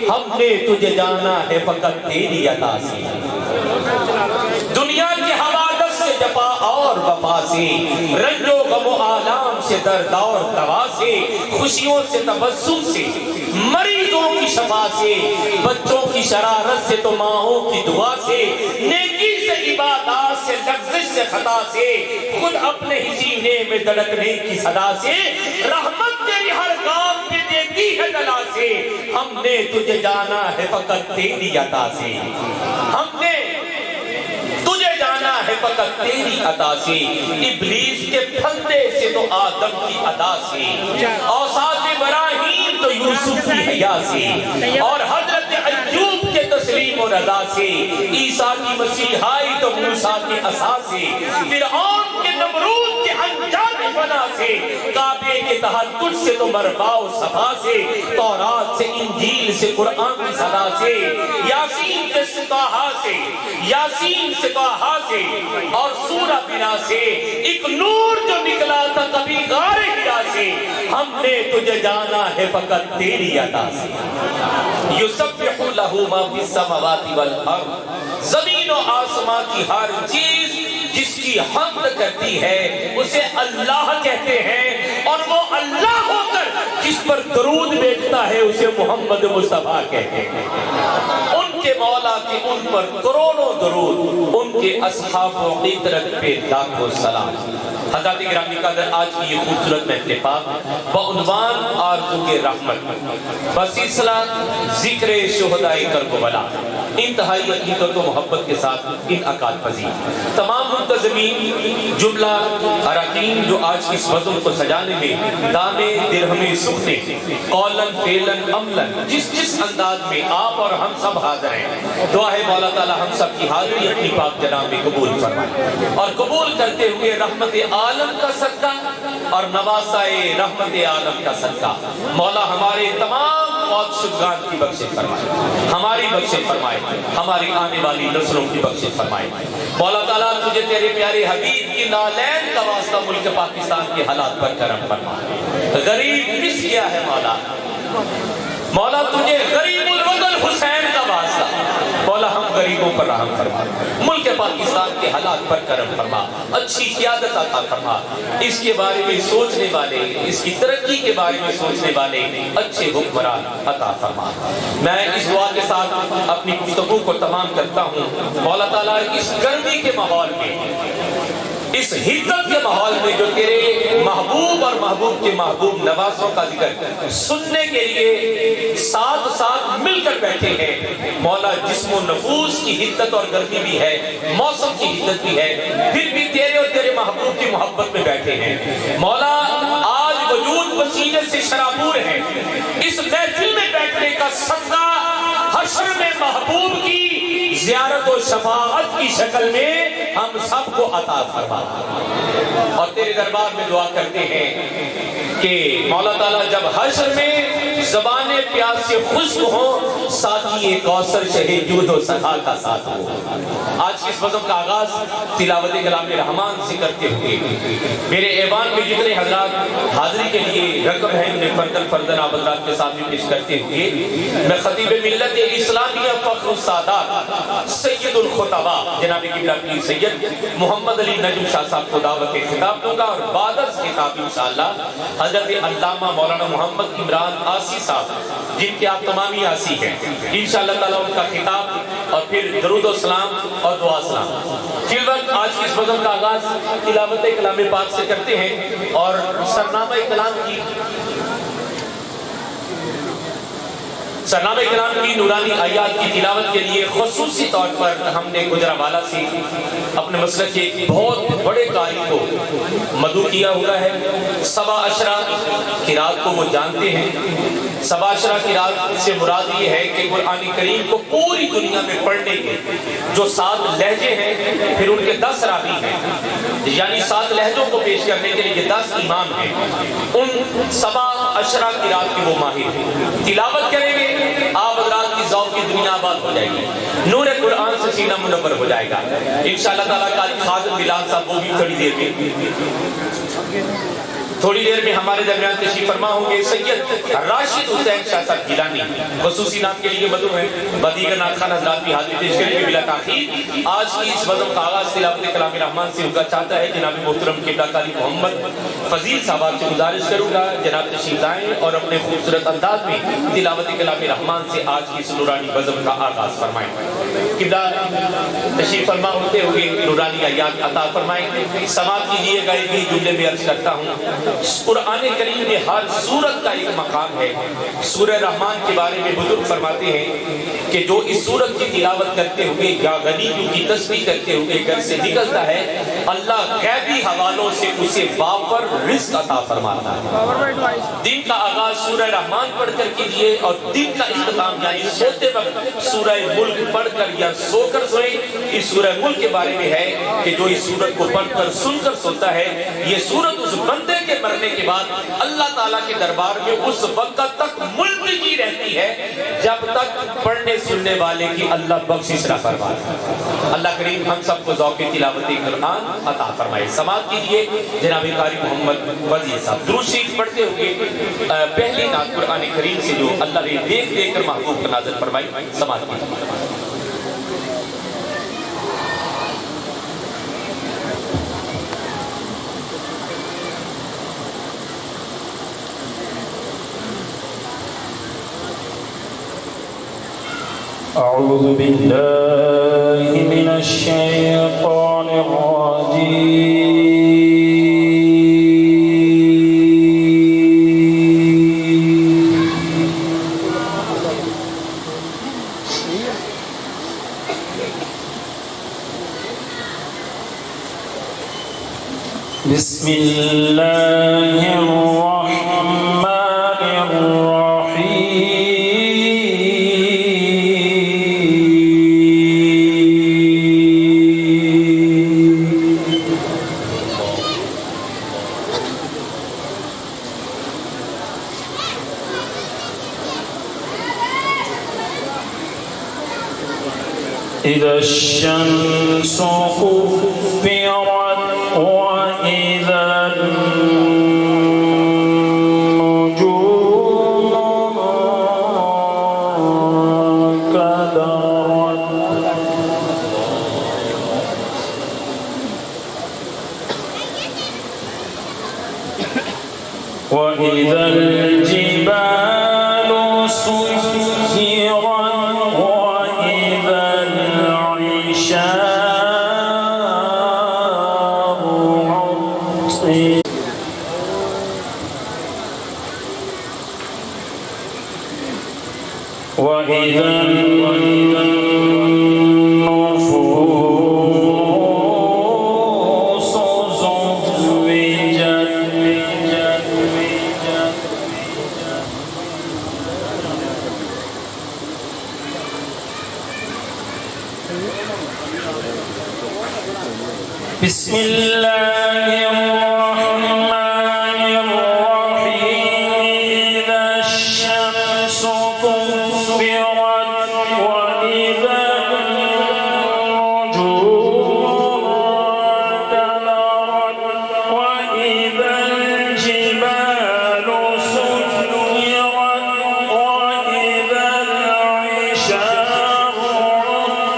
ہم نے تجھے جانا ہے فقط تیری عطا سے۔ دنیا کی حوادث سے جفا اور وفا سے، رنج و غم و آلام سے درد اور دوا سے، خوشیوں سے تبسم سے، مریضوں کی شفا سے، بچوں کی شرارت سے تو ماؤں کی دعا سے، نیکی سے عبادات سے لغزش سے خطا سے، خود اپنے ہی سینے میں دھڑکنے کی صدا سے، رحمت تیری ہر کام پہ دیتی ہے دلا سے، ہم نے تجھے جانا ہے فقط تیری عطا سے۔ ہم نے تجھے جانا ہے فقط تیری عطا سے، ابلیس کے پھندے سے تو آدم کی ادا سے، اوصاف ابراہیم تو یوسف کی حیا سے، اور حضرت ایوب کے تسلیم و رضا سے، عیسیٰ کی مسیحائی تو موسیٰ کے عصا سے، فرعون کے نمرود کے انجام فنا سے، کعبے کے تحتج سے تو مربع و صفا سے، تورات سے انجیل سے قرآن کی صدا سے، یاسین سے طٰہٰ سے، یاسین سے طٰہٰ سے، اور سورہ بنا سے، ایک نور جو نکلا تھا کبھی غار ہرا سے، ہم نے تجھے جانا ہے فقط تیری عطا سے۔ یسبح لہ ما فی السماوات والارض، زمین و آسمان کی ہر چیز جس کی حمد کرتی ہے اسے اللہ کہتے ہیں، اور وہ اللہ ہو کر جس پر درود بھیجتا ہے اسے محمد مصطفیٰ کہتے ہیں۔ ان کے مولا کے ان پر کروڑوں درود، ان کے اصحاب و عطرت پہ لاکھوں سلام۔ حضرات گرامی قدر، آج کی یہ خوبصورت محفل پاک بعنوان آرزو کے رحمت بسلسلہ ذکر شہدائے کربلا انتہائی عقیدت و محبت کے ساتھ انعقاد پذیر۔ تمام منتظمین، جملہ اراکین جو آج اس بزم کو سجانے میں دانے درہمیں سکھنے قولن فعلن عملن جس انداز میں آپ اور ہم سب حاضر ہیں، دعا ہے مولا تعالی ہم سب کی حاضری اپنی پاک جناب میں قبول فرمائے، اور قبول کرتے ہوئے رحمت عالم کا صدقہ اور نواسائے رحمت عالم کا صدقہ مولا ہمارے تمام موت شدگان کی بخشش فرمائے، ہماری بخشش فرمائے، ہماری آنے والی نسلوں کی بخشش فرمائے۔ مولا تعالیٰ تجھے تیرے پیارے حبیب کی نالین کا واسطہ ملک پاکستان کے حالات پر کرم فرما۔ غریب مس گیا ہے مولا، مولا تجھے غریب الوطن حسین کا واسطہ، مولا ہم غریبوں پر رحم فرما، ملک پاکستان کے حالات پر کرم فرما، اچھی قیادت عطا فرما، اس کے بارے میں سوچنے والے، اس کی ترقی کے بارے میں سوچنے والے اچھے حکمران عطا فرما۔ میں اس دعا کے ساتھ اپنی گفتگو کو تمام کرتا ہوں۔ مولا تعالیٰ اس گرمی کے ماحول میں، اس حدت کے ماحول میں جو تیرے محبوب اور محبوب کے محبوب نوازوں کا ذکر سننے کے لیے ساتھ ساتھ مل کر بیٹھے ہیں، مولا جسم و نفوس کی حدت اور گرمی بھی ہے، موسم کی حدت بھی ہے، پھر بھی تیرے اور تیرے محبوب کی محبت میں بیٹھے ہیں۔ مولا آج وجود پسینے سے شرابور ہے، اس محفل میں بیٹھنے کا صدقہ حشر میں محبوب کی زیارت و شفاعت کی شکل میں ہم سب کو عطا فرما، اور تیرے دربار میں دعا کرتے ہیں کہ مولا تعالیٰ جب حشر میں زبان پیاس سے خشک ہو، ساتھی کوثر شہ جود و سخا کا ساتھ ہو۔ آج کی اس بزم کا آغاز تلاوت کلام رحمان سے کرتے ہوئے میرے ایوان میں جتنے حضرات حاضری کے لیے رقم ہے انہیں فردن فردن آپ حضرات کے سامنے پیش کرتے ہوئے میں خطیب ملت اسلامیہ فخر السادات سید الخطباء جناب قبلہ پیر سید محمد علی نجم شاہ صاحب کو دعوت خطاب دوں گا، اور بعد از خطاب انشاءاللہ حضرت علامہ مولانا محمد عمران آسی صاحب جن کے آپ تمامی آسی ہیں، انشاءاللہ تعالیٰ ان کا خطاب اور پھر درود و سلام اور دعا سلام۔ فی الوقت آج کی اس بزم کا آغاز تلاوت کلام پاک سے کرتے ہیں، اور سرنامہ کلام کی نورانی آیات کی تلاوت کے لیے خصوصی طور پر ہم نے گجرانوالہ سے اپنے مسلک کے ایک بہت بڑے قاری کو مدعو کیا ہوا ہے۔ سبا عشرہ قرات کو وہ جانتے ہیں۔ سبا عشرہ قرات سے مراد یہ ہے کہ قرآن کریم کو پوری دنیا میں پڑھنے کے جو 7 لہجے ہیں، پھر ان کے 10 راوی ہیں، یعنی 7 لہجوں کو پیش کرنے کے لیے 10 امام ہیں، ان سبا عشرہ قرات کے وہ ماہر ہیں۔ تلاوت کریں گے آپ حضرات کی ذوق کی دنیا آباد ہو جائے گی، نور قرآن سے سینہ منور ہو جائے گا انشاءاللہ تعالیٰ۔ قاری خادم بلال صاحب وہ بھی تھوڑی دیر میں تھوڑی دیر میں ہمارے درمیان تشریف فرما ہوں گے سید راشد حسین شاہ صاحب گیلانی، خصوصی نام کے لیے مدعو ہیں، بدیگر نعت خوان حضرات بھی حاضر پیش کریں گے بلا تاخیر۔ آج کی اس بزم کا آغاز تلاوت کلام رحمان سے ہوگا، چاہتا ہے جناب محترم قبلہ قاری محمد فضیل صاحب سے گزارش کروں گا جناب تشریف لائیں اور اپنے خوبصورت انداز میں تلاوت کلام رحمان سے آج کی اس نورانی بزم کا آغاز فرمائیں۔ قبلہ تشریف فرما ہوتے ہوئے نورانی آیات عطا فرمائیں۔ سماعت کیجیے گا، ایک ہی جملے میں عرض کرتا ہوں، قرآن کریم میں ہر سورت کا ایک مقام ہے۔ سورہ رحمان کے بارے میں بزرگ فرماتے ہیں کہ جو اس سورت کی تلاوت کرتے ہوئے یا غنیوں کی تسبیح کرتے ہوئے گھر سے نکلتا ہے، اللہ غیبی حوالوں سے اسے وافر رزق عطا فرماتا ہے۔ دن کا آغاز سورہ رحمان پڑھ کر کیجیے اور دن کا اختتام یعنی سوتے وقت سورہ ملک پڑھ کر یا سو کر سوئیں۔ اس سورہ ملک کے بارے میں ہے کہ جو اس سورت کو پڑھ کر سن کر سوتا ہے، یہ سورت اس بندے کے مرنے کے بعد اللہ تعالیٰ کے دربار میں اس وقت تک ملتقی رہتی ہے جب تک پڑھنے سننے والے کی اللہ بخشش نہ فرمائے۔ اللہ کریم ہم سب کو ذوق تلاوت قرآن عطا فرمائے۔ سماعت کیجیے جناب قاری محمد فضیل صاحب درود شریف پڑھتے ہوئے پہلی نعت قرآن کریم سے جو اللہ نے دیکھ دیکھ کر محبوب کو نازل فرمائی، سماعت کیجیے۔ أعوذ بالله من الشيطان الرجيم بسم الله الرحمن الرحيم إذا الشمس كفرت وإذا النجوم انكدرت وإذا الجبال سيرت وإذا العشار عطلت وإذا النفوس زوجت بسم الله الرحمن الرحيم إذا الشمس كورت وإذا النجوم انكدرت وإذا الجبال سيرت وإذا العشار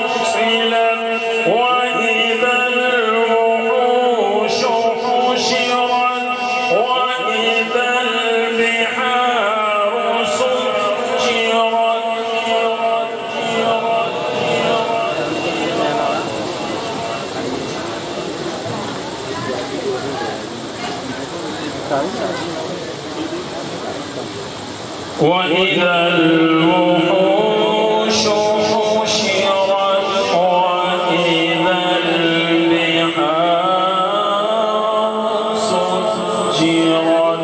عطلت وإذا الوحوش حشرت وإذا البحار سجرت وإذا الوحوش حشرت وإذا البحار سجرت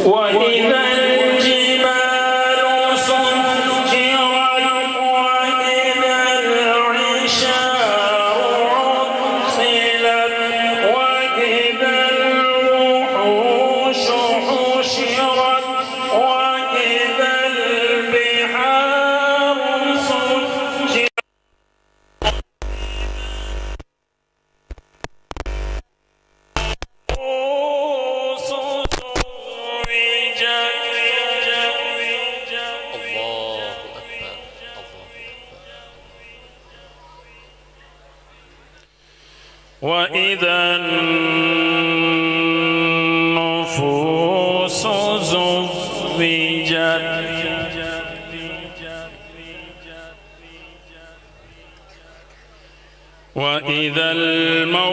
وإذا الجبال سجرت وإذا العشار عطلت وإذا الوحوش حشرت وإذا وإذا النفوس زوجت وإذا الموءودة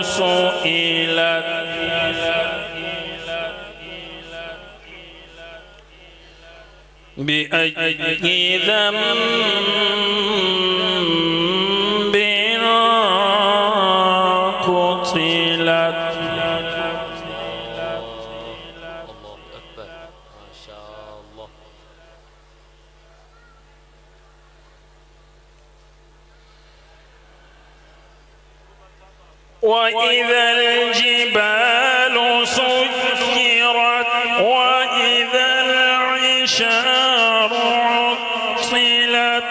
سئلت بأي ذنب قتلت وإذا الجبال سيرت وإذا العشار عطلت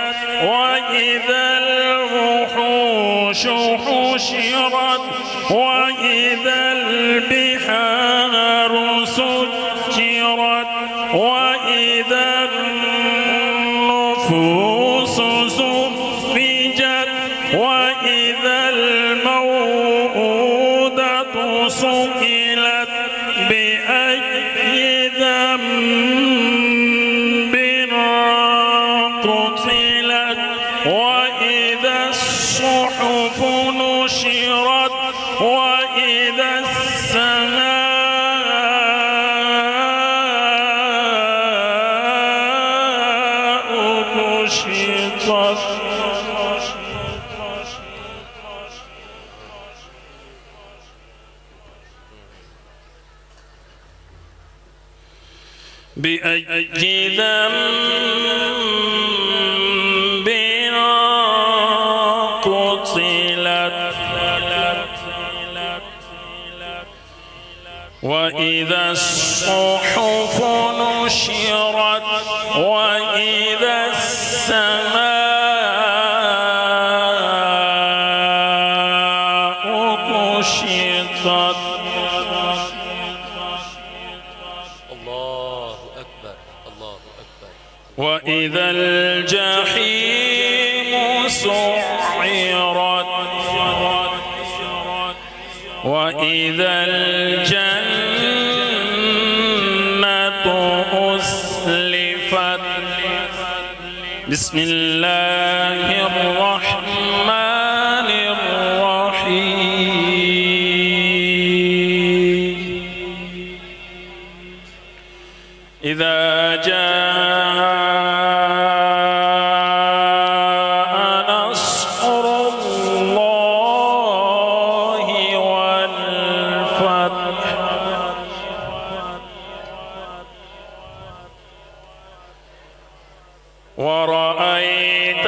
وإذا الوحوش حشرت وإذا البحار سجرت وإذا النفوس زوجت وإذا الموءودة سئلت بأي ذنب قتلت وإذا الصحف نشرت وإذا السماء كشطت بأي ذنب قتلت وإذا الصحف نشرت وإذا السماء كشطت وإذا الجحيم سعرت وإذا الجنة أزلفت بسم الله الرحمن الرحيم إذا جاء نصر الله والفتح ورأيت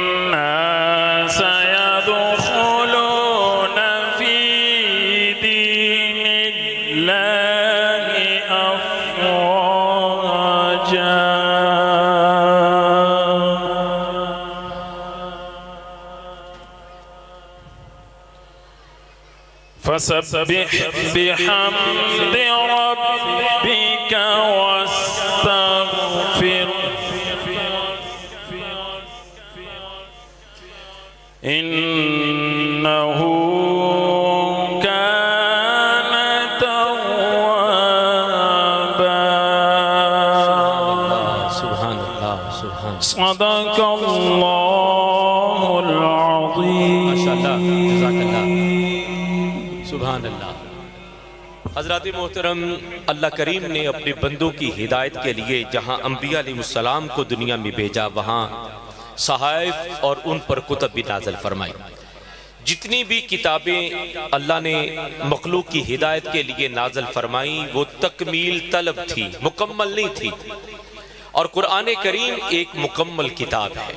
الناس يدخلون في دين الله أفواجا فسبح بحمد ربك واستغفر إنه كان توابا سبحان اللہ سبحان صدق اللہ العظیم ماشاءاللہ جزاک اللہ سبحان اللہ حضرات محترم اللہ کریم نے اپنے بندوں کی ہدایت کے لیے جہاں انبیاء علیہ السلام کو دنیا میں بھیجا وہاں صحائف اور ان پر کتب بھی نازل فرمائی جتنی بھی کتابیں اللہ نے مخلوق کی ہدایت کے لیے نازل فرمائی وہ تکمیل طلب تھی مکمل نہیں تھی اور قرآن کریم ایک مکمل کتاب ہے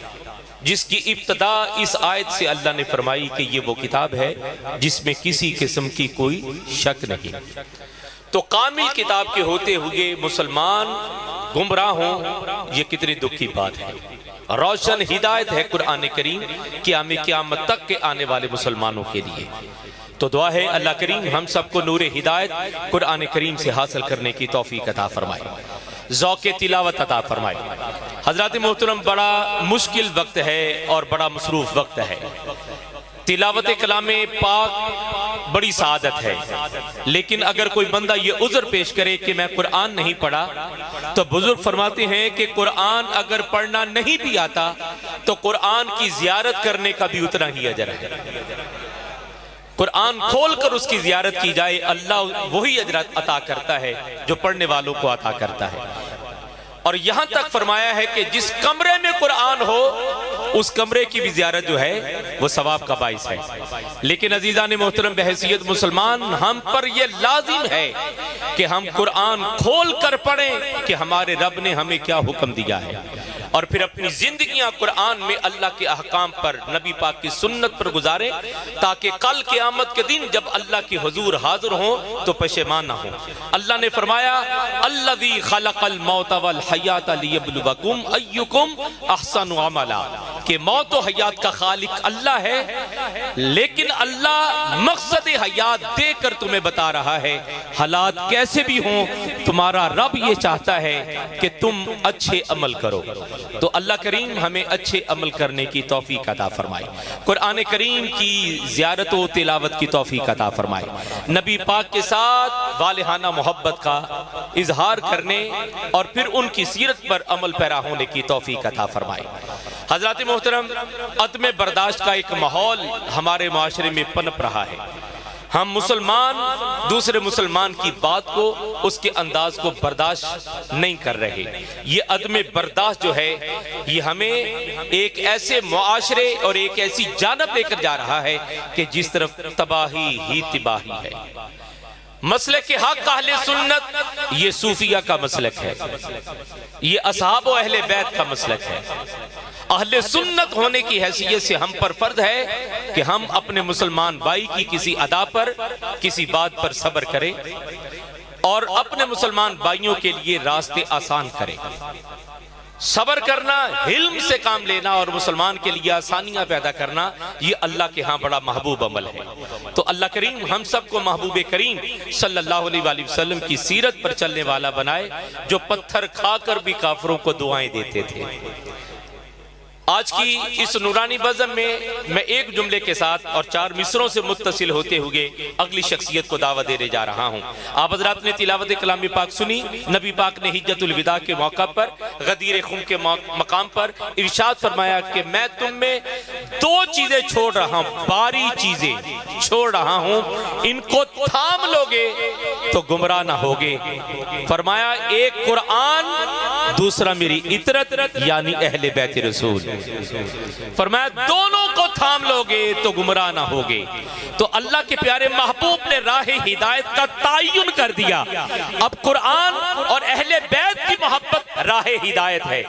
جس کی ابتدا اس آیت سے اللہ نے فرمائی کہ یہ وہ کتاب ہے جس میں کسی قسم کی کوئی شک نہیں تو کامل کتاب کے ہوتے ہوئے مسلمان گمراہ ہوں یہ کتنی دکھ کی بات ہے روشن ہدایت ہے قرآن کریم قیامت تک کے آنے والے مسلمانوں کے لیے تو دعا ہے اللہ کریم ہم سب کو نور ہدایت قرآن کریم سے حاصل کرنے کی توفیق عطا فرمائے ذوق تلاوت عطا فرمائے حضرات محترم، بڑا مشکل وقت ہے اور بڑا مصروف وقت ہے۔ تلاوت کلام پاک بڑی سعادت ہے، لیکن اگر کوئی بندہ یہ عذر پیش کرے کہ میں قرآن نہیں پڑھا، تو بزرگ فرماتے ہیں کہ قرآن اگر پڑھنا نہیں بھی آتا تو قرآن کی زیارت کرنے کا بھی اتنا ہی اجر ہے۔ قرآن کھول کر اس کی زیارت کی جائے، اللہ وہی اجر عطا کرتا ہے جو پڑھنے والوں کو عطا کرتا ہے۔ اور یہاں تک فرمایا ہے کہ جس کمرے میں قرآن ہو اس کمرے کی بھی زیارت جو ہے وہ ثواب کا باعث ہے۔ لیکن عزیزان محترم، بحیثیت مسلمان ہم پر یہ لازم ہے کہ ہم قرآن کھول کر پڑھیں کہ ہمارے رب نے ہمیں کیا حکم دیا ہے، اور پھر اپنی زندگیاں قرآن میں اللہ کے احکام پر، نبی پاک کی سنت پر گزاریں، تاکہ کل قیامت کے دن جب اللہ کی حضور حاضر ہوں تو پشیمان نہ ہوں۔ اللہ نے فرمایا الذی خلق الموت والحیات لیبلوکم ایکم احسن عملا، کہ موت و حیات کا خالق اللہ ہے، لیکن اللہ مقصد حیات دے کر تمہیں بتا رہا ہے حالات کیسے بھی ہوں تمہارا رب یہ چاہتا ہے کہ تم اچھے عمل کرو۔ تو اللہ کریم ہمیں اچھے عمل کرنے کی توفیق عطا فرمائے، قرآن کریم کی زیارت و تلاوت کی توفیق عطا فرمائے، نبی پاک کے ساتھ والہانہ محبت کا اظہار کرنے اور پھر ان کی سیرت پر عمل پیرا ہونے کی توفیق عطا فرمائے۔ حضرات محترم، عدم برداشت کا ایک ماحول ہمارے معاشرے میں پنپ رہا ہے۔ ہم مسلمان دوسرے مسلمان کی بات کو، اس کے انداز کو برداشت نہیں کر رہے۔ یہ عدم برداشت جو ہے یہ ہمیں ایک ایسے معاشرے اور ایک ایسی جانب لے کر جا رہا ہے کہ جس طرف تباہی ہی تباہی ہے۔ مسلک حق اہل سنت یہ صوفیہ کا مسلک ہے، یہ اصحاب و اہل بیت کا مسلک ہے۔ اہل سنت ہونے کی حیثیت سے ہم پر فرض ہے کہ ہم اپنے مسلمان بھائی کی کسی ادا پر، کسی بات پر صبر کریں اور اپنے مسلمان بھائیوں کے لیے راستے آسان کریں۔ صبر کرنا، حلم سے کام لینا اور مسلمان کے لیے آسانیاں پیدا کرنا، یہ اللہ کے ہاں بڑا محبوب عمل ہے۔ تو اللہ کریم ہم سب کو محبوب کریم صلی اللہ علیہ وآلہ وسلم کی سیرت پر چلنے والا بنائے، جو پتھر کھا کر بھی کافروں کو دعائیں دیتے تھے۔ آج کی اس نورانی بزم میں ایک جملے کے ساتھ اور 4 مصروں سے متصل ہوتے ہوئے اگلی شخصیت کو دعوت دینے جا رہا ہوں۔ آپ حضرات نے تلاوت کلام پاک سنی، نبی پاک نے حجت الوداع کے موقع پر، غدیر خم کے مقام پر ارشاد فرمایا کہ میں تم میں 2 چیزیں چھوڑ رہا ہوں، باری چیزیں چھوڑ رہا ہوں، ان کو تھام لوگے تو گمراہ نہ ہوگے۔ فرمایا ایک قرآن، دوسرا میری اطرت یعنی اہل بیت رسول۔ فرمایا دونوں کو تھام لوگے تو گمراہ نہ ہوگے۔ تو اللہ کے پیارے محبوب نے راہ ہدایت کا تعین کر دیا۔ اب قرآن اور اہل بیت کی محبت راہ ہدایت ہے،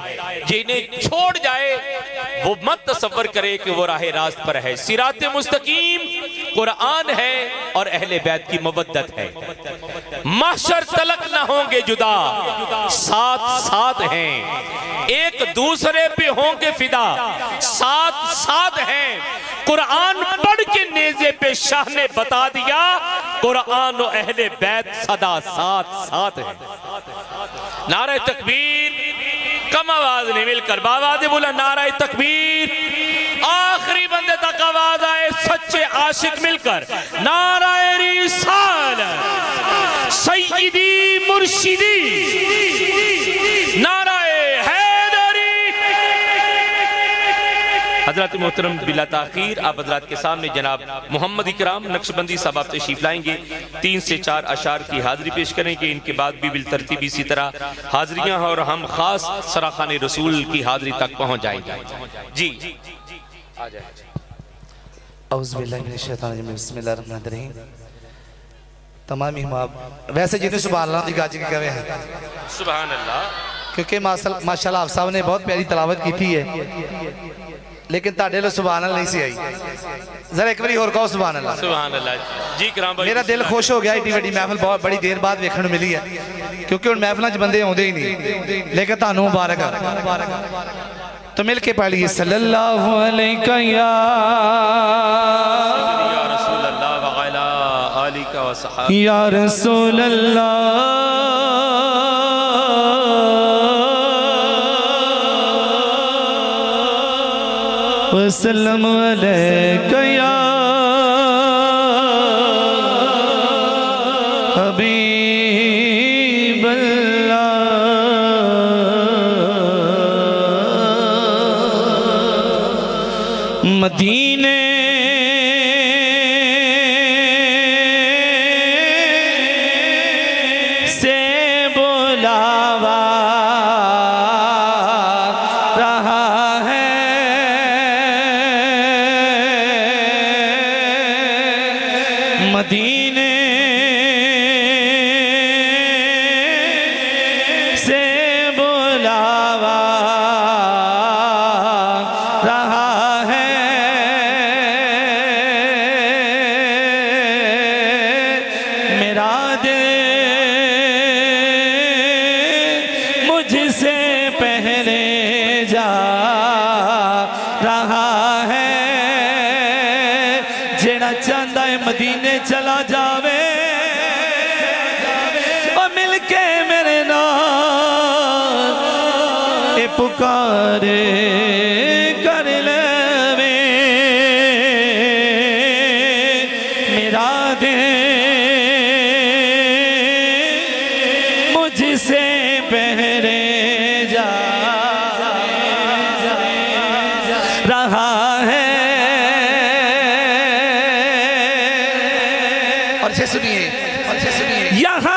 جنہیں چھوڑ جائے وہ مت تصور کرے کہ وہ راہ راست پر ہے۔ صراط مستقیم قرآن ہے اور اہل بیت کی مودت ہے۔ محشر تلک نہ ہوں گے جدا، ساتھ ساتھ ہیں، ایک دوسرے پہ ہوں گے فدا، ساتھ ساتھ ہیں۔ قرآن پڑھ کے نیزے پہ شاہ نے بتا دیا، قرآن و اہل بیت صدا ساتھ ساتھ ہیں۔ نعرہ تکبیر، کم آواز نہیں، مل کر باواز بولا نعرہ تکبیر۔ آخری بندے تک آواز آئے، سچے عاشق مل کر نعرہ رسالت، سیدی مرشدی، نعرہ حیدری۔ حضرات محترم، بلا تاخیر آپ حضرات کے سامنے جناب محمد اکرام نقشبندی صاحب آپ تشریف لائیں گے، 3 سے 4 اشعار کی حاضری پیش کریں گے۔ ان کے بعد بھی بالترتیب اسی طرح حاضریاں اور ہم خاص سراخان رسول کی حاضری تک پہنچ جائیں گے۔ جی آ جائیں۔ اعوذ باللہ من الشیطان الرجیم، بسم اللہ الرحمن الرحیم۔ تمام احباب ویسے جتنے سبحان اللہ دی گاجی کے کہوے ہیں سبحان اللہ، کیونکہ ماشاءاللہ آپ صاحب نے بہت پیاری تلاوت کی تھی ہے، لیکن تاڑے لو سبحان اللہ نہیں سی آئی۔ ذرا ایک باری اور کہو سبحان اللہ۔ سبحان اللہ جی کرام بھائی، میرا دل خوش ہو گیا، ایڈی وڈی محفل بہت بڑی دیر بعد ویکھن ملی ہے، کیونکہ ان محفلوں چ بندے ہوندے ہی نہیں، لیکن تانوں مبارک ہے۔ تو مل کے پڑھ لیے صلی اللہ علیہ یا رسول اللہ وعلا آلک و صحابہ، یا رسول اللہ وسلم علیک یا حبیب اللہ مدینے سے بلاوا رہا ہے مدینے سے بلاوا رہا ہے میرا دل مجھ سے پہلے جا رہا ہے جیڑا چاہتا ہے مدینے چلا جاوے اور مل کے میرے نال اے پکارے کر لے میرا دل مجھ سے پہلے جا رہا ہے اور سے سنیے یہاں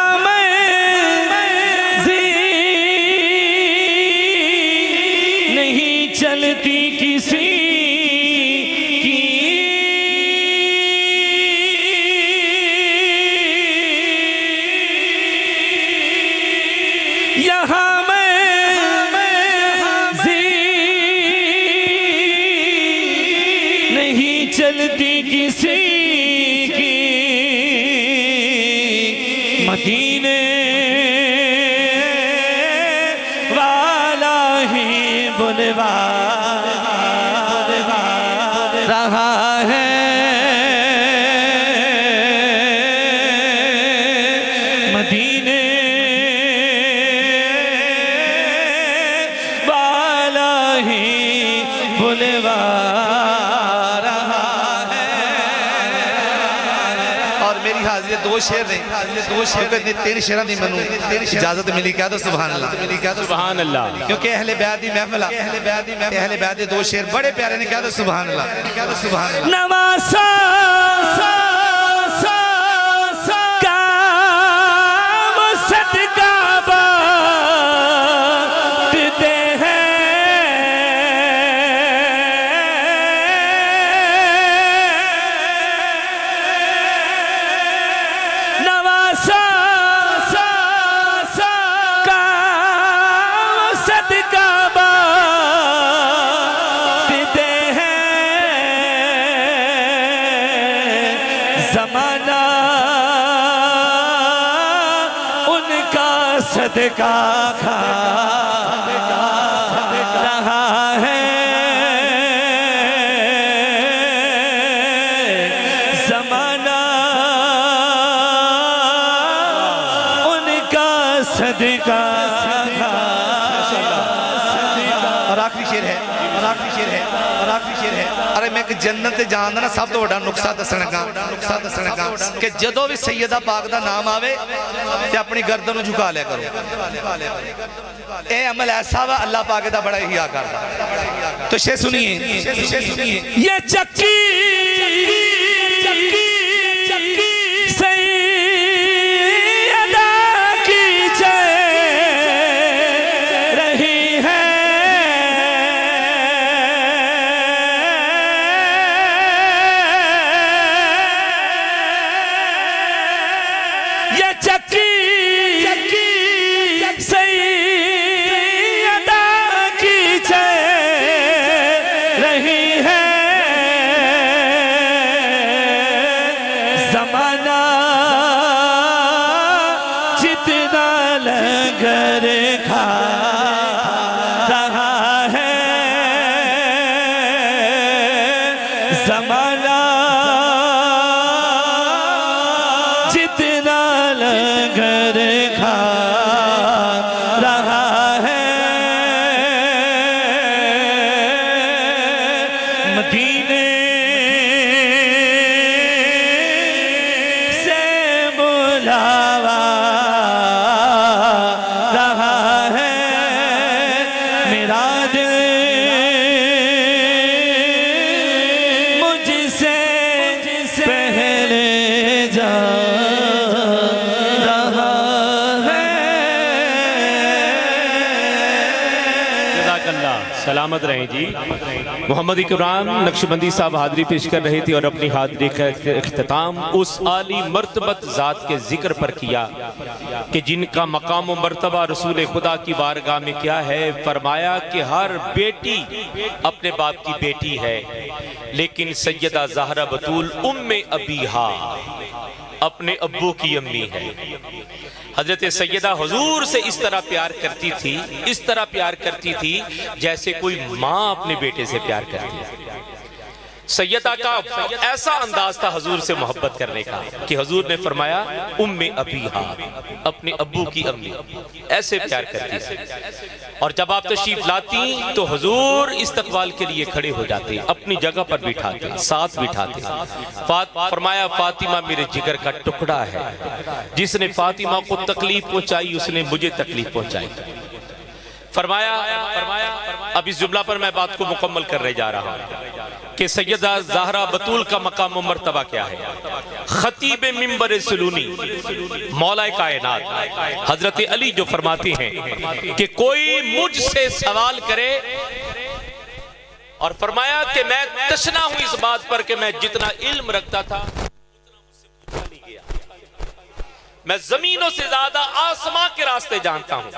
نہیں چلتی کسی کی یہاں نہیں چلتی کسی کی مدینے والا ہی بلوا رہا ہے مدینے والا ہی بلوا رہا ہے اور میری حاضر دو شعر نہیں تین شعرہ دی منو اجازت ملی کہہ دو سبحان اللہ سبحان اللہ کیونکہ اہل بیعت دی محفل اہل بیعت دے دو شعر بڑے پیارے نے کہہ دو سبحان اللہ نواسا زمانہ ان کا صدقہ کھا رہا ہے زمانہ ان کا صدقہ کھا اور آخری شعر ہے ارے میں کہ جنت جاندہ نا سب تو بڑا نقصہ دسنگا کہ جدو بھی سیدہ پاک دا نام آوے تے اپنی گردن نو جھکا لیا کرو اے عمل ایسا وا اللہ پاک دا بڑا ہی آکار دا تو شے سنیے یہ چکی لنگر کھا رہا ہے زمانہ جتنا لنگر کھا رہا ہے میرا دل مجھ سے پہلے جا رہا ہے۔ جزاک اللہ، سلامت رہیں جی۔ محمد اکرام نقشبندی صاحب حاضری پیش کر رہے تھے اور اپنی حاضری کا اختتام اس عالی مرتبت ذات کے ذکر پر کیا کہ جن کا مقام و مرتبہ رسول خدا کی بارگاہ میں کیا ہے۔ فرمایا کہ ہر بیٹی اپنے باپ کی بیٹی ہے، لیکن سیدہ زہرا بطول ام ابیہا اپنے ابو کی امی ہے۔ حضرت سیدہ حضور سے اس طرح پیار کرتی تھی، اس طرح پیار کرتی تھی جیسے کوئی ماں اپنے بیٹے سے پیار کرتی ہے۔ سیدہ کا ایسا انداز تھا حضور سے محبت کرنے کا کہ حضور نے فرمایا ام ابیہا اپنے ابو کی امی، ایسے پیار کرتی تھی۔ اور جب آپ تشریف لاتی تو حضور استقبال کے لیے کھڑے ہو جاتے، اپنی جگہ پر بٹھاتے، ساتھ بٹھاتے۔ فرمایا فاطمہ میرے جگر کا ٹکڑا ہے، جس نے فاطمہ کو تکلیف پہنچائی اس نے مجھے تکلیف پہنچائی۔ فرمایا اب اس جملہ پر میں بات کو مکمل کرنے جا رہا ہوں کہ سیدہ زہرا بطول کا مقام و مرتبہ کیا ہے۔ خطیب منبر سلونی مولا کائنات حضرت علی جو فرماتے ہیں کہ کوئی مجھ سے سوال کرے، اور فرمایا کہ میں تشنا ہوں اس بات پر کہ میں جتنا علم رکھتا تھا میں زمینوں سے زیادہ آسمان کے راستے جانتا ہوں،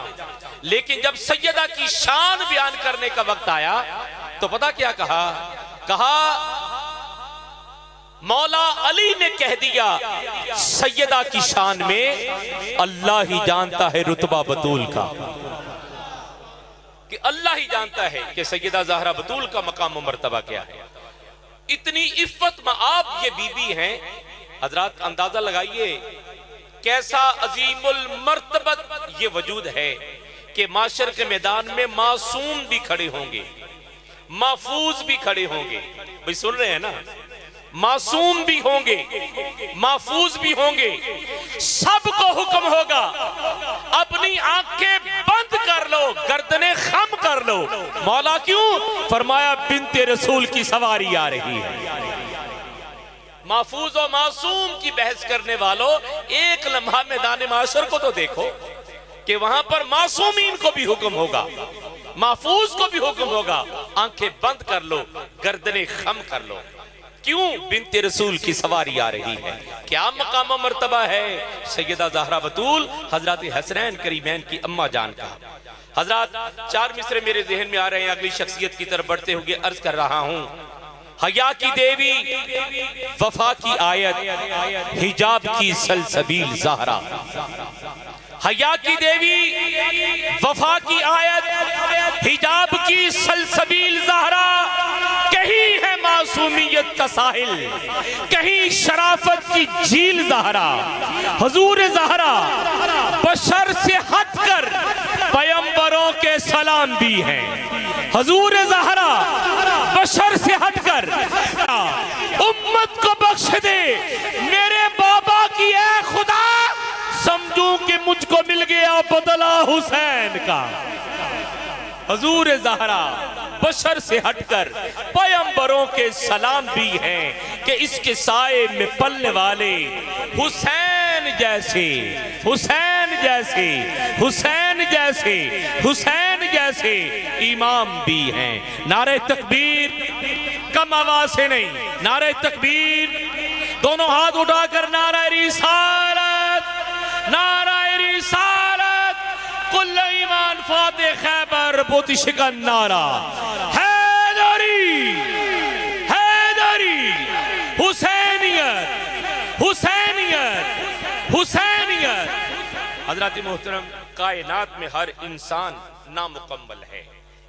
لیکن جب سیدہ کی شان بیان کرنے کا وقت آیا تو پتہ کیا کہا مولا علی نے کہہ دیا سیدہ کی شان میں اللہ ہی جانتا ہے رتبہ بطول کا، کہ اللہ ہی جانتا ہے کہ سیدہ زہرا بطول کا مقام و مرتبہ کیا ہے۔ اتنی عفت مآب یہ بی بی ہیں، حضرات اندازہ لگائیے کیسا عظیم المرتبت یہ وجود ہے کہ معاشر کے میدان میں معصوم بھی کھڑے ہوں گے، محفوظ بھی کھڑے ہوں گے۔ بھئی سن رہے ہیں نا، معصوم بھی ہوں گے، محفوظ بھی ہوں گے، سب کو حکم ہوگا اپنی آنکھیں بند کر لو، گردنیں خم کر لو۔ مولا کیوں؟ فرمایا بنت رسول کی سواری آ رہی ہے۔ محفوظ و معصوم کی بحث کرنے والوں ایک لمحہ میدان معاشر کو تو دیکھو کہ وہاں پر معصومین کو بھی حکم ہوگا، محفوظ کو بھی حکم ہوگا آنکھیں بند کر لو، گردنیں خم کر لو۔ کیوں؟ بنت رسول کی سواری آ رہی ہے۔ کیا مقام و مرتبہ ہے سیدہ زہرا بطول حضرات حسنین کریمین کی اماں جان کا۔ حضرات چار مصرے میرے ذہن میں آ رہے ہیں، اگلی شخصیت کی طرف بڑھتے ہوئے عرض کر رہا ہوں۔ حیا کی دیوی، وفا کی آیت، حجاب کی سلسبیل زہرا۔ حیا کی دیوی، وفا کی آیت، حجاب کی سلسبیل زہرا۔ کہیں ہے معصومیت کا ساحل، کہیں شرافت کی جھیل زہرا۔ حضور زہرا بشر سے ہٹ کر پیغمبروں کے سلام بھی ہیں۔ حضور زہرا بشر سے ہٹ کر امت کو بخش دے میرے بابا کی، اے خدا سمجھوں کہ مجھ کو مل گیا بدلہ حسین کا۔ حضور زہرا بشر سے ہٹ کر پیغمبروں کے سلام بھی ہیں کہ اس کے سائے میں پلنے والے حسین جیسے، حسین جیسے، حسین جیسے، حسین جیسے امام بھی ہیں۔ نعرہ تکبیر کم آواز سے نہیں، نعرہ تکبیر دونوں ہاتھ اٹھا کر نعرہ رسالت، نعرہ رسالت، کل ایمان فاتح خیبر بوتی شکن نعرہ حیدری، حیدری، حسینیت، حسینیت، حسینیت۔ حضرات محترم، کائنات میں ہر انسان نامکمل ہے،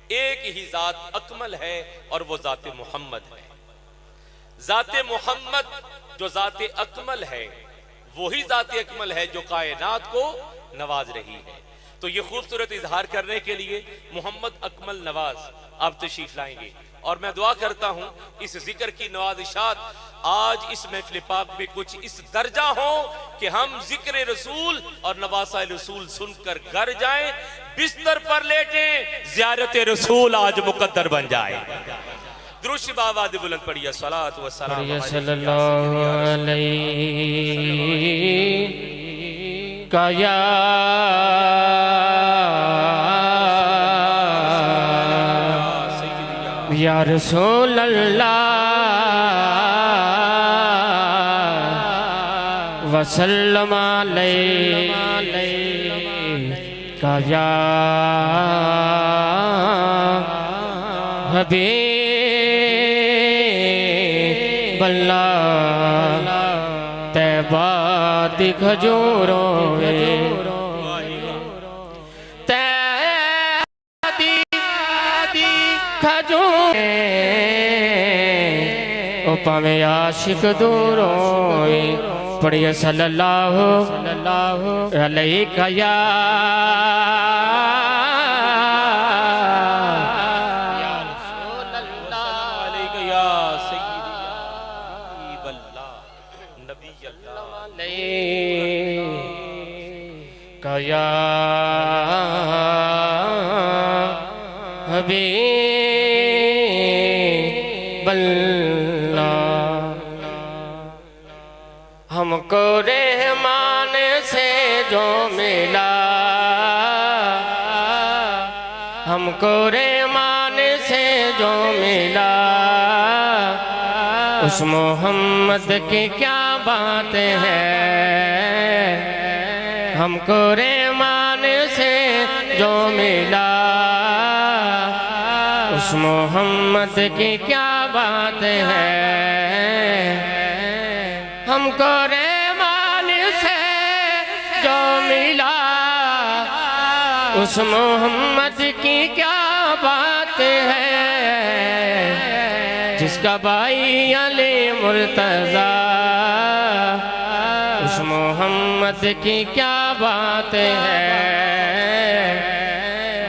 ایک ہی ذات اکمل ہے اور وہ ذات محمد ہے۔ ذات محمد جو ذات اکمل ہے وہی ذات اکمل ہے جو کائنات کو نواز رہی ہے۔ تو یہ خوبصورت اظہار کرنے کے لیے محمد اکمل نواز آپ تشریف لائیں گے، اور میں دعا کرتا ہوں اس ذکر کی نوازشات آج اس محفل پاک میں کچھ اس درجہ ہوں کہ ہم ذکر رسول اور نواسہ رسول سن کر گھر جائیں، بستر پر لیٹیں، زیارت رسول آج مقدر بن جائے۔ درود شریف آواز بلند پڑھیے، صلاۃ و سلام صلی اللہ علیہ کا یا رسول اللہ وسلم علیہ کا یا حبیب اللہ طیبہ دی کھجوروں او پاویں عاشق دور ہوئے پڑھیے صلی اللہ علیہ یا رسول اللہ علیہ یا سیدی حبیب اللہ نبی اللہ علیہ کا یا حبیب اللہ ہم کو رحمان سے جو ملا، ہم کو رحمان سے جو ملا، اس محمد کی کیا بات ہے، ہم کو رحمان سے جو ملا، اس محمد کی کیا بات ہے، ہم کو رحمان سے جو ملا، اس محمد کی کیا بات ہے، جس کا بھائی علی مرتضیٰ، اس محمد کی کیا بات ہے،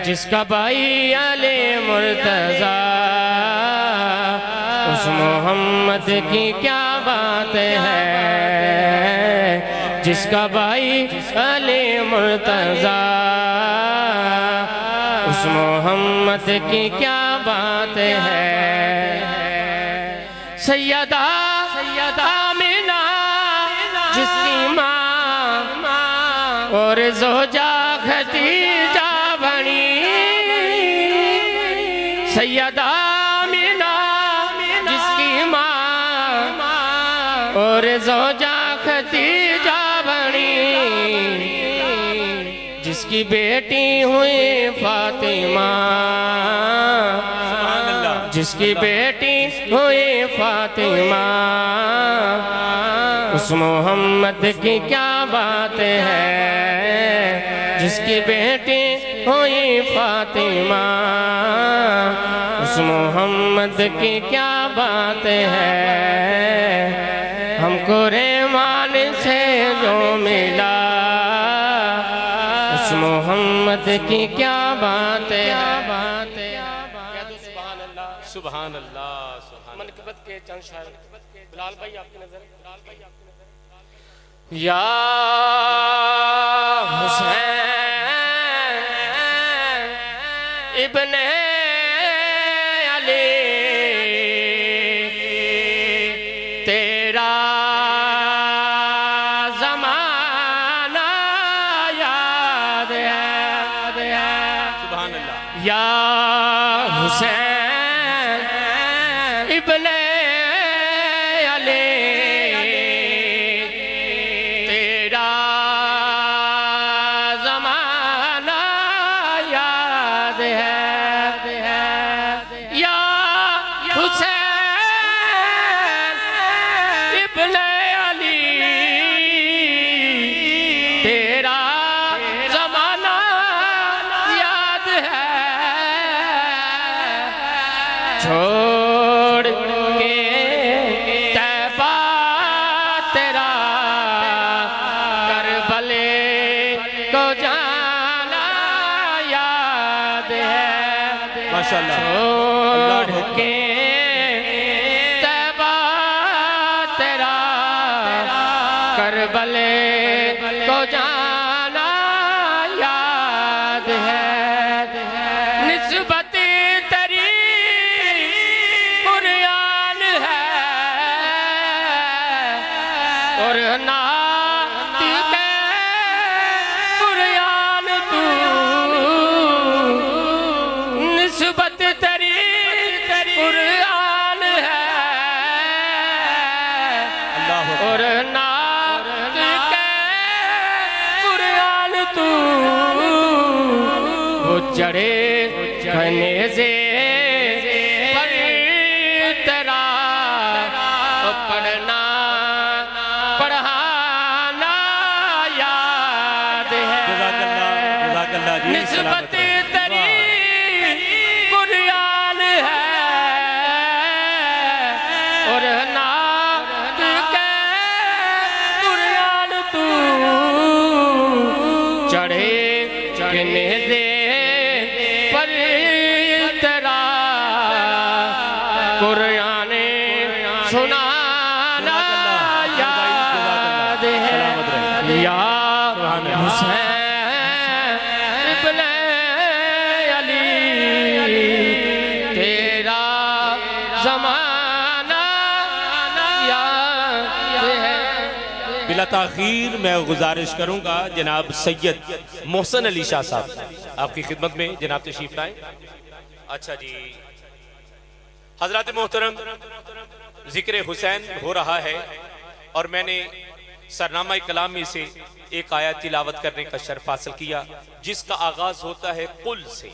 جس کا بھائی علی مرتضیٰ، اس محمد کی کیا بات ہے، جس کا بھائی علی مرتضیٰ، اس محمد کی کیا بات ہے، سیدہ آمینہ جس کی ماں اور زوجہ خدیجہ بنی، سیدہ آمینہ جس کی ماں اور زوجہ خدیجہ بنی، جس کی بیٹی ہوئی فاطمہ، جس کی بیٹی ہوئی فاطمہ، اس محمد کی کیا بات ہے، جس کی بیٹی ہوئی فاطمہ، اس محمد کی کیا بات ہے، ہم کو رحمان سے جو ملا، اس محمد کی کیا بات ہے، سبحان اللہ سبحان منقبت کے چند شاعر بلال بھائی آپ کی نظر یا حسین ابن علی تیرا زمانہ یاد ہے، سبحان اللہ یا حسین ابن علی تیرا زمانہ یاد ہے، یا حسین ابن علی تیرا زمانہ یاد ہے، چھوڑ کے طیبہ تیرا کربلے کو جانا ماشاءاللہ چھوڑ کے طیبہ تیرا کربلے کو جانا یاد ہے نسبت تیری قرآن ہے اور نعت کے قرآن تو نسبت تیری قرآن ہے اور نعت کے قرآن تو وہ چڑھے کنیزے پر تیرا پڑھنا پڑھانا یاد جزاک اللہ ہے جی نسبت تیری قرآن ہے اور نعت کے قرآن تو چڑھے کنیزے پر تیرا قرآن سنانا یاد ہے یا حسین ابن علی تیرا زمانہ یاد ہے بلا تاخیر میں گزارش کروں گا جناب سید محسن علی شاہ صاحب آپ کی خدمت میں جناب تشریف لائیں. اچھا جی حضرات محترم ذکر حسین ہو رہا ہے اور میں نے سرنامہ کلام میں سے ایک آیت تلاوت کرنے کا شرف حاصل کیا جس کا آغاز ہوتا ہے قل سے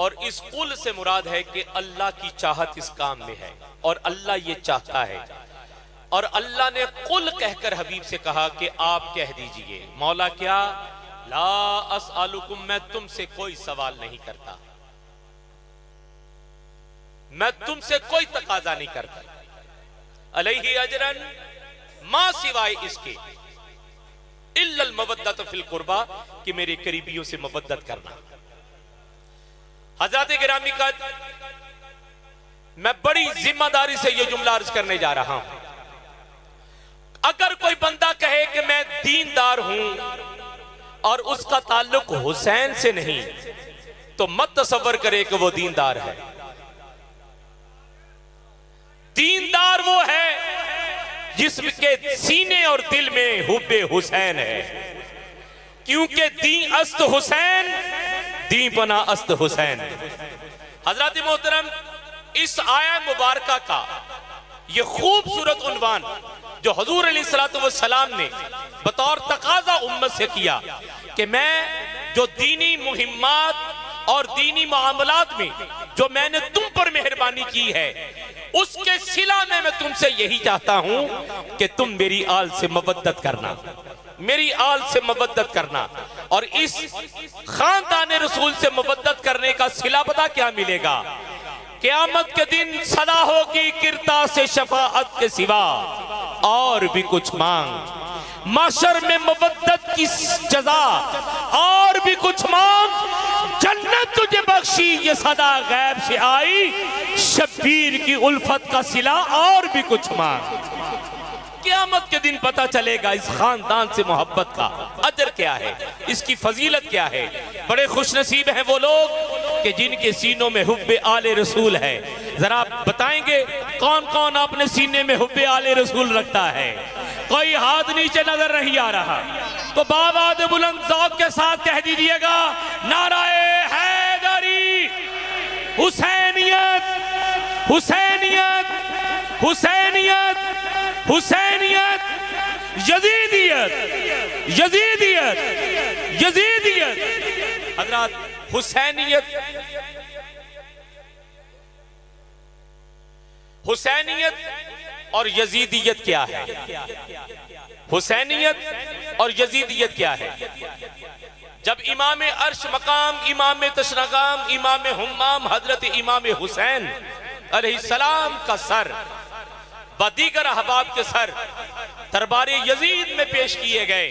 اور اس قل سے مراد ہے کہ اللہ کی چاہت اس کام میں ہے اور اللہ یہ چاہتا ہے اور اللہ نے قل کہہ کر حبیب سے کہا کہ آپ کہہ دیجئے مولا کیا لا اسألکم میں تم سے کوئی سوال نہیں کرتا میں تم سے کوئی تقاضا نہیں کرتا علیہ اجرن ما سوائے اس کے الا المودۃ فی القربى کہ میرے قریبیوں سے مودت کرنا. حضرات گرامی کا میں بڑی ذمہ داری سے یہ جملہ عرض کرنے جا رہا ہوں. اگر کوئی بندہ کہے کہ میں دیندار ہوں اور اس کا تعلق حسین سے نہیں تو مت تصور کرے کہ وہ دیندار ہے. دیندار وہ ہے جس کے سینے اور دل میں حب حسین ہے کیونکہ دین است حسین دین پنا است حسین. حضرات محترم اس آیہ مبارکہ کا یہ خوبصورت عنوان جو حضور علیہ السلام نے بطور تقاضا امت سے کیا کہ میں جو دینی مہمات اور دینی معاملات میں جو میں نے تم پر مہربانی کی ہے اس کے صلہ میں تم سے یہی چاہتا ہوں کہ تم میری آل سے مودت کرنا میری آل سے مودت کرنا اور اس خاندان رسول سے مودت کرنے کا صلہ پتہ کیا ملے گا. قیامت کے دن صدا ہوگی کرتا سے شفاعت کے سوا اور بھی کچھ مانگ معاشر میں مودت کی جزا اور بھی کچھ مانگ جنت تجھے بخشی یہ صدا غیب سے آئی شبیر کی الفت کا صلہ اور بھی کچھ مانگ. قیامت کے دن پتہ چلے گا اس خاندان سے محبت کا اجر کیا ہے اس کی فضیلت کیا ہے. بڑے خوش نصیب ہیں وہ لوگ کہ جن کے سینوں میں حب آل رسول ہے. ذرا بتائیں گے کون کون اپنے سینے میں حب آل رسول رکھتا ہے. کوئی ہاتھ نیچے نظر نہیں آ رہا تو باباد بلند ذوق کے ساتھ کہہ دیجئے گا نعرہ حیدری حسینیت حسینیت حسینیت حسینیت یزیدیت یزیدیت یزیدیت. حضرات حسینیت اور یزیدیت کیا ہے؟ حسینیت اور یزیدیت کیا ہے؟ جب امام عرش مقام امام تشنگام امام حمام حضرت امام حسین علیہ السلام کا سر و دیگر احباب کے سر دربار یزید میں پیش کیے گئے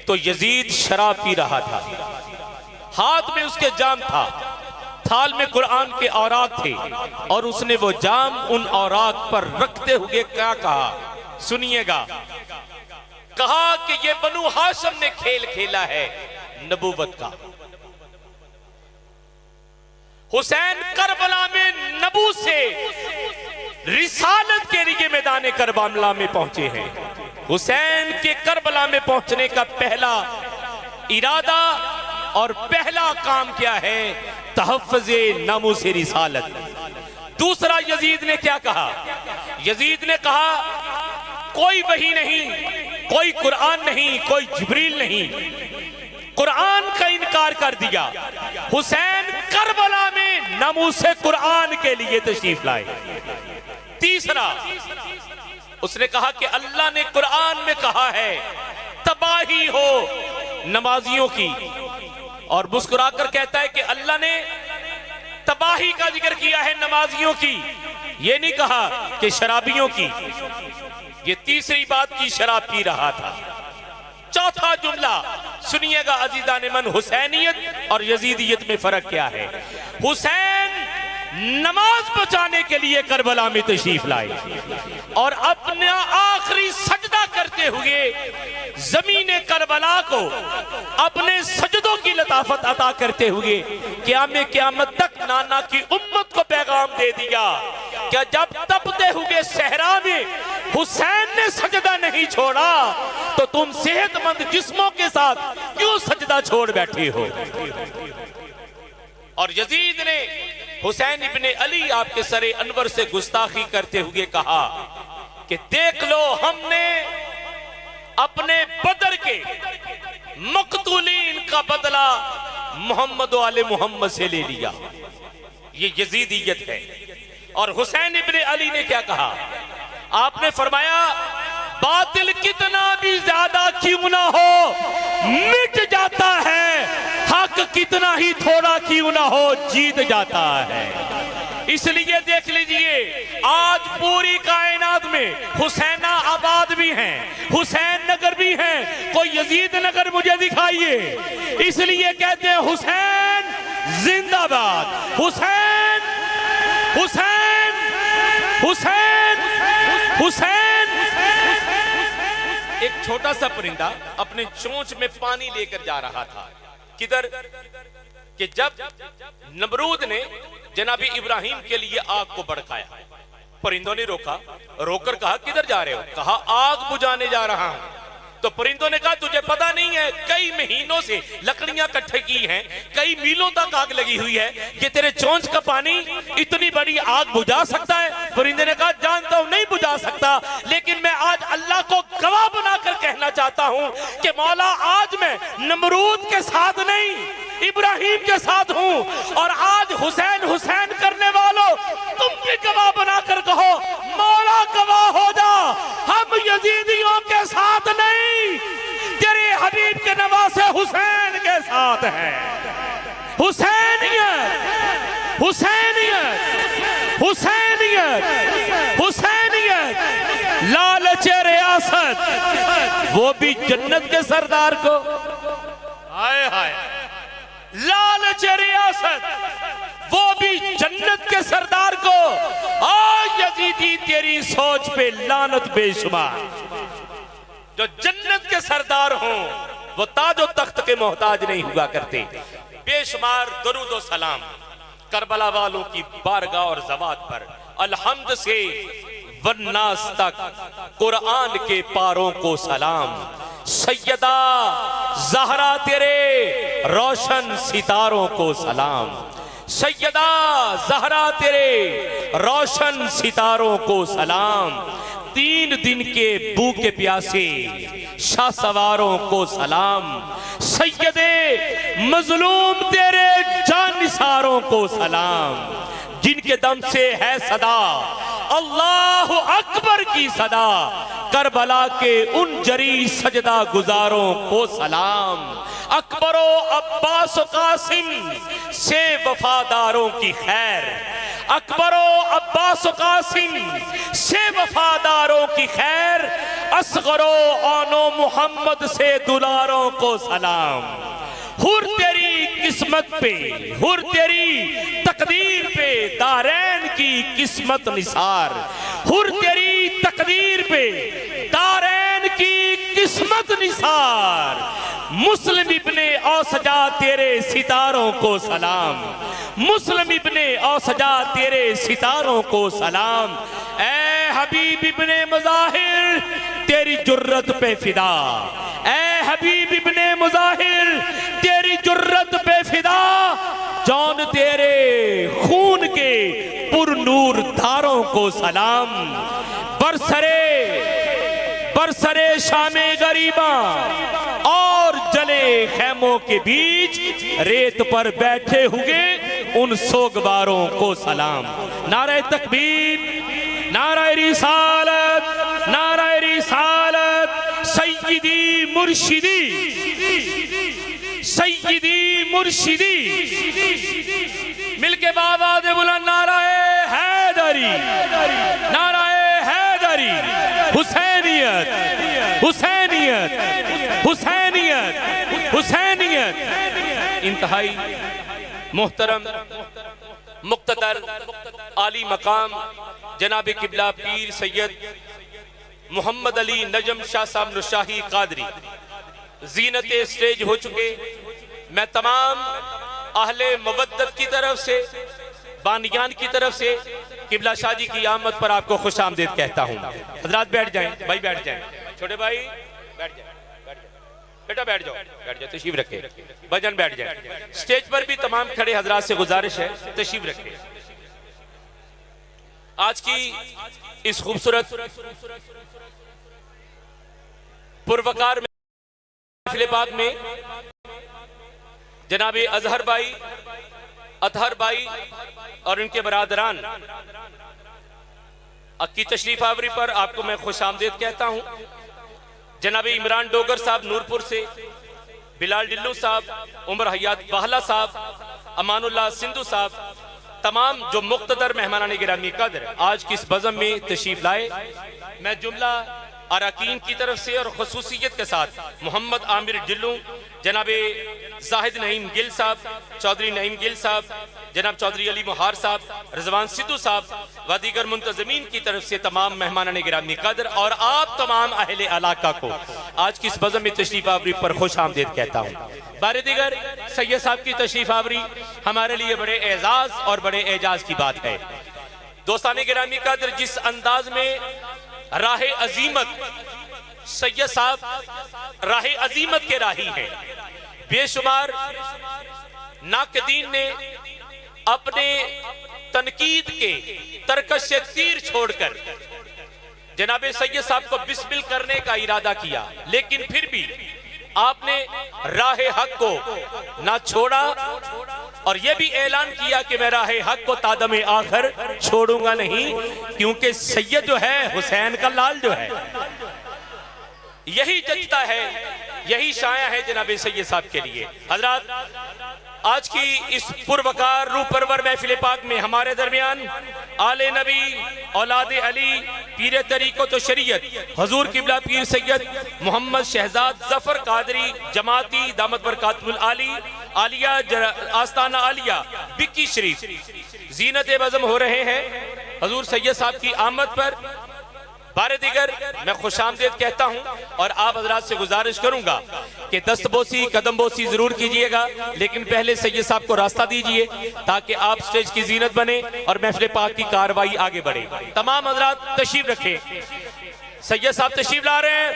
تو یزید شراب پی رہا تھا. ہاتھ میں اس کے جام تھا تھال میں قرآن کے اوراق تھے اور اس نے وہ جام ان اوراق پر رکھتے ہوئے کیا کہا؟ سنیے گا، کہا کہ یہ بنو ہاشم نے کھیل کھیلا ہے نبوت کا۔ حسین کربلا میں نبوت سے رسالت کے لیے میدان کربلا میں پہنچے ہیں۔ حسین کے کربلا میں پہنچنے کا پہلا ارادہ اور پہلا کام کیا ہے؟ تحفظ ناموس رسالت۔ دوسرا یزید نے کیا کہا؟ یزید نے کہا کوئی وحی نہیں، کوئی قرآن نہیں، کوئی جبریل نہیں، قرآن کا انکار کر دیا۔ حسین کربلا میں ناموس قرآن کے لیے تشریف لائے۔ تیسرا اس نے کہا کہ اللہ نے قرآن میں کہا ہے تباہی ہو نمازیوں کی، اور مسکرا کر کہتا ہے کہ اللہ نے تباہی کا ذکر کیا ہے نمازیوں کی، یہ نہیں کہا کہ شرابیوں کی۔ یہ تیسری بات کی شراب پی رہا تھا۔ چوتھا جملہ سنیے گا عزیزان من، حسینیت اور یزیدیت میں فرق کیا ہے۔ حسین نماز بچانے کے لیے کربلا میں تشریف لائے اور اپنا آخری سجدہ کرتے ہوئے زمین کربلا کو اپنے سجدوں کی لطافت عطا کرتے ہوئے قیامت تک نانا کی امت کو پیغام دے دیا کہ جب تپتے ہوئے صحرا میں حسین نے سجدہ نہیں چھوڑا تو تم صحت مند جسموں کے ساتھ کیوں سجدہ چھوڑ بیٹھے ہو۔ اور یزید نے حسین ابن علی آپ کے سر انور سے گستاخی کرتے ہوئے کہا کہ دیکھ لو ہم نے اپنے بدر کے مقتولین کا بدلہ محمد و آل محمد سے لے لیا۔ یہ یزیدیت ہے۔ اور حسین ابن علی نے کیا کہا؟ آپ نے فرمایا باطل کتنا بھی زیادہ کیوں نہ ہو مٹ جاتا ہے، حق کتنا ہی تھوڑا کیوں نہ ہو جیت جاتا ہے۔ اس لیے دیکھ لیجئے آج پوری کائنات میں حسینہ آباد بھی ہیں، حسین نگر بھی ہیں، کوئی یزید نگر مجھے دکھائیے۔ اس لیے کہتے ہیں حسین زندہ باد، حسین حسین حسین حسین۔ ایک چھوٹا سا پرندہ اپنے چونچ میں پانی لے کر جا رہا تھا، کدھر؟ کہ جب نمرود نے جناب ابراہیم کے لیے آگ کو بھڑکایا، پرندوں نے روکا، روک کر کہا کدھر جا رہے ہو؟ کہا آگ بجھانے جا رہا ہوں۔ تو پرندوں نے کہا تجھے پتا نہیں ہے کئی مہینوں سے لکڑیاں کٹھے کی ہیں، کئی میلوں تک آگ لگی ہوئی ہے، یہ تیرے چونچ کا پانی اتنی بڑی آگ بجھا سکتا ہے؟ پرندے نے کہا جانتا ہوں نہیں بجھا سکتا، لیکن میں آج اللہ کو گواہ بنا کر کہنا چاہتا ہوں کہ مولا آج میں نمرود کے ساتھ نہیں ابراہیم کے ساتھ ہوں، اور آج حسین حسین کرنے والوں تم بھی گواہ بنا کر کہو مولا گواہ ہو جا، ہم یزیدیوں کے ساتھ نہیں تیرے حبیب کے نواسے حسین کے ساتھ ہیں۔ حسینیت حسینیت حسینیت حسینیت، لالچ ریاست وہ بھی جنت کے سردار کو، ہائے ہائے، لالچ ریاست وہ بھی جنت کے سردار کو، یزیدی تیری سوچ پہ لعنت بے شمار۔ جو جنت کے سردار ہوں وہ تاج و تخت کے محتاج نہیں ہوا کرتے۔ بے شمار درود و سلام کربلا والوں کی بارگاہ اور زوات پر، الحمد سے والناس تک قرآن کے پاروں کو سلام۔ سیدہ زہرا تیرے روشن ستاروں کو سلام، سیدہ زہرا تیرے روشن ستاروں کو سلام۔ 3 دن کے بھوکے پیاسے شاہ سواروں کو سلام، سید مظلوم تیرے جان نثاروں کو سلام، جن کے دم سے ہے صدا اللہ اکبر کی صدا، کربلا کے ان جری سجدہ گزاروں کو سلام۔ اکبر و عباس و قاسم سے وفاداروں کی خیر، اکبر و عباس و قاسم سے وفاداروں کی خیر، اصغر و آن و محمد سے دلاروں کو سلام۔ حور تیری قسمت پہ، حر تیری تقدیر پہ، دارین کی قسمت نثار، حر تیری تقدیر پہ، دارین کی قسمت نثار، مسلم ابن اوسجا تیرے ستاروں کو سلام، مسلم ابن اوسجا تیرے ستاروں کو سلام، اے حبیب ابن مظاہر تیری جرت پہ فدا، اے حبیب ابن مظاہر تیری جرت پہ فدا، جون تیرے خون کے پر نور دھاروں کو سلام، برسرے شام غریباں اور جلے خیموں کے بیچ ریت پر بیٹھے ہوئے ان سوگواروں کو سلام۔ نعرہ تکبیر، نعرہ رسالت، نعرہ رسالت، سیدی مرشدی، سیدی مرشدی، مل کے آواز بلند نعرہ حیدری، نعرہ حیدری، حسینیت، حسینیت، حسینیت، حسینیت۔ انتہائی محترم مقتدر عالی مقام جناب قبلہ پیر سید محمد علی نجم شاہ صاحب نشاہی قادری زینت اسٹیج ہو چکے۔ میں تمام اہل مودت کی طرف سے، بانیان کی طرف سے قبلہ شاہ جی کی آمد پر آپ کو خوش آمدید کہتا ہوں۔ حضرات بیٹھ جائیں، بھائی بیٹھ جائیں، چھوٹے بھائی بیٹھ جائیں، بیٹا بیٹھ جاؤ، بیٹھ جاؤ، تشریف رکھے، بھجن بیٹھ جائیں۔ سٹیج پر بھی تمام کھڑے حضرات سے گزارش ہے تشریف رکھے۔ آج کی اس خوبصورت پروقار محفل پاک میں جناب اظہر بھائی، اطہر بھائی اور ان کے برادران کی تشریف آوری پر آپ کو میں خوش آمدید کہتا ہوں۔ جناب عمران ڈوگر صاحب نورپور سے، بلال ڈلو صاحب، عمر حیات باہلا صاحب، امان اللہ سندھو صاحب، تمام جو مقتدر مہمانان گرامی قدر آج کی اس بزم میں تشریف لائے، میں جملہ اراکین کی طرف سے اور خصوصیت کے ساتھ محمد عامر ڈلو، جناب زاہد نعیم گل صاحب، چودھری نعیم گل صاحب، جناب چودھری علی مہار صاحب، رضوان سدھو صاحب و دیگر منتظمین کی طرف سے تمام مہمانان گرامی قدر اور آپ تمام اہل علاقہ کو آج کی اس بزم میں تشریف آوری پر خوش آمدید کہتا ہوں۔ بار دیگر سید صاحب کی تشریف آوری ہمارے لیے بڑے اعزاز اور بڑے اعجاز کی بات ہے۔ دوستان گرامی قدر، جس انداز میں راہ عظیمت سید صاحب راہ عظیمت کے راہی ہیں، بے شمار ناقدین نے اپنے تنقید کے ترکش سے تیر چھوڑ کر جناب سید صاحب کو بسمل کرنے کا ارادہ کیا، لیکن پھر بھی آپ نے راہ حق کو نہ چھوڑا اور یہ بھی اعلان کیا کہ میں راہ حق کو تادم آخر چھوڑوں گا نہیں، کیونکہ سید جو ہے حسین کا لال جو ہے، یہی جچتا ہے، یہی شایع ہے جناب سید صاحب کے لیے۔ حضرات، آج کی اس پروقار روح پرور محفل پاک میں ہمارے درمیان آل نبی، اولاد علی، پیر طریقت و شریعت حضور قبلہ پیر سید محمد شہزاد ظفر قادری جماعتی دامت برکاتہ العالی عالیہ آستانہ عالیہ بکی شریف زینت بزم ہو رہے ہیں۔ حضور سید صاحب کی آمد پر بار دیگر میں خوش آمدید کہتا ہوں اور آپ حضرات سے گزارش کروں گا کہ دست بوسی قدم بوسی ضرور کیجئے گا، لیکن پہلے سید صاحب کو راستہ دیجئے تاکہ آپ سٹیج کی زینت بنے اور محفل پاک کی کاروائی آگے بڑھے۔ تمام حضرات تشریف رکھیں، سید صاحب تشریف لا رہے ہیں،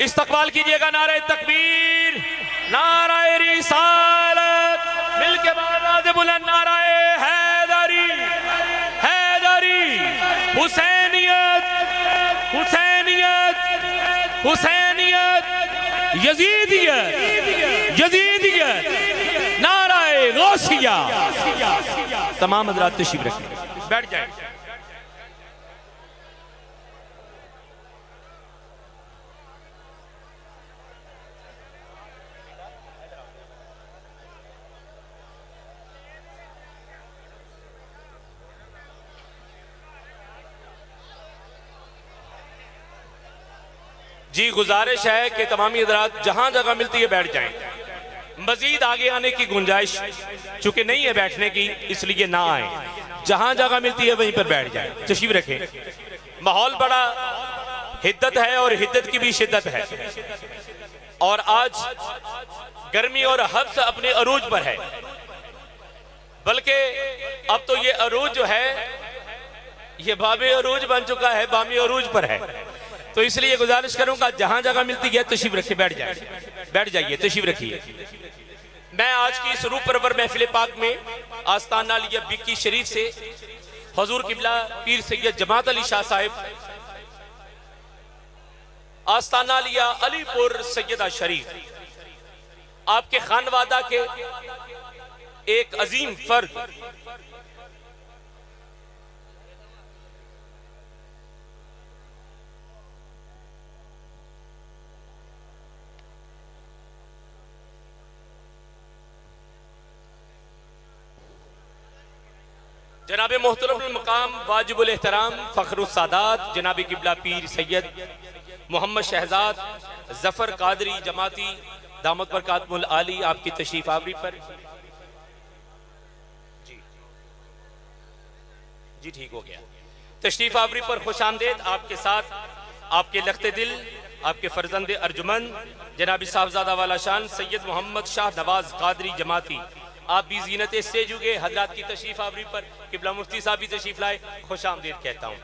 استقبال کیجئے گا۔ نعرہ تکبیر، نعرہ رسالت، مل کے آواز بلند نعرہ حیدری، حیدری، حسینیت، حسینیت، حسینیت، یزیدیت، یزیدیت، نعرہ غوثیہ۔ تمام حضرات تشریف رکھیں، بیٹھ جائیں۔ جی گزارش ہے کہ تمامی حضرات جہاں جگہ ملتی ہے بیٹھ جائیں۔ مزید آگے آنے کی گنجائش چونکہ نہیں ہے بیٹھنے کی، اس لیے نہ آئیں، جہاں جگہ ملتی ہے وہیں پر بیٹھ جائیں، تشریف رکھیں۔ ماحول بڑا حدت ہے اور حدت کی بھی شدت ہے، اور آج گرمی اور حبس اپنے عروج پر ہے، بلکہ اب تو یہ عروج جو ہے یہ باب عروج بن چکا ہے، بامی عروج پر ہے۔ تو اس لیے گزارش کروں گا جہاں جگہ ملتی ہے تشریف رکھیں، بیٹھ جائیے، تشریف رکھیے۔ میں آج کی اس روح پرور محفل پاک میں آستانہ علیہ بکی شریف سے حضور قبلہ پیر سید جماعت علی شاہ صاحب آستانہ علیہ علی پور سیدہ شریف، آپ کے خانوادہ کے ایک عظیم فرد جناب محترم المقام واجب الاحترام فخر السادات جناب قبلہ پیر سید محمد شہزاد ظفر قادری جماعتی دامت برکاتہ العالی، آپ کی تشریف آوری پر جی ٹھیک ہو گیا، تشریف آوری پر خوش آمدید۔ آپ کے ساتھ آپ کے لخت دل، آپ کے فرزند ارجمند جناب صاحبزادہ والا شان سید محمد شاہ نواز قادری جماعتی، آپ بھی زینت اسٹیج ہوگے، حضرات کی تشریف آوری پر قبلہ مفتی صاحب بھی تشریف لائے، خوش آمدید کہتا ہوں۔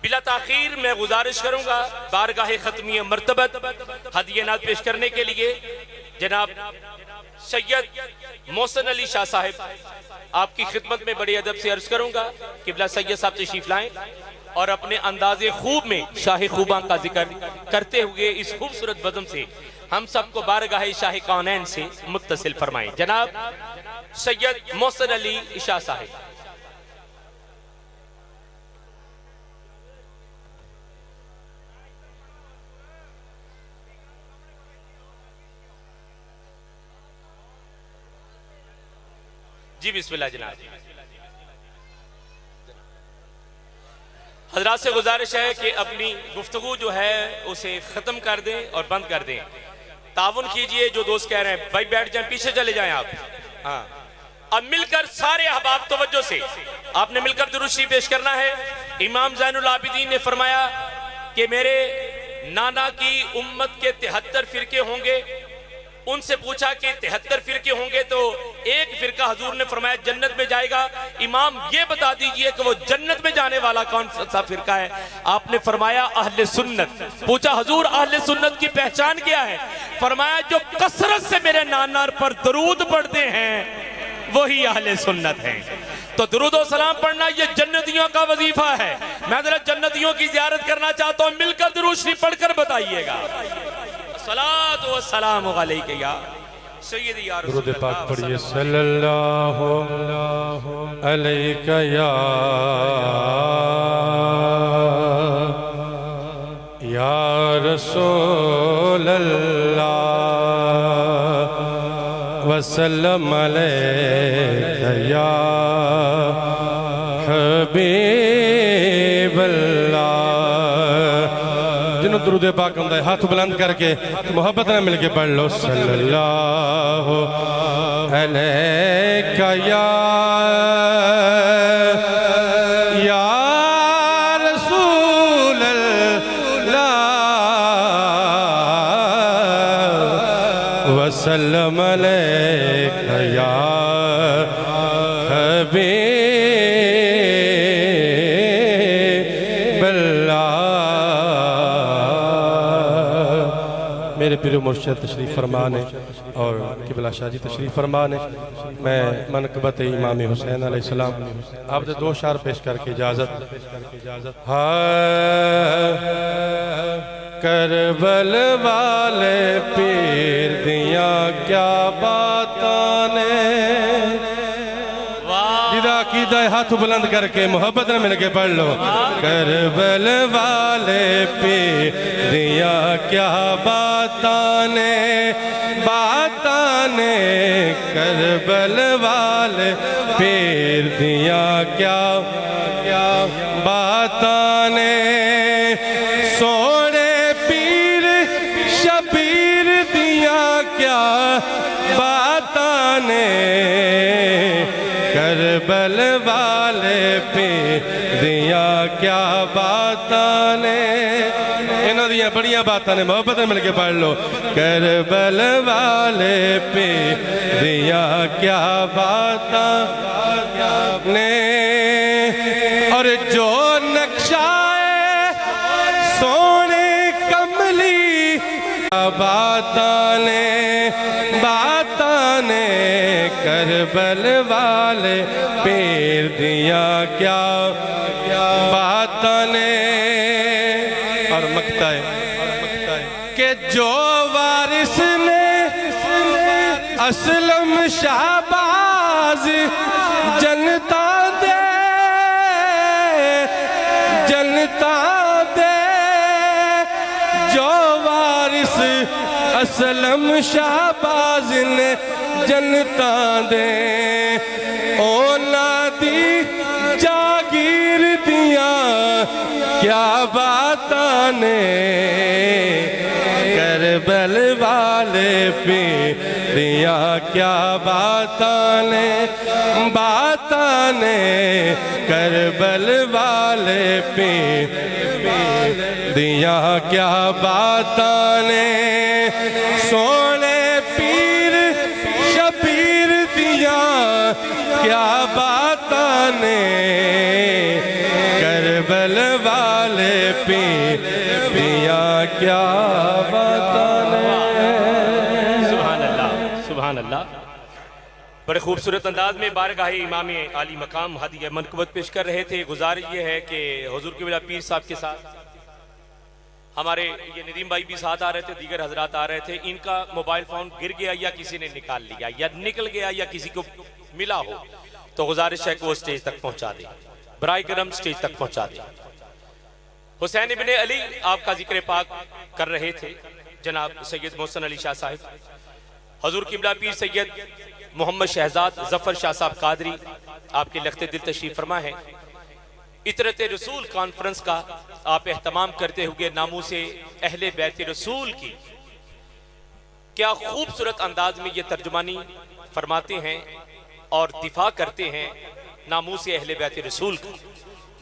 بلا تاخیر میں گزارش کروں گا بارگاہ ختمی مرتبت ہدیہ نعت پیش کرنے کے لیے جناب سید محسن علی شاہ صاحب، آپ کی خدمت میں بڑے ادب سے عرض کروں گا قبلہ سید صاحب تشریف لائیں اور اپنے انداز خوب میں شاہ خوباں کا ذکر کرتے ہوئے اس خوبصورت بزم سے ہم سب کو بارگاہ شاہ کونین سے متصل فرمائیں۔ جناب سید محسن علی شاہ صاحب۔ جی بسم اللہ جناب۔ حضرات سے گزارش ہے کہ اپنی گفتگو جو ہے اسے ختم کر دیں اور بند کر دیں، تعاون کیجئے۔ جو دوست کہہ رہے ہیں بھائی بیٹھ جائیں، پیچھے چلے جائیں آپ۔ ہاں اب مل کر سارے احباب توجہ سے آپ نے مل کر درود شریف پیش کرنا ہے۔ امام زین العابدین نے فرمایا کہ میرے نانا کی امت کے 73 فرقے ہوں گے، ان سے پوچھا کہ 73 فرقے ہوں گے تو ایک فرقہ حضور نے فرمایا جنت میں جائے گا، امام یہ بتا دیجئے کہ وہ جنت میں جانے والا کون سا فرقہ ہے؟ آپ نے فرمایا اہل سنت۔ پوچھا حضور اہل سنت کی پہچان کیا ہے؟ فرمایا جو کثرت سے میرے نانا پر درود پڑھتے ہیں وہی اہل سنت ہیں۔ تو درود و سلام پڑھنا یہ جنتیوں کا وظیفہ ہے۔ میں ذرا جنتیوں کی زیارت کرنا چاہتا ہوں، مل کر درود شریف پڑھ کر بتائیے گا۔ الصلاۃ والسلام علیک یا سیدی یا رسول اللہ۔ درود پاک پڑھیے صلی اللہ علیک یا رسول اللہ وسلم علیک یا حبیب اللہ۔ جنہوں درود پاک ہوں ہاتھ بلند کر کے محبت نہ مل کے پڑھ لو صلی اللہ علیک یا رسول اللہ وسلم علیک یا حبیب اللہ۔ میرے پیر و مرشد تشریف فرمانے اور قبلہ شاہ جی تشریف فرمانے، میں منقبت امام حسین علیہ السلام آپ سے 2 اشعار پیش کر کے اجازت۔ کربل والے پیر دیاں کیا باتاں نے، جدا عقیدہ ہاتھ بلند کر کے محبت نہ مل کے پڑھ لو۔ کربل والے پیر دیاں کیا باتاں نے، کربل والے پیر دیاں کیا باتاں نے، سونے پیر شبیر دیاں کیا باتاں والے پہ دیا کیا باتاں نے انہوں دیاں بڑیاں باتاں نے محبت مل کے پڑھ لو کربل والے پہ دیا کیا باتاں نے اور جو نقشہ سونے کملی باتاں نے کربل والے پیر دیا کیا باتاں نے اور مکتا ہے کہ جو وارث نے اسلم شہباز جنتا دے جو وارث اسلم شہباز نے جنتا دے اونا دی جاگیر دیا کیا باتاں نے کربل والے پہ دیا کیا باتاں نے کربل والے پہ دیا کیا باتاں نے سونے پیر شبیر دیا کیا باتاں نے کربل والے پہ دیا کیا باتاں نے سبحان اللہ سبحان اللہ بڑے خوبصورت انداز میں بارگاہ امام عالی مقام ہدیہ منقبت پیش کر رہے تھے گزارش یہ ہے کہ حضور قبلہ پیر صاحب کے ساتھ ہمارے یہ ندیم بھائی بھی ساتھ آ رہے تھے دیگر حضرات آ رہے تھے ان کا موبائل فون گر گیا یا کسی نے نکال لیا یا نکل گیا یا کسی کو ملا ہو تو گزارش ہے کہ وہ سٹیج تک پہنچا دے برائے کرم سٹیج تک پہنچا دے حسین ابن علی آپ کا ذکر پاک کر رہے تھے جناب سید محسن علی شاہ صاحب حضور قبلہ پیر سید محمد شہزاد ظفر شاہ صاحب قادری آپ کے لخت دل تشریف فرما ہے اطرت رسول کانفرنس کا آپ اہتمام کرتے ہوئے ناموس اہل بیت رسول کی کیا خوبصورت انداز میں یہ ترجمانی فرماتے ہیں اور دفاع کرتے ہیں ناموس اہل بیت رسول کا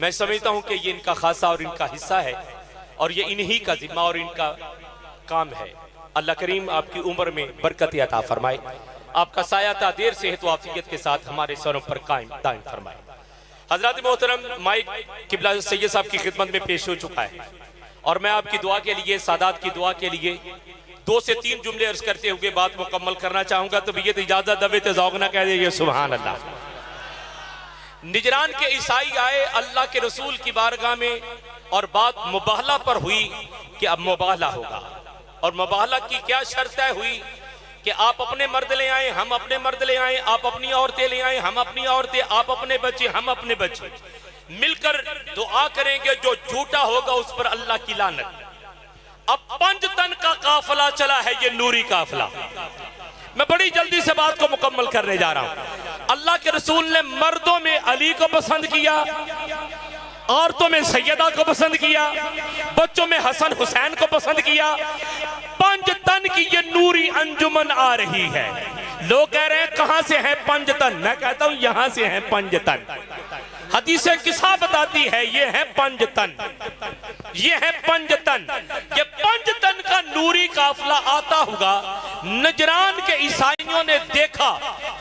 میں سمجھتا ہوں کہ یہ ان کا خاصہ اور ان کا حصہ ہے اور یہ انہی کا ذمہ اور ان کا کام ہے اللہ کریم آپ کی عمر میں برکت عطا فرمائے آپ کا سایہ تا دیر صحت و عافیت کے ساتھ ہمارے سروں پر قائم دائم فرمائے حضرات محترم مائک قبلہ سید صاحب کی خدمت میں پیش ہو چکا ہے اور میں آپ کی دعا کے لیے سادات کی دعا کے لیے 2 سے 3 جملے عرض کرتے ہوئے بات مکمل کرنا چاہوں گا تو یہ اجازت دوے تے ذوق نہ کہہ دے یہ سبحان اللہ نجران کے عیسائی آئے اللہ کے رسول کی بارگاہ میں اور بات مباہلہ پر ہوئی کہ اب مباہلہ ہوگا اور مباہلہ کی کیا شرط طے ہوئی کہ آپ اپنے مرد لے آئیں ہم اپنے مرد لے آئیں آپ اپنی عورتیں لے آئیں ہم اپنی عورتیں آپ اپنے بچے ہم اپنے بچے مل کر دعا کریں گے جو جھوٹا ہوگا اس پر اللہ کی لعنت اب 5 تن کا قافلہ چلا ہے یہ نوری قافلہ میں بڑی جلدی سے بات کو مکمل کرنے جا رہا ہوں اللہ کے رسول نے مردوں میں علی کو پسند کیا عورتوں میں سیدہ کو پسند کیا بچوں میں حسن حسین کو پسند کیا 5 تن کی یہ نوری انجمن آ رہی ہے لوگ کہہ رہے ہیں کہاں سے ہیں 5 تن میں کہتا ہوں یہاں سے ہیں 5 تن حدیث قصہ بتاتی ہے یہ ہے 5 تن یہ ہے 5 تن یہ 5 تن کا نوری قافلہ آتا ہوگا نجران کے عیسائیوں نے دیکھا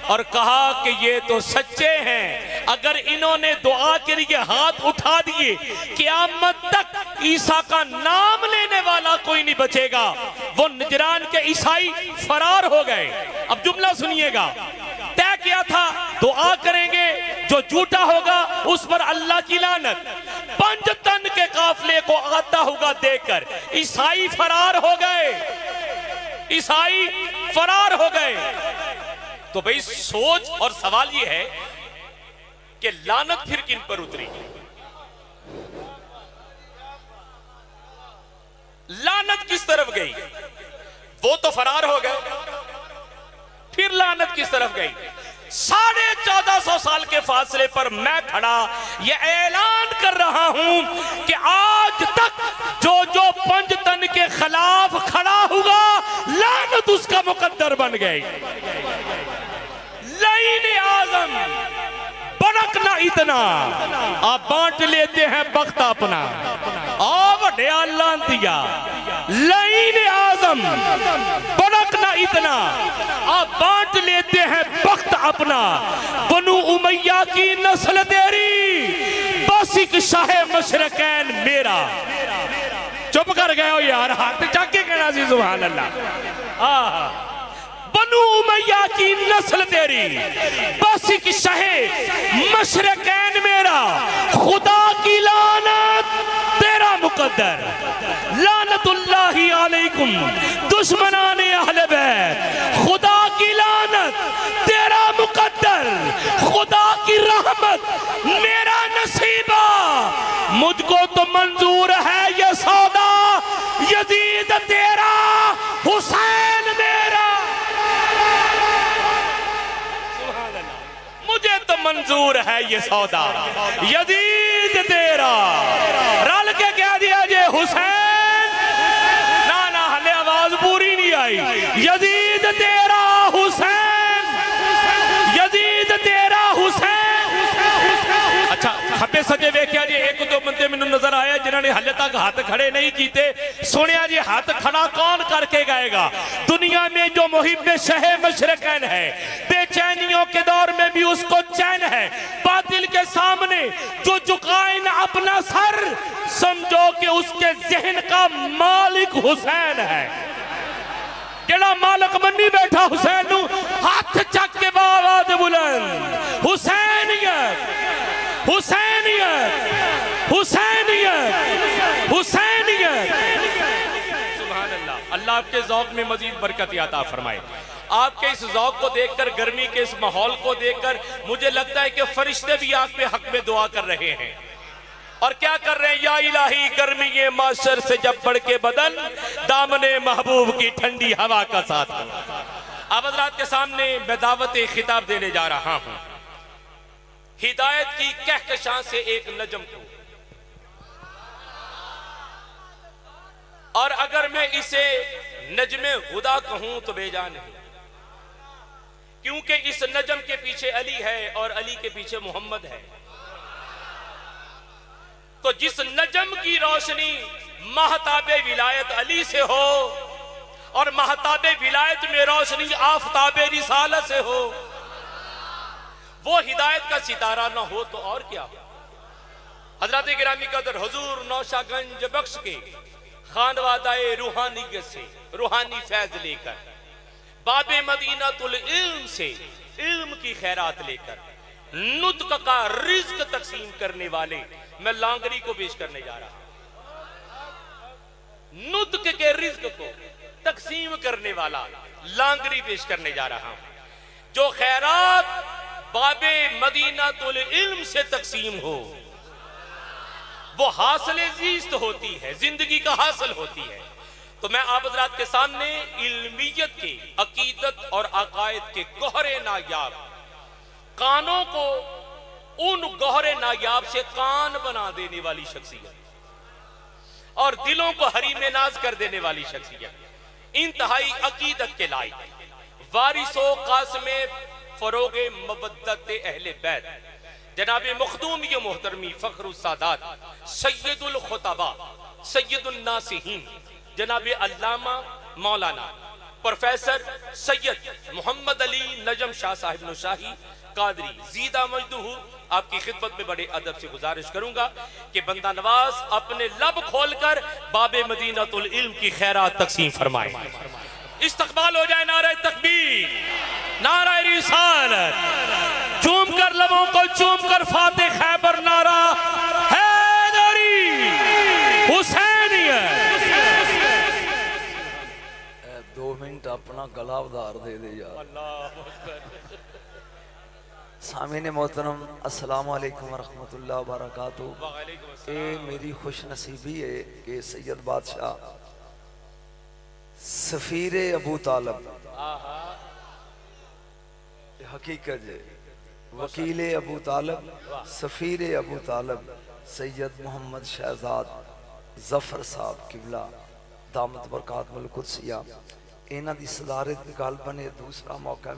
اور کہا کہ یہ تو سچے ہیں اگر انہوں نے دعا کے لیے ہاتھ اٹھا دیے قیامت تک عیسیٰ کا نام لینے والا کوئی نہیں بچے گا وہ نجران کے عیسائی فرار ہو گئے اب جملہ سنیے گا طے کیا تھا دعا کریں گے جو جھوٹا ہوگا اس پر اللہ کی لعنت 5 تن کے قافلے کو آتا ہوگا دیکھ کر عیسائی فرار ہو گئے عیسائی فرار ہو گئے تو بھئی سوچ اور سوال یہ ہے کہ لعنت پھر کن پر اتری لعنت کس طرف گئی وہ تو فرار ہو گئے پھر لعنت کس طرف گئی 1450 سال کے فاصلے پر میں کھڑا یہ اعلان کر رہا ہوں کہ آج تک جو 5 تن کے خلاف کھڑا ہوا لعنت اس کا مقدر بن گئی لعین اعظم بڑک نہ اتنا آپ بانٹ لیتے ہیں بخت اپنا وڈے لانتیا لعین اعظم بڑک نہ اتنا آپ بانٹ لیتے ہیں بخت اپنا بنو امیہ کی نسل تیری بس ایک شاہ مشرقین میرا چپ کر گئے ہو یار ہاتھ چاک کے کہنا سی سبحان اللہ بنو امیہ کی نسل تیری بس ایک شاہ مشرقین میرا خدا کی لعنت تیرا مقدر لعنت اللہ علیکم دشمنان اہل بیت خدا کی لعنت تیرا مقدر خدا کی رحمت میرا نصیبہ مجھ کو تو منظور ہے یہ سودا یزید تیرا حسین میرا مجھے تو منظور ہے یہ سودا یزید تیرا رل کے کہہ دیا جے حسین نا ہلے آواز پوری نہیں آئی یزید تیرا حسین یزید تیرا حسین اچھا کھپے سجے ویکھیا جی ایک دو بندے میں نظر آیا جنہوں نے حلے تک ہاتھ کھڑے نہیں کیتے سنیا جی ہاتھ کھڑا کون کر کے گائے گا دنیا میں جو محب شہ مشرقین ہے بے چینیوں کے دور میں بھی اس کو چین ہے باطل کے سامنے جو جھکائے نہ اپنا سر سمجھو کہ اس کے ذہن کا مالک حسین ہے جڑا مالک بنی بیٹھا حسین نو ہاتھ چک کے باواد بلند حسینیت حسینیت حسینیت حسینیت سبحان اللہ اللہ آپ کے ذوق میں مزید برکت عطا فرمائے آپ کے اس ذوق کو دیکھ کر گرمی کے اس ماحول کو دیکھ کر مجھے لگتا ہے کہ فرشتے بھی آپ پہ حق میں دعا کر رہے ہیں اور کیا کر رہے ہیں یا الہی گرمی معاشر سے جب بڑھ کے بدن دامن محبوب کی ٹھنڈی ہوا کا ساتھ آپ حضرات کے سامنے میں دعوت خطاب دینے جا رہا ہوں ہدایت کی کہکشاں سے ایک نجم کو اور اگر میں اسے نجم خدا کہوں تو بے جا نہیں کیونکہ اس نجم کے پیچھے علی ہے اور علی کے پیچھے محمد ہے تو جس نجم کی روشنی مہتاب ولایت علی سے ہو اور مہتاب ولایت میں روشنی آفتاب رسالت سے ہو وہ ہدایت کا ستارہ نہ ہو تو اور کیا حضرات گرامی قدر حضور نوشہ گنج بخش کے خانوادہ روحانیت سے روحانی فیض لے کر باب مدینہ العلم سے علم کی خیرات لے کر نطق کا رزق تقسیم کرنے والے میں لانگری کو پیش کرنے جا رہا ہوں نطق کے رزق کو تقسیم کرنے والا لانگری پیش کرنے جا رہا ہوں جو خیرات باب مدینہ العلم سے تقسیم ہو وہ حاصل زیست ہوتی ہے زندگی کا حاصل ہوتی ہے تو میں آپ حضرات کے سامنے علمیت کے عقیدت اور عقائد کے گوہر نایاب کانوں کو ان گوہر نایاب سے کان بنا دینے والی شخصیت اور دلوں کو حریم ناز کر دینے والی شخصیت انتہائی عقیدت کے لائق وارث و قاسم فروغ مودت اہل بیت جناب مخدومی محترمی فخر السادات سید الخطباء سید الناسحین جناب علامہ مولانا پروفیسر سید محمد علی نجم شاہ صاحب نشاہی قادری زیدہ مجدہ آپ کی خدمت میں بڑے ادب سے گزارش کروں گا کہ بندہ نواز اپنے لب کھول کر باب مدینہ العلم کی خیرات تقسیم فرمائے استقبال ہو جائے نعرہ تکبیر نعرہ رسالت چوم کر لبوں کو چوم کر فاتح خیبر نعرہ حیدری حسینیت 2 منٹ اپنا گلا ادھار دے دے یار سامعین محترم السلام علیکم ورحمۃ اللہ وبرکاتہ اے میری خوش نصیبی ہے کہ سید بادشاہ سفیر ابو طالب حقیقت ہے وکیل ابو طالب سفیر ابو طالب سید محمد شہزاد ظفر صاحب قبلہ دامت برکات القدسیہ انہاں دی صدارت گل بنے دوسرا موقع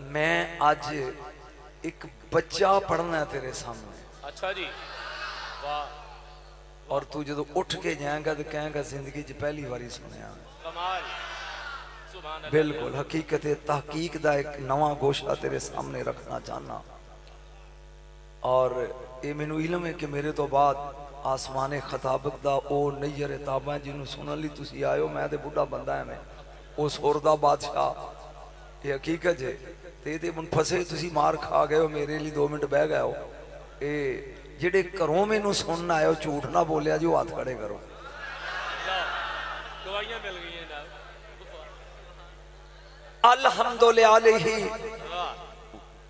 میں آج ایک بچہ پڑھنا ہے تیرے سامنے اچھا جی واہ اور تو جدو اٹھ کے جائیں گا تو کہیں گا زندگی چ پہلی باری سنیا کمال سبحان اللہ بالکل حقیقت تحقیق دا ایک نواں گوشہ تیرے سامنے رکھنا چاہنا اور یہ مینوں علم ہے کہ میرے تو بعد آسمان خطابت دا او نیر تاباں جنہوں سنن لی تسی آئے ہو میں تے بڑھا بندہ ہے میں او سور دا بادشاہ یہ حقیقت ہے تے من پھسے تسی مار کھا گئے ہو میرے لی 2 منٹ بہ گئے ہو اے جڑے کروں میں نو سننا آئے ہو جھوٹ نہ بولیا جو ہاتھ کھڑے کرو دعائیاں مل گئی ہیں جناب الحمدللہ علیہ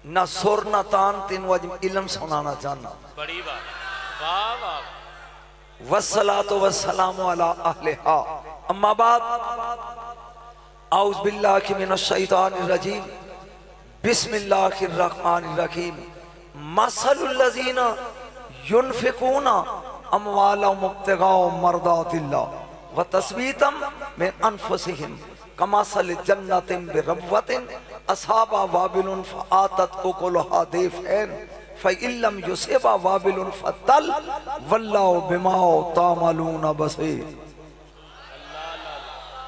نہ سر نہ تان تینو اج علم سنانا چاہنا بڑی بات واہ واہ والصلاة والسلام علی اہلہا اما بعد اعوذ باللہ من الشیطان الرجیم بسم اللہ الرحمن الرحیم مثل الذین ينفقون اموالهم ابتغاء مرضات اللہ وتثبیتا من انفسهم کمثل جنت بربوۃ اصابها وابل فآتت اکلها ضعفین فإن لم يصبها وابل فطل واللہ بما تعملون بصیر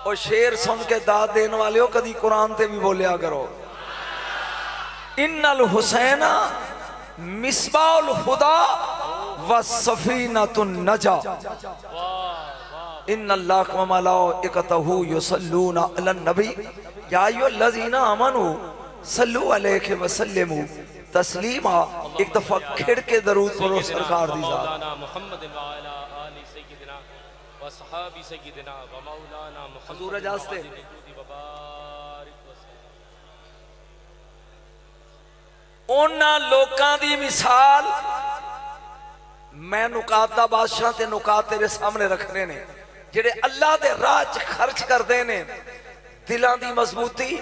اور شعر سن کے داد دینے والے ہو کدی قرآن تے بھی بولیا کرو ان الحسین مصباح الہدی والسفینۃ النجا ان اللہ و ملائکتہ یصلون علی النبی یا ایھا الذین آمنوا صلوا علیہ وسلموا تسلیما ایک دفعہ کھڑ کے درود پڑھو سرکار دی ذات مولانا محمد وعلی آل سیدنا و صحابی سیدنا و مولانا محمد حضور اجازتے اونا لوکاں دی مثال میں نکات دا بادشاہ تے نکات تیرے سامنے رکھنے نے جڑے اللہ دے راہ چ خرچ کر دینے دلان دی مضبوطی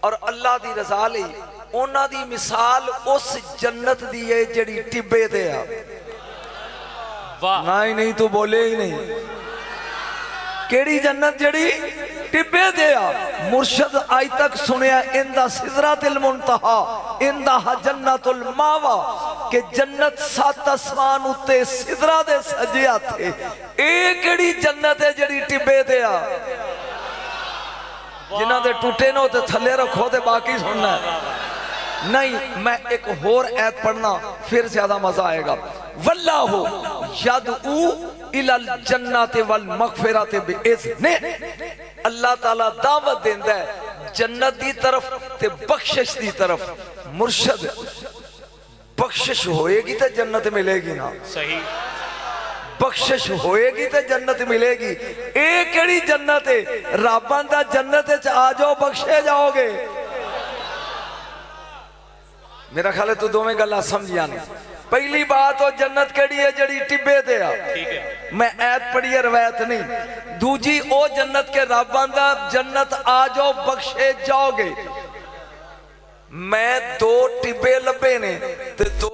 اور اللہ دی رضا لئی اونا دی مثال اس جنت دی ہے جڑی ٹبے دے آ واہ نہیں تو بولے ہی نہیں کیڑی جنت جڑی ٹبے دیا مرشد آئی تک سنیا اندہ سدرات المنتہا اندہ جنت الماوا کہ جنت 7 آسمان اتے سدرہ دے سجیا تھے ایک کیڑی جنت ہے جڑی ٹبے دیا جنہ دے ٹوٹے نو تے تھلے رکھو تے باقی سننا ہے نہیں میں ایک اور ایت پڑھنا پھر زیادہ مزہ آئے گا واللہ یدعو الی الجنت والمغفرات باذنہ اللہ تعالیٰ دعوت دیندہ ہے جنت دی طرف تے بخشش دی طرف مرشد بخشش ہوئے گی تے جنت ملے گی نا صحیح بخشش ہوئے گی تے جنت ملے گی ایک کیڑی جنت ہے رابان دا جنت ہے آ جاؤ بخشے جاؤ گے میرا خیال ہے تو دو میں گلہ سمجھیا نہیں پہلی بات وہ جنت کیڑی ہے جڑی ٹبے دے آ میں ایت پڑھی ہے روایت نہیں دوجی او جنت کے رب باندھا جنت آ جاؤ بخشے جاؤ گے میں 2 ٹبے لبے نے تے 2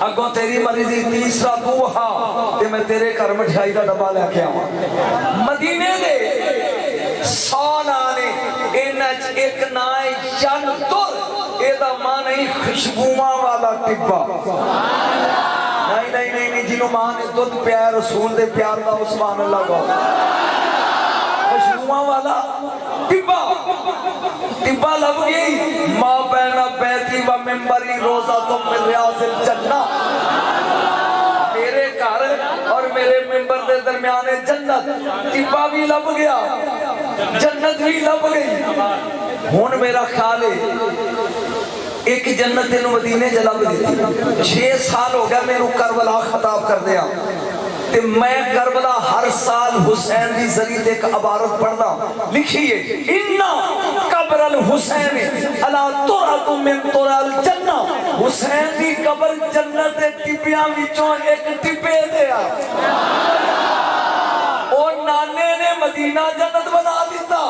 اگوں تیری مریضی تیسرا تو ہاں تے میں تیرے گھر مٹھائی کا ڈبہ لے کے آواں مدینے دے 100 نانے انچ ایک نائے جنتر ایدہ ماں نہیں خوشبوواں والا ٹبا نہیں جنہوں ماں نے دودھ پیار رسول دے پیار دا عثمان اللہ کو خوشبوواں والا ٹبا لگ گئی ماں بین بیتی و ممبری روزہ تم من ریاض الجنہ میرے گھر اور میرے ممبر دے درمیان جنت ٹبا بھی لب گیا جنت بھی لب گئی ہون میرا خیال ہے ایک جنت انہوں مدینے جلب دیتی 6 سال ہو گیا میں انہوں کربلا خطاب کر دیا کہ میں کربلا ہر سال حسین دی ذریعے ایک عبارت پڑھنا لکھئے اِنَّا قبر الحسین عَلَى تُرَدُ مِن تُرَ الْجَنَّةِ حسین دی قبر جنت ٹبیاں وچوں ایک ٹبے دیا اور نانے نے مدینہ جنت بنا دیتا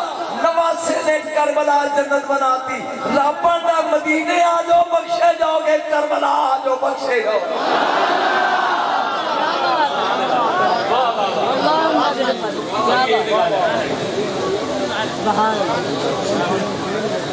نواسے نے کربلا جنت بناتی رابان دا مدینے آ جاؤ بخشے جاؤ گے کربلا آ جاؤ بخشے جاؤ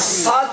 7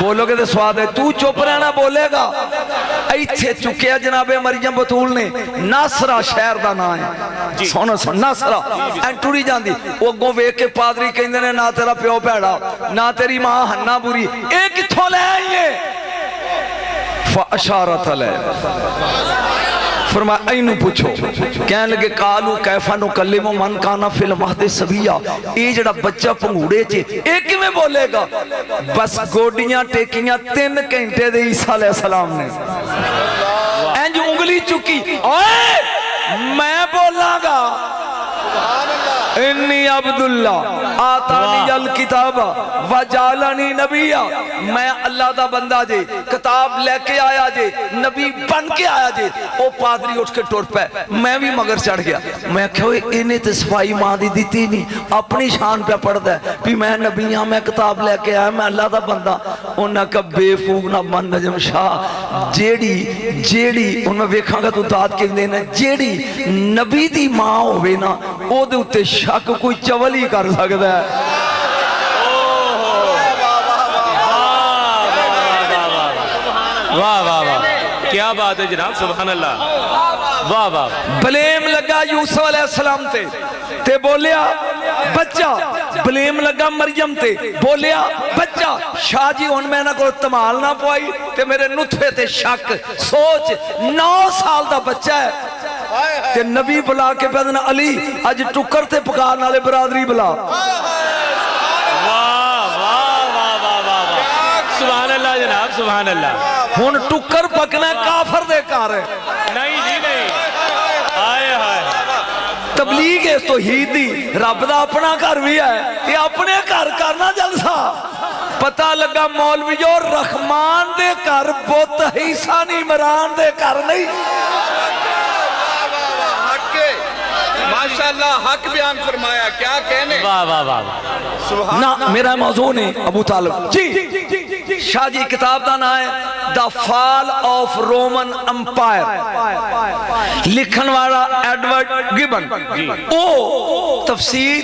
بولو گے تو سواد ہے. تو چپ رہنا بولے گا. ایتھے چکیا جناب مریم بطول نے ناصرہ شہر دا نام ہے. سونا سن ناصرہ این ٹوری جاندی وہ گو ویک کے پادری کہندے نے نہ تیرا پیو پیڑا نہ تیری ماں ہنہ بری اے کتھوں لے آئیے. فاشارت علیہ فرمایا اینو پوچھو. کہنے لگے قالو کیفا نکلم من کانا فی المہد صبیا. اے جڑا بچہ پنگوڑے چے اے کیویں بولے گا. بس گوڈیاں ٹیکیاں 3 گھنٹے دے عیسیٰ علیہ السلام نے اینج انگلی چکی. اوئے میں بولاں گا انی عبداللہ آتانی الکتاب وجعلنی نبی. میں اللہ دا بندہ جے کتاب لے کے آیا جے نبی بن کے آیا جے. او پادری اٹھ کے ٹور پہ میں بھی مگر چڑھ گیا. میں کہو انہیں تے صفائی ماں دی دیتی نہیں اپنی شان پہ پڑھتا ہے بھی میں نبی ہاں میں کتاب لے کے آیا میں اللہ دا بندہ. انہاں کا بے فوق نہ من نجم شاہ جیڑی ان میں ویکھاں گا تو داد کے دینا جیڑی نبی دی ماں ہوئے نا او دے اتے شک کوئی چول ہی کر سکتا ہے. واہ واہ واہ کیا بات ہے جناب سبحان اللہ. واہ واہ بلیم لگا یوسف علیہ السلام تے بولیا بچہ. بلیم لگا مریم تے بولیا بچہ. شاہ جی ان میں نہ کوئی تمال نہ پوائی تے میرے نطفے تے شک. سوچ 9 سال دا بچہ ہے تے نبی بلا کے پیدنا علی اج ٹکر تے پکارنا لے برادری بلا. سبحان اللہ جناب سبحان اللہ. ہون ٹکر پکنا کافر دے کار ہے. نہیں جی نہیں. آئے آئے تبلیغ ہے توحید دی. رب دا اپنا گھر بھی ہے تے اپنے گھر کرنا جلسہ. پتہ لگا مولویو رحمان دے گھر بت عیسیٰ نہیں عمران دے گھر نہیں. ماشاءاللہ حق بیان فرمایا. کیا کہنے. واہ واہ واہ. نہ میرا موضوع نے ابو طالب جی شاہ جی کتاب دا نام ہے دا فال آف رومن امپائر. لکھن والا ایڈورڈ گبن. او تفسیر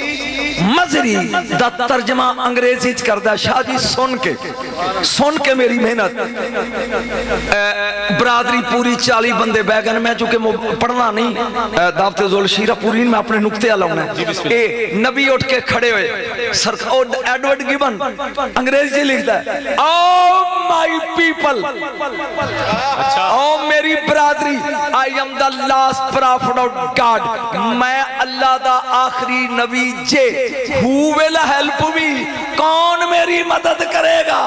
مزری دا ترجمہ انگریزی کردہ. شاہ جی سن کے میری محنت برادری پوری 40 بندے بیگن میں چونکہ پڑھنا نہیں دعوت ذل شیرہ پوری میں اپنے نکتے علاؤں ہے. اے نبی اٹھ کے کھڑے ہوئے ایڈورڈ گبن انگریزی لکھتا ہے او مائی پیپل او میری برادری I am the last prophet of God. میں اللہ دا آخری نبی جے. Who will help me? کون میری مدد کرے گا.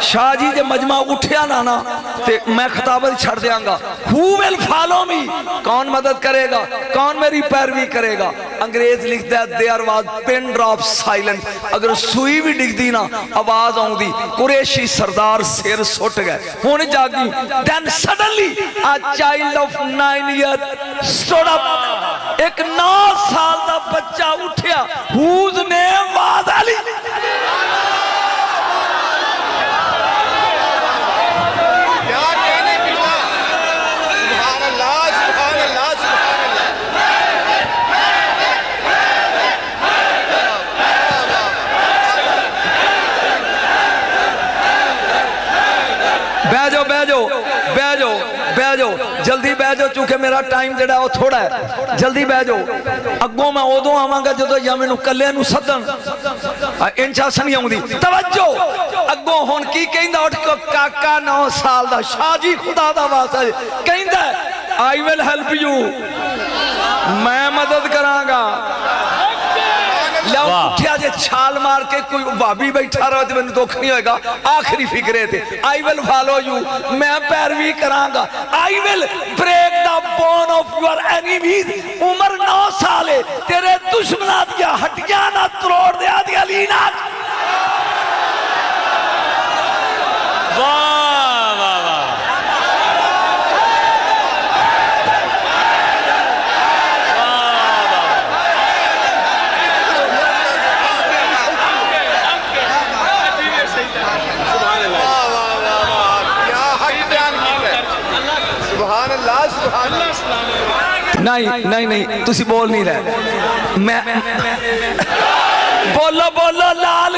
شاہ جی جے مجمع اٹھیا نا تے میں خطابت چھڑ دیاں گا. Who will follow me? کون مدد کرے گا کون میری پیروی کرے گا. انگریز لکھتا ہے there was pin drop silent. اگر سوئی بھی ڈگ دی نا آواز آؤں دی. قریشی سردار سیر سٹ گئے ہونے جاگی. then suddenly a child of 9 years stood up. ایک 9 سال دا بچہ اٹھیا whose name was Ali. بیجو جلدی بیجو چونکہ میرا ٹائم جڑا وہ تھوڑا ہے. جلدی بیجو اگوں میں ادو آواں گا جدو یا مینوں کلے نو سدن انچا سنی آؤں دی. توجہ اگوں ہن کی کہندا اٹھ کے کاکا 9 سال دا. شاہ جی خدا دا واسطہ کہندا I will help you. میں مدد کراں گا. لو اٹھیا جے چھال مار کے کوئی بابی بیٹھا رہا تو میں دکھ نہیں ہوئے گا. آخری فکرے تھے I will follow you. میں پیروی کراں گا. I will break the bone of your enemies. عمر 9 سالے تیرے دشمنات کیا ہٹیاں نہ تروڑ دیا دیا لینا. واہ واہ واہ. نہیں تسی بول نہیں رہے. میں بولو لال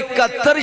71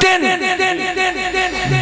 3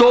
2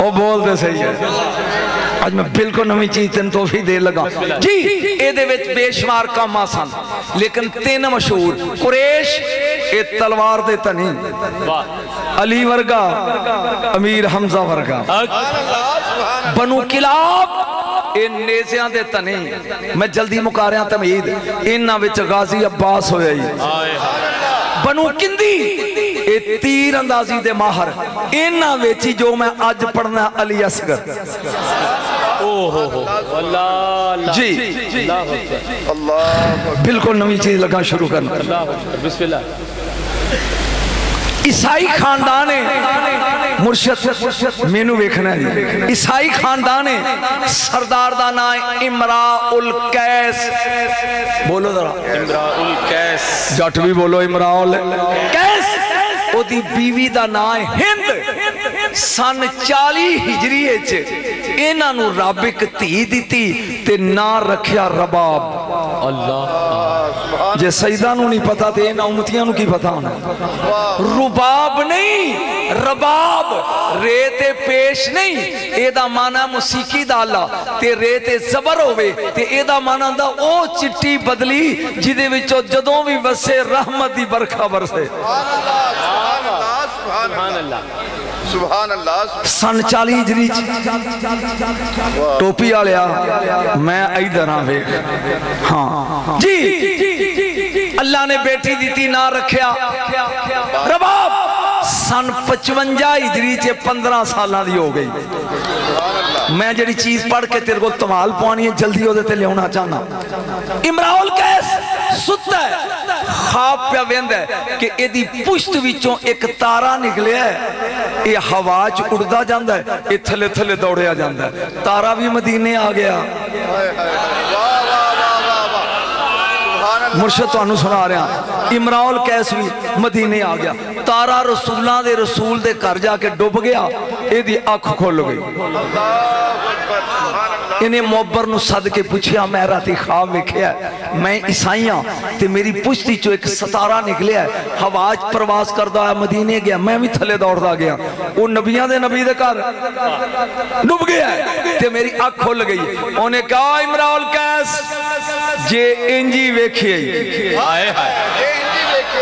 وہ بول دے صحیح ہے آج میں بالکل نویں چیز تین توفیق دے لگا جی اے دے وچ بے شمار کام آسان لیکن تین مشہور قریش اے تلوار دے تنی علی ورگا امیر حمزہ ورگا بنو کلاب اے نیزیاں دے تنی میں جلدی مکا رہا تمہید انہاں وچ غازی عباس ہویا ہی بنو کندی اے تیر اندازی دے ماہر انہاں ویچی جو میں آج پڑھنا علی اصغر جی بالکل نویں چیز لگا شروع کرنا بسم اللہ عیسائی خاندان مرشد مینو ویکھنا ہے عیسائی خاندان سردار دا نام امراء القیس بولو ذرا امراء القیس جٹ بھی بولو امراء القیس او دی بیوی دا نام ہند سن 40 ہجری وچ انہاں نو رب اک دھی دتی تے نا رکھیا رباب اللہ جے سیدہ نو نہیں پتا تے انہاں امتیاں نو کی پتا ہونا رباب نہیں رباب رے تے پیش نہیں اے دا معنی موسیقی دا اللہ تے رے تے زبر ہوئے تے اے دا معنی دا او چٹی بدلی جدے وچوں جدوں بھی وسے رحمت دی برکھا برسے سبحان اللہ سبحان اللہ سن 40 ہجری ٹوپی آلیا میں ادھر ہاں ویکھ ہاں جی اللہ نے بیٹی دیتی نہ رکھیا رباب سن 55 ہجری 15 سالہ دی ہو گئی میں جڑی چیز پڑھ کے تیرے کو تمال پوانی ہے جلدی ہو دیتے لے ہونا چاہنا امراء القیس ستا ہے خواب پہ ویند ہے کہ ایدی پشت وچوں ایک تارا نکلے ہے یہ ہواج اڑدا جاندہ ہے یہ تھلے تھلے دوڑیا جاندہ ہے تارا بھی مدینے آ گیا مرشد تو انو سنا رہے ہیں امراء القیس بھی مدینے آ گیا تارا رسولہ دے رسول دے کر جا کے ڈوب گیا یہ دی آنکھ کھول گئی انہیں موبر نو صد کے پوچھیا میں راتی خواب ویکھیا ہے میں عیسائیاں تے میری پشتی چو ایک ستارہ نکلیا ہے ہواج پرواز کردہ ہے مدینے گیا میں بھی تھلے دوڑتا گیا وہ نبیاں دے نبی دے کر ڈوب گیا ہے تے میری آنکھ کھول گئی انہیں کہا امراء القیس جے انجی ویکھیے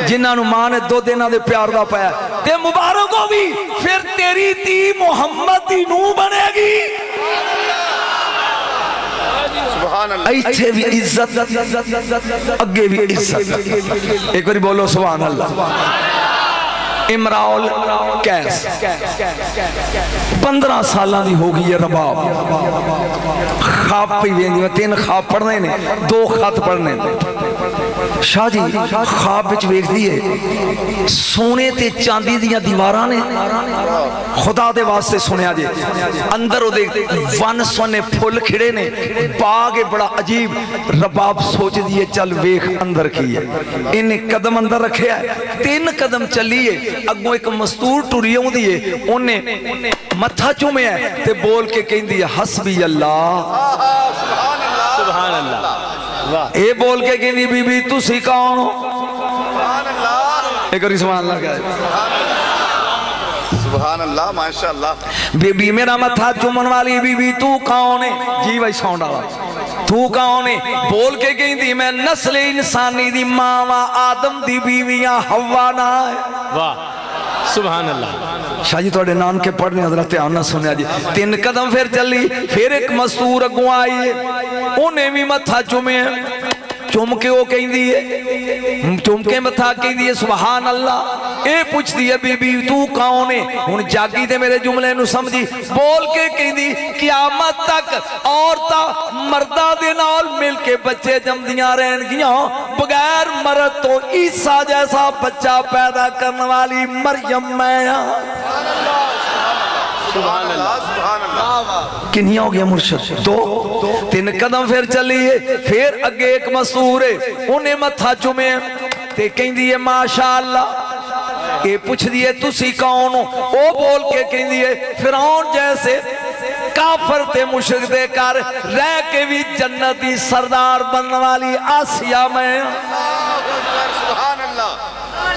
جنہاں نو ماں نے 2 دنوں دے پیار دا پایا تے مبارک ہو بھی پھر تیری تی محمد دی نو بنے گی ایتھے بھی عزت اگے بھی عزت ایک باری بولو سبحان اللہ امراء القیس 15 سالہ دی ہوگی یہ رباب خواب پہ ویندی میں 3 خواب پڑھنے نے 2 خط پڑھنے شاہ جی خواب بچ ویکھ دیئے سونے تے چاندی دیاں دیواراں نے خدا دے واسطے سنیا جے اندر او دے ون سونے پھول کھڑے نے باغ بڑا عجیب رباب سوچ دیئے چل ویکھ اندر کیے انہیں قدم اندر رکھے ہے 3 قدم چلیے اگوں ایک مستور ٹوریوں دیئے انہیں متھا چومے ہے تے بول کے کہیں دیئے حسبی اللہ سبحان اللہ اے بول کے کہیں دی بی بی تو سکھاؤں ایک اور سبحان اللہ کہا ہے سبحان اللہ ماشاءاللہ بی بی میرا متھا چومن والی بی بی تو کون ہے جی بھائی ساؤنڈ آوا تو کون ہے بول کے کہیں دی میں نسل انسانی دی ماں آدم دی بیویاں ہوا نہ ہے واہ سبحان اللہ شاہ جی توڑے نام کے پڑھنے حضرت آنا سنیا جی 3 قدم پھر چلی پھر ایک مستور اگوں آئیے انہیں بھی متھا چومے چوم کے وہ کہیں دیئے چوم کے متھا کہیں دیئے سبحان اللہ اے پوچھ دیئے بی بی تو کون ہے ان جاگی دے میرے جملے نو سمجھی بول کے کہیں دی قیامت تک عورتہ مردہ دے نال مل کے بچے جم دیاں رہن گیاں بغیر مرد تو عیسیٰ جیسا بچہ پیدا کرنے والی مریم میں سبحان اللہ سبحان اللہ کنیا ہو گیا مرشد 2 3 قدم پھر چلیے پھر اگے ایک مستور ہے انہیں متھا چومے تے کہیں دیئے ماشاءاللہ اے پوچھ دیئے تسی کون ہو او بول کے کہیں دیئے فرعون جیسے کافر تے مشرک دے کر رہ کے بھی جنتی سردار بننے والی آسیہ میں سبحان اللہ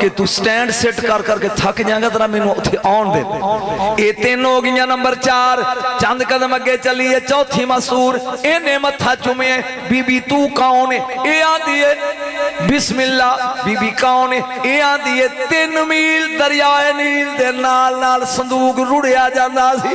ਕਿ ਤੂੰ ਸਟੈਂਡ ਸਿੱਟ ਕਰ ਕਰਕੇ ਥੱਕ ਜਾਏਗਾ ਤੇਰਾ ਮੈਨੂੰ ਉੱਥੇ ਆਉਣ ਦੇ। ਇਹ ਤਿੰਨ ਹੋ ਗਈਆਂ। ਨੰਬਰ 4 ਚੰਦ ਕਦਮ ਅੱਗੇ ਚੱਲੀਏ। ਚੌਥੀ ਮਸੂਰ ਇਹਨੇ ਮੱਥਾ ਚੁੰਮਿਆ। ਬੀਬੀ ਤੂੰ ਕੌਣ ਹੈ? ਇਹ ਆਂਦੀ ਹੈ ਬਿਸਮਿਲ੍ਲਾ। ਬੀਬੀ ਕੌਣ ਹੈ? ਇਹ ਆਂਦੀ ਹੈ 3 ਮੀਲ ਦਰਿਆਏ ਨੀਲ ਦੇ ਨਾਲ ਨਾਲ ਸੰਦੂਕ ਰੁੜਿਆ ਜਾਂਦਾ ਸੀ।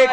1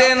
3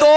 2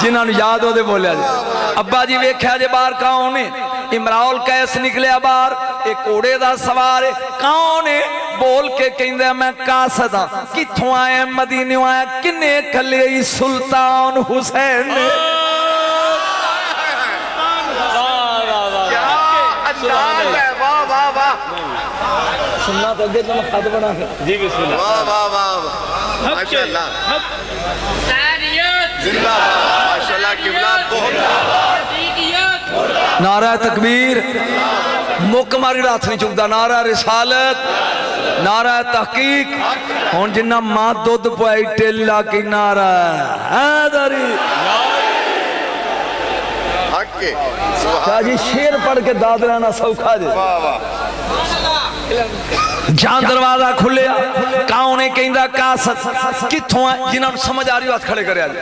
جنہوں نے یاد ہو دے بولیا جی ابا جی ویکھیا جے باہر کون ہے امراؤل کیس نکلیا باہر ایک اوڑے دا سوار ہے کون ہے بول کے کہیں دے میں قاصد ہاں کتھوں آئے مدینہ آئے کنے کلے سلطان حسین نے سننا تو اگے تم خط بنا جی بسم اللہ واہ واہ واہ ماشاءاللہ زندہ باد ماشاءاللہ قبلہ بہت نعرہ تکبیر مک ماری رات نہیں چکتا نعرہ رسالت نعرہ تحقیق ہون جنہ ماں دودھ پوائی ٹیلہ کی نعرہ حیدری حق کے کیا جی شیر پڑھ کے داد رہنا سوکھا جی واہ واہ جان دروازہ کھلیا کاؤں نے کہیں دا کاسد کتھوں ہے جنہوں نے سمجھ آ رہی بات کھڑے کرے آجے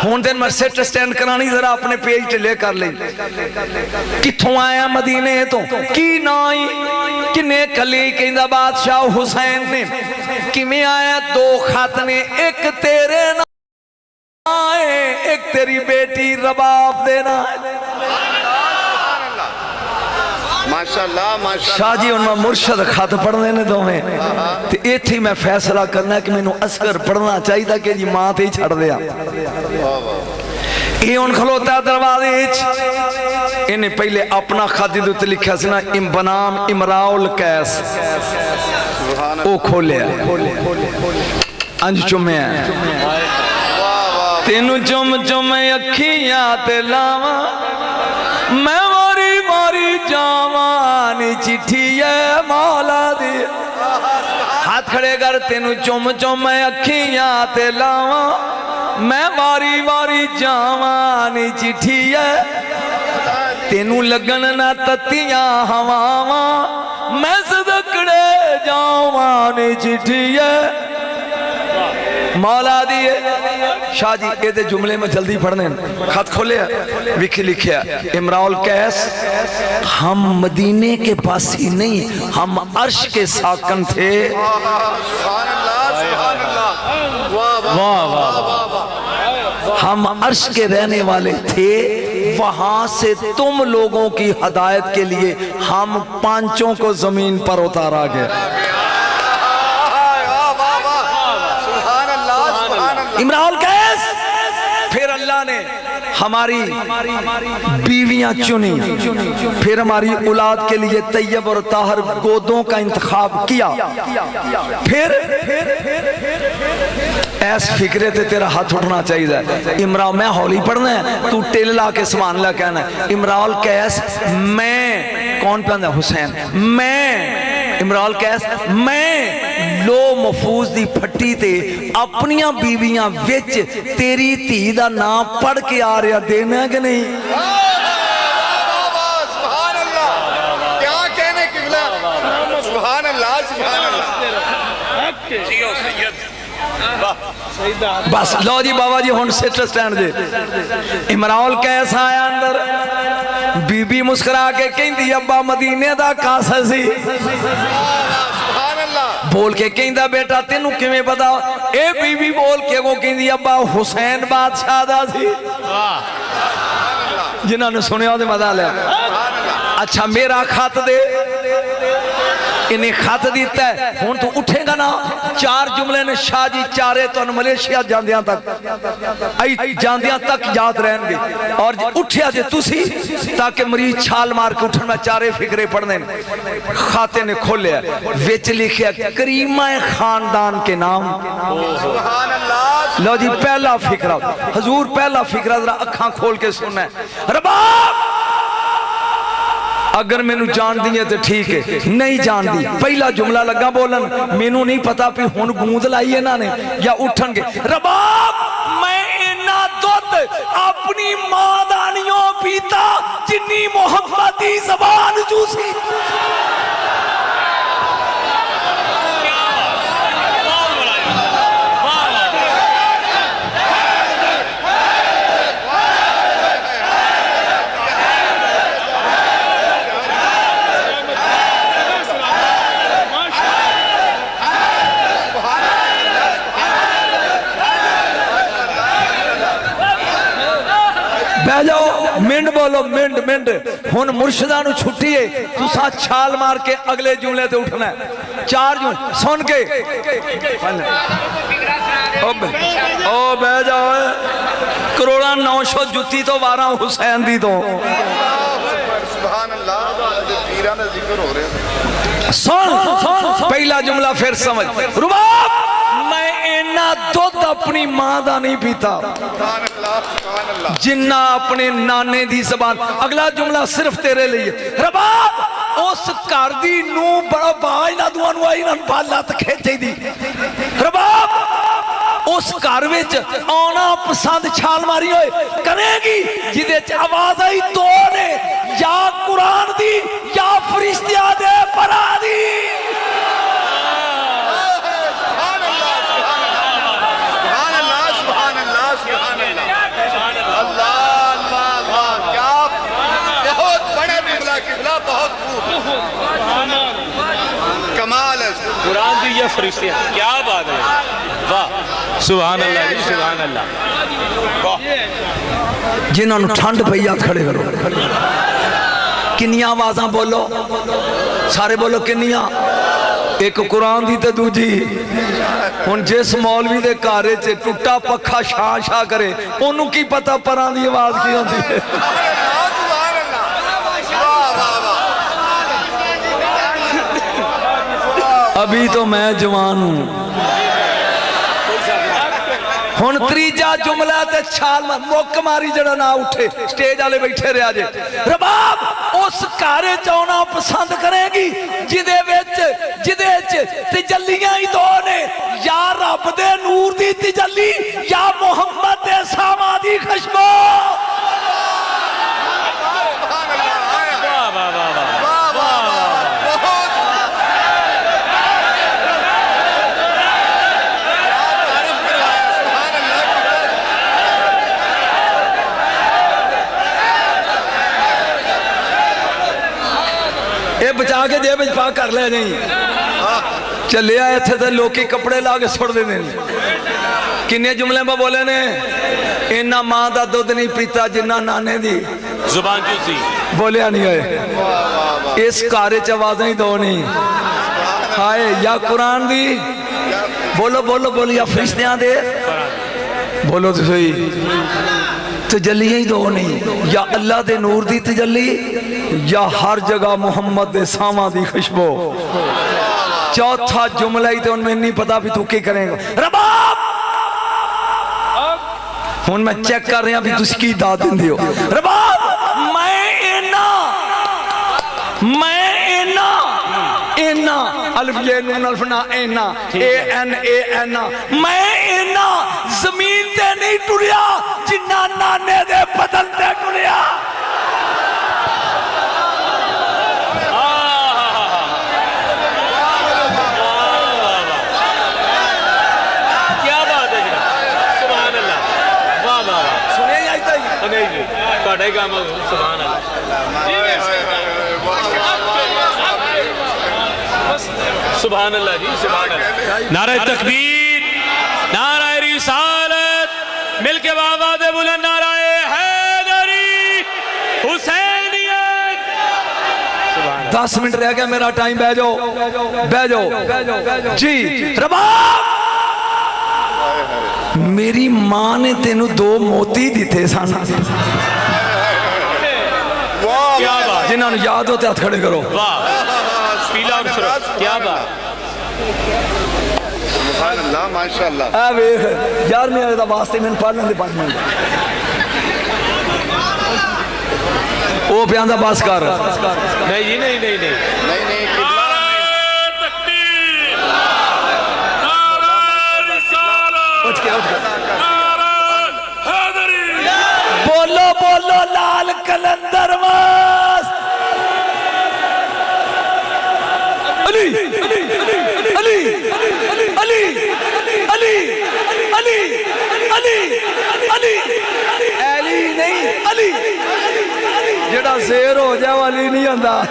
ہون دن میں سیٹ سٹینڈ کرانی ذرا اپنے پیج لے کر لیں کتھوں آیا مدینے تو کی نائی کنے کلی کہیں دا بادشاہ حسین نے کمی آیا دو خط نے ایک تیرے نائے ایک تیری بیٹی رباب دینا ہے ماشاءاللہ ماشاءاللہ شاہ جی ان میں مرشد خط پڑھنے نے دو میں تو یہ تھی میں فیصلہ کرنا ہے کہ میں نے اصغر پڑھنا چاہی تھا کہ جی ماں تھی چھڑ دیا یہ ان کھلوتا دروازے انہیں پہلے اپنا خط دیدو لکھا سنا بنام امراؤل کیس او کھولے انج چمے ہیں تینو چم چم اکھیاں تے لاواں میں ماری جوانی چٹھی ہے مولا دی ہاتھ کھڑے کر تینو چم چم اکھیاں تے لاواں میں ماری جوانی چٹھی ہے تینو لگن نہ تتیاں ہواواں میں صدقڑے جوانی چٹھی ہے مولا دیئے شاہ جی یہ دے جملے میں جلدی پڑھنے خط کھولے وکھی لکھیا امراؤل کیس ہم مدینے کے پاس ہی نہیں ہم عرش کے ساکن تھے سبحان اللہ سبحان اللہ واہ واہ ہم عرش کے رہنے والے تھے وہاں سے تم لوگوں کی ہدایت کے لیے ہم پانچوں کو زمین پر اتارا گئے امراؤل کیس پھر اللہ نے ہماری بیویاں چنی پھر ہماری اولاد کے لیے طیب اور طاہر گودوں کا انتخاب کیا پھر ایس فکرے تے تیرا ہاتھ اٹھنا چاہیے امراؤ میں ہولی پڑھنا ہے تو ٹیل لا کے سمان اللہ کہنا ہے امراؤل کیس میں کون پہندا حسین میں امراؤل کیس میں لو محفوظ دی پھٹی تے اپنیاں بیویاں وچ تیری تھی دا نام پڑھ کے آ رہا دینا کہ نہیں سبحان اللہ کیا کہنے قبلہ سبحان اللہ سبحان اللہ جیو سید بس لو جی بابا جی ہون سیٹ سٹینڈ دے امراؤل کیسا آیا اندر بی بی مسکرا کے کہیں دی ابا مدینے دا کاسا سی بول کے کہیں دا بیٹا تینو کمیں پتا اے بی بی بول کے وہ کہیں دی ابا حسین بادشاہ دا سی جنہاں نے سنے ہو دے مزہ لیا اچھا میرا خط دے انہیں خط دیتا ہے ہون تو اٹھے گا نا چار جملے نے شاہ جی چارے تو ملیشیا جاندیاں تک آئی جاندیاں تک یاد رہن گے اور اٹھیا جے تُسی تاکہ مریض چھال مار کے اٹھن میں چارے فکرے پڑھنے خاتے نے کھولے ویچ لکھیا کریمہ خاندان کے نام لو جی پہلا فکرہ حضور پہلا فکرہ ذرا اکھاں کھول کے سننا ہے رباب اگر میں نو جان دیئے تو ٹھیک ہے نہیں جان دی پہلا جملہ لگا بولن میں نو نہیں پتا پھر ہون گوند لائیے نا نے یا اٹھن گے رباب میں اینا دودھ اپنی مادانیوں پیتا جنی محمدی زبان جوسی بہ جاؤ منڈ بولو منڈ منڈ ہن مرشداں نو چھٹی ہے تساں چھال مار کے اگلے جملے تے اٹھنا ہے 4 جملے سن کے او بہ جاؤ کروڑا 900 جتی تو 12 حسین دی تو سبحان اللہ پیراں دا ذکر ہو رہا ہے سن پہلا جملہ پھر سمجھ رباب میں اینا دودھ اپنی ماں دا نہیں پیتا جنہ اپنے نانے دی زبان اگلا جملہ صرف تیرے لئے رباب اس کار دی نو بڑا بائی نہ دوانو آئی نہ بالا تکھیچے دی رباب اس کاروچ آنا پسند چھال ماری ہوئے کرے گی جدے آواز آئی تو نے یا قرآن دی یا فرشتیاں دے پرا دی کمال ہے قرآن دی یا فرشتیاں کیا بات ہے واہ سبحان اللہ جی سبحان اللہ جنہوں نے ٹھنڈ پہیات کھڑے کرو کنیاں آوازاں بولو سارے بولو کنیاں ایک قرآن دی تے دوجی ہن جس مولوی دے کارے چے ٹوٹا پکھا شاہ شاہ کرے انہوں کی پتہ پران دی آواز کی ہوتی ہے ابھی تو میں جوان ہوں ہن تریجا جملہ تے چھال موک ماری جڑا نہ اٹھے سٹیج آلے بیٹھے رہا جے رباب اس کارے چاؤنا پسند کرے گی جدے ویچ تجلیاں ہی دو نے یا رب دے نور دی تجلی یا محمد دے ساما دی خشبو بچا کے دے بچ پا کر لے نہیں چلے آئے تھے تھے لوکی کپڑے لاغے سوڑ دے دیں کنے جملے میں بولے نے اینا ماں دا دودھ نہیں پیتا جنہ نانے دی زبان جوسی بولے نہیں آئے اس کارے چوازیں ہی دو نہیں آئے یا قرآن دی بولو بولو بولو یا فرشتیاں دے بولو تو صحیح تجلی ہی دو نہیں یا اللہ دے نور دی تجلی یا ہر جگہ محمد دے ساما دی خشبو چوتھا جملہ ہی تو ان میں نہیں پتا بھی تو کی کریں گا رباب ان میں چیک کر رہے ہیں بھی تو اس کی داد دن دیو رباب میں اینا الف یہ نون الف نا اینا اے این میں اینا زمین تے نہیں ٹریا جنہ نانے دے بدن تے ٹریا سبحان اللہ جی سبحان اللہ نعرہ تکبیر نعرہ رسالت مل کے بابا دے بلند نعرہ حیدری حسینیت 10 منٹ رہ گیا میرا ٹائم بہ جاؤ جی رباب میری ماں نے تینو 2 موتی دیتے سانا جنہاں نے یاد ہوتے ہاتھ کھڑے کرو پیلا اور سرد کیا بات سبحان اللہ ماشاءاللہ یار میں آئے دا واسطے میں پڑھنے دے 5 منٹ او پیان دا باس کر نہیں جی نہیں بولو بولو لال کلندر واس علی علی علی علی علی علی علی علی علی نہیں علی جڑا زیر ہو جائے والی نہیں آندا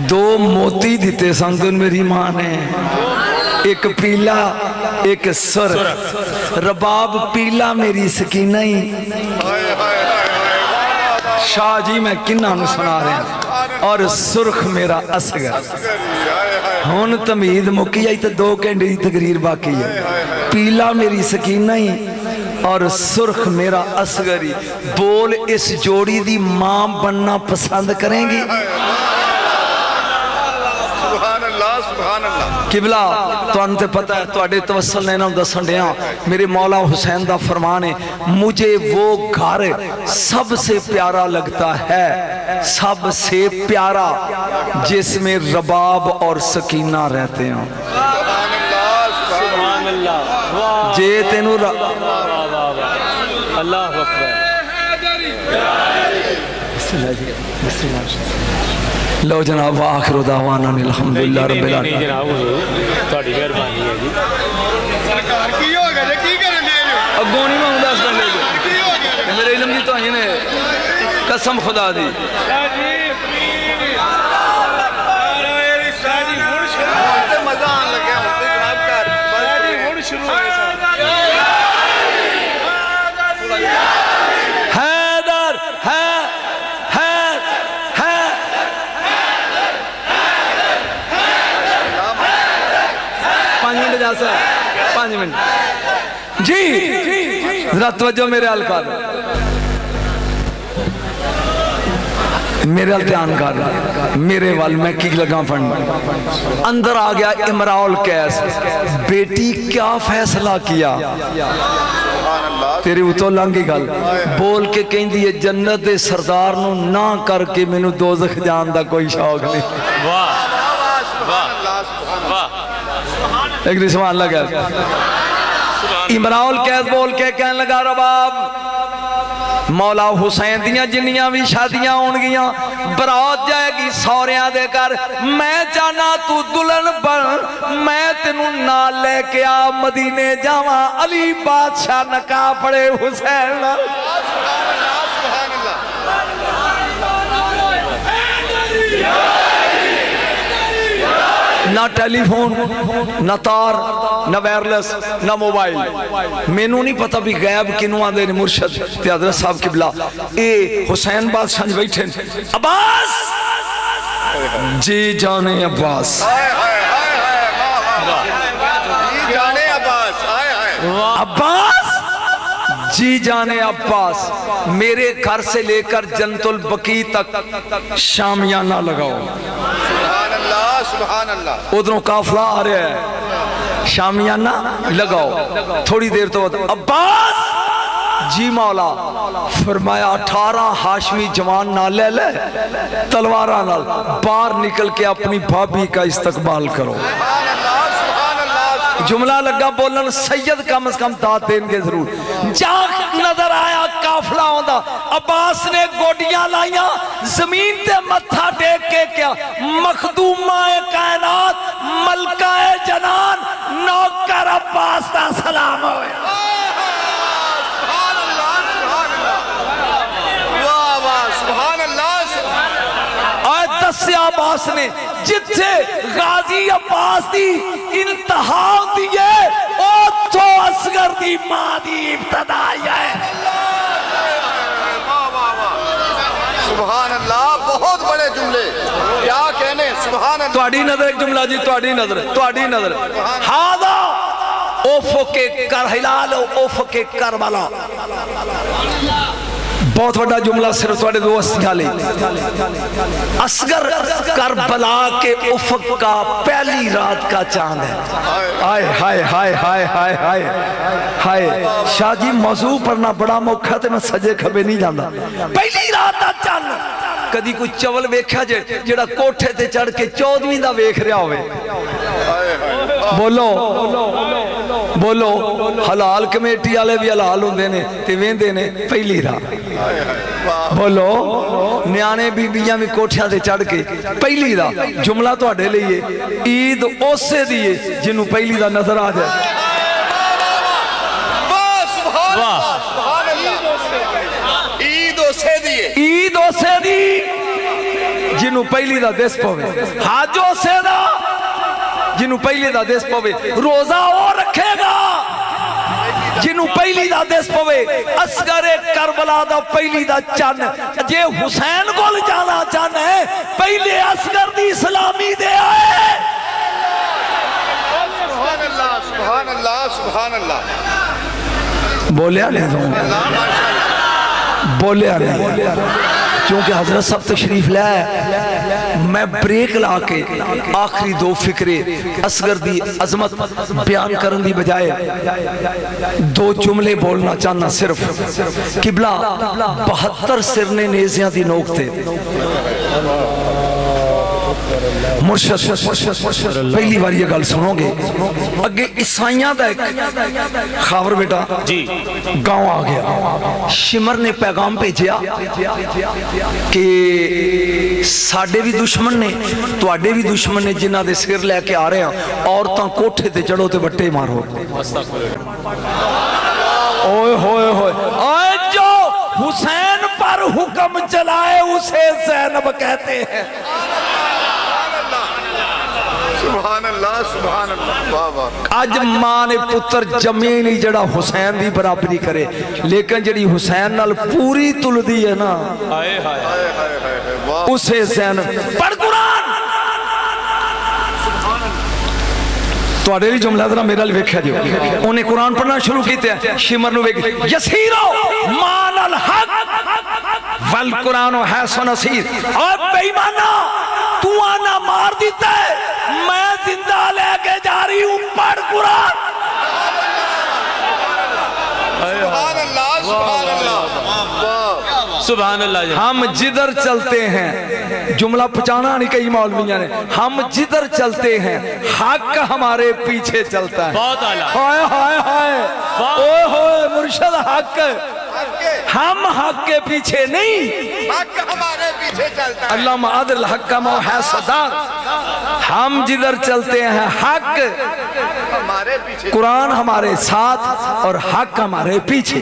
دو موتی دیتے سنگن میری ماں نے ایک پیلا ایک سر رباب پیلا میری سکینہ ہی شاہ جی میں کنہ نو سنا رہے ہیں اور سرخ میرا اصغر ہون تمید مکی آئی تو 2 گھنٹے دی تقریر باقی ہے پیلا میری سکینہ ہی اور سرخ میرا اصغری بول اس جوڑی دی ماں بننا پسند کریں گی سبحان اللہ سبحان اللہ قبلہ تو انتے پتہ ہے تو اڈے توسل نے نام دسن دیا میرے مولا حسین دا فرمان ہے مجھے وہ گھر سب سے پیارا لگتا ہے سب سے پیارا جس میں رباب اور سکینہ رہتے ہیں سبحان اللہ جے تینو اللہ اکبر لو جناب آخر دعوانا الحمدللہ رب العالمین جناب تھوڑی مہربانی ہے جی سرکار کی ہو گیا جی کی کرن دے جو اگونی میں ہوں دس کر لے جو کی ہو گیا میرے علم دی تو آئی نے قسم خدا دی مزہ آن لگا جناب کر ہن شروع ہوئے حیدر ہے 5 منٹ جا سا 5 منٹ جی ذرا توجہ میرے حال کر میرے حال دھیان کر میرے وال میں کی لگا پڑھنا اندر آ گیا امراؤل کیس بیٹی کیا فیصلہ کیا تیری اتو لانگی گل بول کے کہیں دیئے جنت دے سردار نو نہ کر کے میں نو دوزخ جان دا کوئی شوق نہیں واہ واہ واہ ایک دی سبحان اللہ کہہ امراؤل قید بول کے کہنے لگا رباب مولا حسین دیاں جنیاں بھی شادیاں ہون گیاں برات جائے گی سوریاں دے کر میں چاہنا تو دلن بن میں تینوں نال لے کے آ مدینے جاواں علی بادشاہ نکاح پڑے حسین نہ ٹیلی فون نہ تار نہ وائرلیس نہ موبائل مینوں نہیں پتہ بھی غیب کنوں آندے نے مرشد تے حضرت صاحب قبلہ اے حسین بادشاہ جی بیٹھے عباس جی جانے عباس جانے عباس عباس جی جانے عباس میرے گھر سے لے کر جنت البقیع تک شامیانہ لگاؤ سبحان اللہ ادھروں قافلہ آ رہا ہے شامیانہ لگاؤ تھوڑی دیر تو عباس جی مولا فرمایا 18 ہاشمی جوان نہ لے لے تلوارہ نال باہر نکل کے اپنی بھابی کا استقبال کرو جملہ لگا بولن سید کم از کم داد دین کے ضرور جاگ نظر آیا کافلہ ہوندہ عباس نے گوڑیاں لائیاں زمین تے متھا ٹیک کے کیا مخدومہ کائنات ملکہ جنان نوکر عباس تا سلام ہوئے دسیا عباس نے جتھے غازی عباس دی انتہا دیئے او تو اصغر دی ماں دی ابتدائی ہے سبحان اللہ بہت بڑے جملے کیا کہنے سبحان اللہ توڑی نظر ایک جملہ جی توڑی نظر ہادا افق کرہلال افق کربلا بہت بڑا جملہ صرف توڑے دوست جالے اصغر کربلا کے افق کا پہلی رات کا چاند ہے آئے ہائے ہائے ہائے ہائے ہائے ہائے شاہ جی موضوع پڑھنا بڑا موقع تھے میں سجے کھبے نہیں جاندہ پہلی رات کا چاند کدی کوئی چول ویکھا جڑا کوٹھے تے چڑھ کے 14ویں دا ویکھ رہا ہوئے بولو حلال کمیٹی آلے بھی حلال ہوندے نے تے ویندے نے پہلی رات بولو نیانے بی بیاں بھی کوٹھیاں تے چڑھ کے پہلی رات جملہ تو اڈے لئیے عید اسے دیئے جنہوں پہلی رات نظر آ جائے عید اسے دیئے عید اسے دی جنہوں پہلی رات دیس پوے حاج اسے دا جنہوں پہلی رات دیس پوے روزہ اور رکھے گا جنوں پہلی دا دس پوے اصغر کربلا دا پہلی دا چن جے حسین کول جانا چن ہے پہلے اصغر دی اسلامی دے آئے سبحان اللہ سبحان اللہ سبحان اللہ بولیا نہیں دوں بولیا نہیں چونکہ حضرت صاحب تشریف لائے میں بریک لا کے آخری دو فکرے اصغر دی عظمت بیان کرن دی بجائے دو جملے بولنا چاہنا صرف قبلہ 72 سرنے نیزیاں دی نوک تے مرشد پہلی بار یہ گل سنو گے اگے عیسائیاں دا ایک خاور بیٹا گاؤں آ گیا شمر نے پیغام بھیجیا کہ ساڈے بھی دشمن نے تواڈے بھی دشمن نے جنہ دے سر لے کے آ رہے ہیں عورتاں کوٹھے تے چڑھو تے بٹے مارو اوئے ہوئے ہوئے آئے جو حسین پر حکم چلائے اسے زینب کہتے ہیں سبحان اللہ سبحان اللہ واہ واہ آج ماں نے پتر جمین ہی جڑا حسین دی برابری کرے لیکن جڑی حسین نال پوری تل دی ہے نا اسے زینب پڑھ قرآن تو آڈے لی جملہ ذرا میرا لکھا دیو انہیں قرآن پڑھنا شروع کیتے ہیں شمر نو بیک یسیرو مان الحق والقرآن حیث و نصیر اور بے ایمانہ تو آنا مار دیتا ہے میں زندہ لے کے جا رہی ہوں پڑھ قرآن سبحان اللہ سبحان اللہ سبحان اللہ ہم جدھر چلتے ہیں جملہ پچانا نہیں کئی مولویاں نے ہم جدھر چلتے ہیں حق ہمارے پیچھے چلتا ہے بہت اعلیٰ ہائے ہائے ہائے اوہ ہوئے مرشد حق ہم حق کے پیچھے نہیں حق ہمارے پیچھے چلتا ہے اللہ معادر الحق کا مو ہے صدار ہم جدھر چلتے ہیں حق ہمارے پیچھے قرآن ہمارے ساتھ اور حق ہمارے پیچھے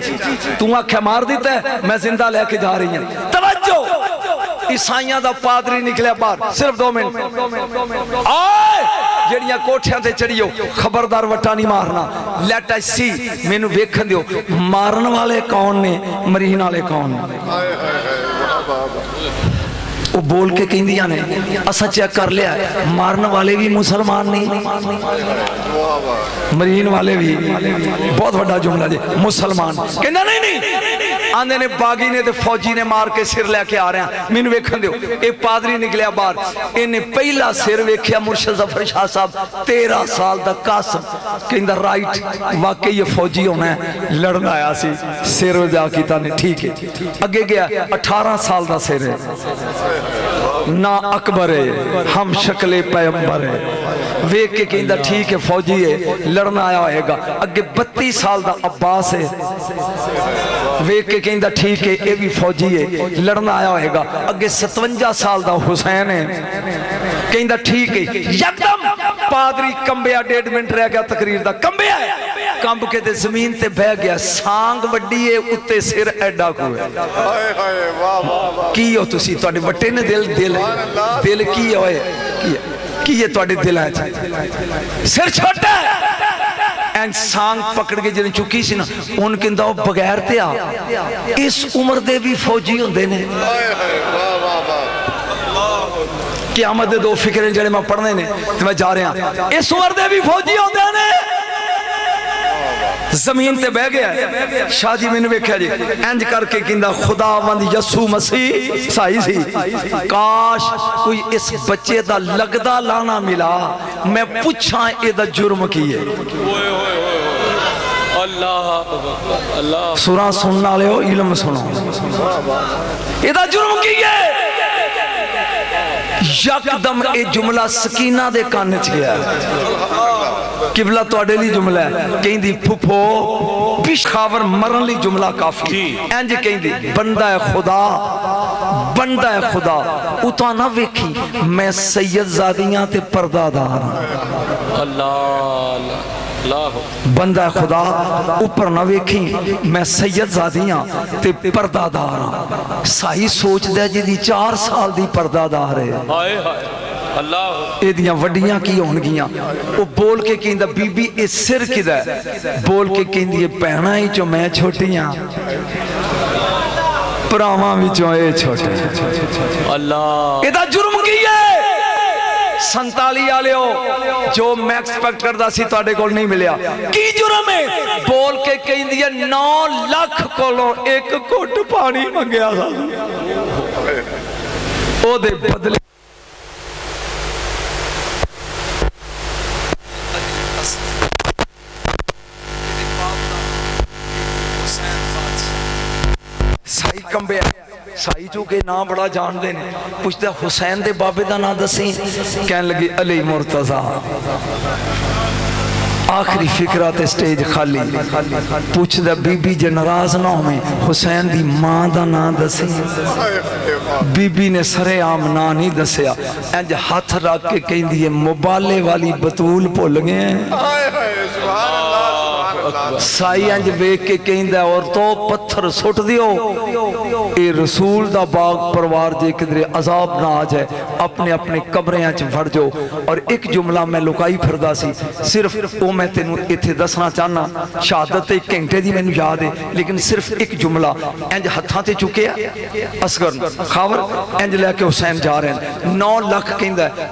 تو آنکھیں مار دیتا ہے میں زندہ لے کے جا رہی ہیں توجہ عیسائیاں دا پادری نکلے بار صرف 2 منٹ آئے جڑیاں کوٹھیاں تے چڑھیو خبردار وٹا نہیں مارنا لیٹ آئی سی میں نو ویکھن دیو مارن والے کون نے مرین والے کون نے وہ بول کے کہیں دیا نے اسا چیک کر لیا مارن والے بھی مسلمان نہیں مرین والے بھی بہت بڑا جملہ جی مسلمان کہنا نہیں آندے نے باغی نے تے فوجی نے مار کے سر لے کے آ رہے ہیں میں نے ویکھن دیو اے پادری نکلیا بار انہیں پہلا سر ویکھیا مرشد ظفر شاہ صاحب 13 سال دا قاسم کہندہ رائٹ واقعی یہ فوجی ہونا ہے لڑنا آیا سی سر جا کیتا نے ٹھیک ہے اگے گیا 18 سال دا سر ہے نا اکبر ہے ہم شکل پیغمبر ہے ویک کے کہندہ ٹھیک ہے فوجی ہے لڑنا آیا ہوئے گا اگے 32 سال دا عباس ہے ویک کے کہندہ ٹھیک ہے یہ بھی فوجی ہے لڑنا آیا ہوئے گا اگے 57 سال دا حسین ہے کہندہ ٹھیک ہے یکدم پادری کمبیا 1.5 منٹ رہ گیا تقریر دا کمبیا ہے کمب کے دے زمین تے بہ گیا سانگ وڈی ہے اتے سر ایڈا کوئے کی ہو تسی تو آنے وٹے نے دل کی ہوئے کی یہ تو آنے دل ہے سر چھوٹا ہے این سانگ پکڑ کے جنہیں چکی سی نا ان کے اندھا بغیر تے آ اس عمر دے بھی فوجی ہوں دینے قیامت دے 2 فکریں جڑے میں پڑھنے نے تو میں جا رہے ہیں اس عمر دے بھی فوجی ہوں دینے زمین تے بہ گیا شاہ جی میں نے ویکھیا جی انج کر کے کہندا خداوند یسوع مسیح سائی سی کاش کوئی اس بچے دا لگدا لانا ملا میں پوچھاں اے دا جرم کی ہے اللہ سورہ سننا لے ہو علم سنو اے دا جرم کی ہے یکدم اے جملہ سکینہ دے کانے چ گیا قبلہ تو اڈے لی جملہ ہے کہیں دی پھپو پیش خاور مرن لی جملہ کافی اینج کہیں دی بندہ خدا اتا نہ ویکھی میں سید زادیاں تے پردہ دار بندہ خدا اوپر نہ ویکھی میں سید زادیاں تے پردہ دار سائی سوچ دے جی دی 4 سال دی پردہ دار ہے اللہ ਇਹਦੀਆਂ ਵੱਡੀਆਂ ਕੀ ਹੋਣਗੀਆਂ। ਉਹ ਬੋਲ ਕੇ ਕਹਿੰਦਾ ਬੀਬੀ ਇਹ ਸਿਰ ਕਿਹਦਾ ਹੈ? ਬੋਲ ਕੇ ਕਹਿੰਦੀ ਭੈਣਾਂ ਹੀ ਚੋਂ ਮੈਂ ਛੋਟੀਆਂ, ਭਰਾਵਾਂ ਵਿੱਚੋਂ ਇਹ ਛੋਟੇ। اللہ ਇਹਦਾ ਜੁਰਮ ਕੀ ਹੈ? 47 ਵਾਲਿਓ ਜੋ ਮੈਂ ਐਕਸਪੈਕਟ ਕਰਦਾ ਸੀ ਤੁਹਾਡੇ ਕੋਲ ਨਹੀਂ ਮਿਲਿਆ। ਕੀ ਜੁਰਮ ਹੈ? ਬੋਲ ਕੇ ਕਹਿੰਦੀ ਹੈ 9 ਲੱਖ ਕੋਲੋਂ ਇੱਕ ਘੁੱਟ ਪਾਣੀ ਮੰਗਿਆ ਸੀ, ਉਹਦੇ ਬਦਲੇ ਸਾਈ ਕੰਬਿਆ। ਸਾਈ ਚੂਕੇ ਨਾਂ ਬੜਾ ਜਾਣਦੇ ਨੇ। ਪੁੱਛਦਾ ਹੁਸੈਨ ਦੇ ਬਾਬੇ ਦਾ ਨਾਂ ਦੱਸੀ। ਕਹਿਣ ਲੱਗੇ ਅਲੀ ਮੁਰਤਜ਼ਾ। ਆਖਰੀ ਫਿਕਰਾ ਤੇ ਸਟੇਜ ਖਾਲੀ। ਪੁੱਛਦਾ ਬੀਬੀ ਜੇ ਨਾਰਾਜ਼ ਨਾ ਹੋਵੇਂ ਹੁਸੈਨ ਦੀ ਮਾਂ ਦਾ ਨਾਂ ਦੱਸੀ। ਬੀਬੀ ਨੇ ਸਰੇਆਮ ਨਾਂ ਨਹੀਂ ਦੱਸਿਆ। ਇੰਜ ਹੱਥ ਰੱਖ ਕੇ ਕਹਿੰਦੀ ਹੈ ਮੁਬਾਲੇ ਵਾਲੀ ਬਤੂਲ ਭੁੱਲ ਗਏ। ਸਾਈ ਇੰਜ ਵੇਖ ਕੇ ਕਹਿੰਦਾ ਔਰਤੋਂ ਪੱਥਰ ਸੁੱਟ ਦਿਓ, ਇਹ ਰਸੂਲ ਦਾ ਬਾਗ ਪਰਿਵਾਰ ਜੇ ਕਿਧਰੇ ਅਜ਼ਾਬ ਨਾ ਆ ਜਾਏ ਆਪਣੇ ਆਪਣੇ ਕਮਰਿਆਂ 'ਚ ਵੜ ਜਾਓ। ਔਰ ਇੱਕ ਜੁਮਲਾ ਮੈਂ ਲੁਕਾਈ ਫਿਰਦਾ ਸੀ, ਸਿਰਫ ਉਹ ਮੈਂ ਤੈਨੂੰ ਇੱਥੇ ਦੱਸਣਾ ਚਾਹਨਾ। ਸ਼ਹਾਦਤ ਤੇ 1 ਘੰਟੇ ਦੀ ਮੈਨੂੰ ਯਾਦ ਹੈ, ਲੇਕਿਨ ਸਿਰਫ ਇੱਕ ਜੁਮਲਾ। ਇੰਜ ਹੱਥਾਂ ਤੇ ਚੁੱਕਿਆ ਅਸਗਰ ਖਾਵਰ, ਇੰਜ ਲੈ ਕੇ ਹੁਸੈਨ ਜਾ ਰਹੇ ਹਨ। 9 ਲੱਖ ਕਹਿੰਦਾ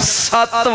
7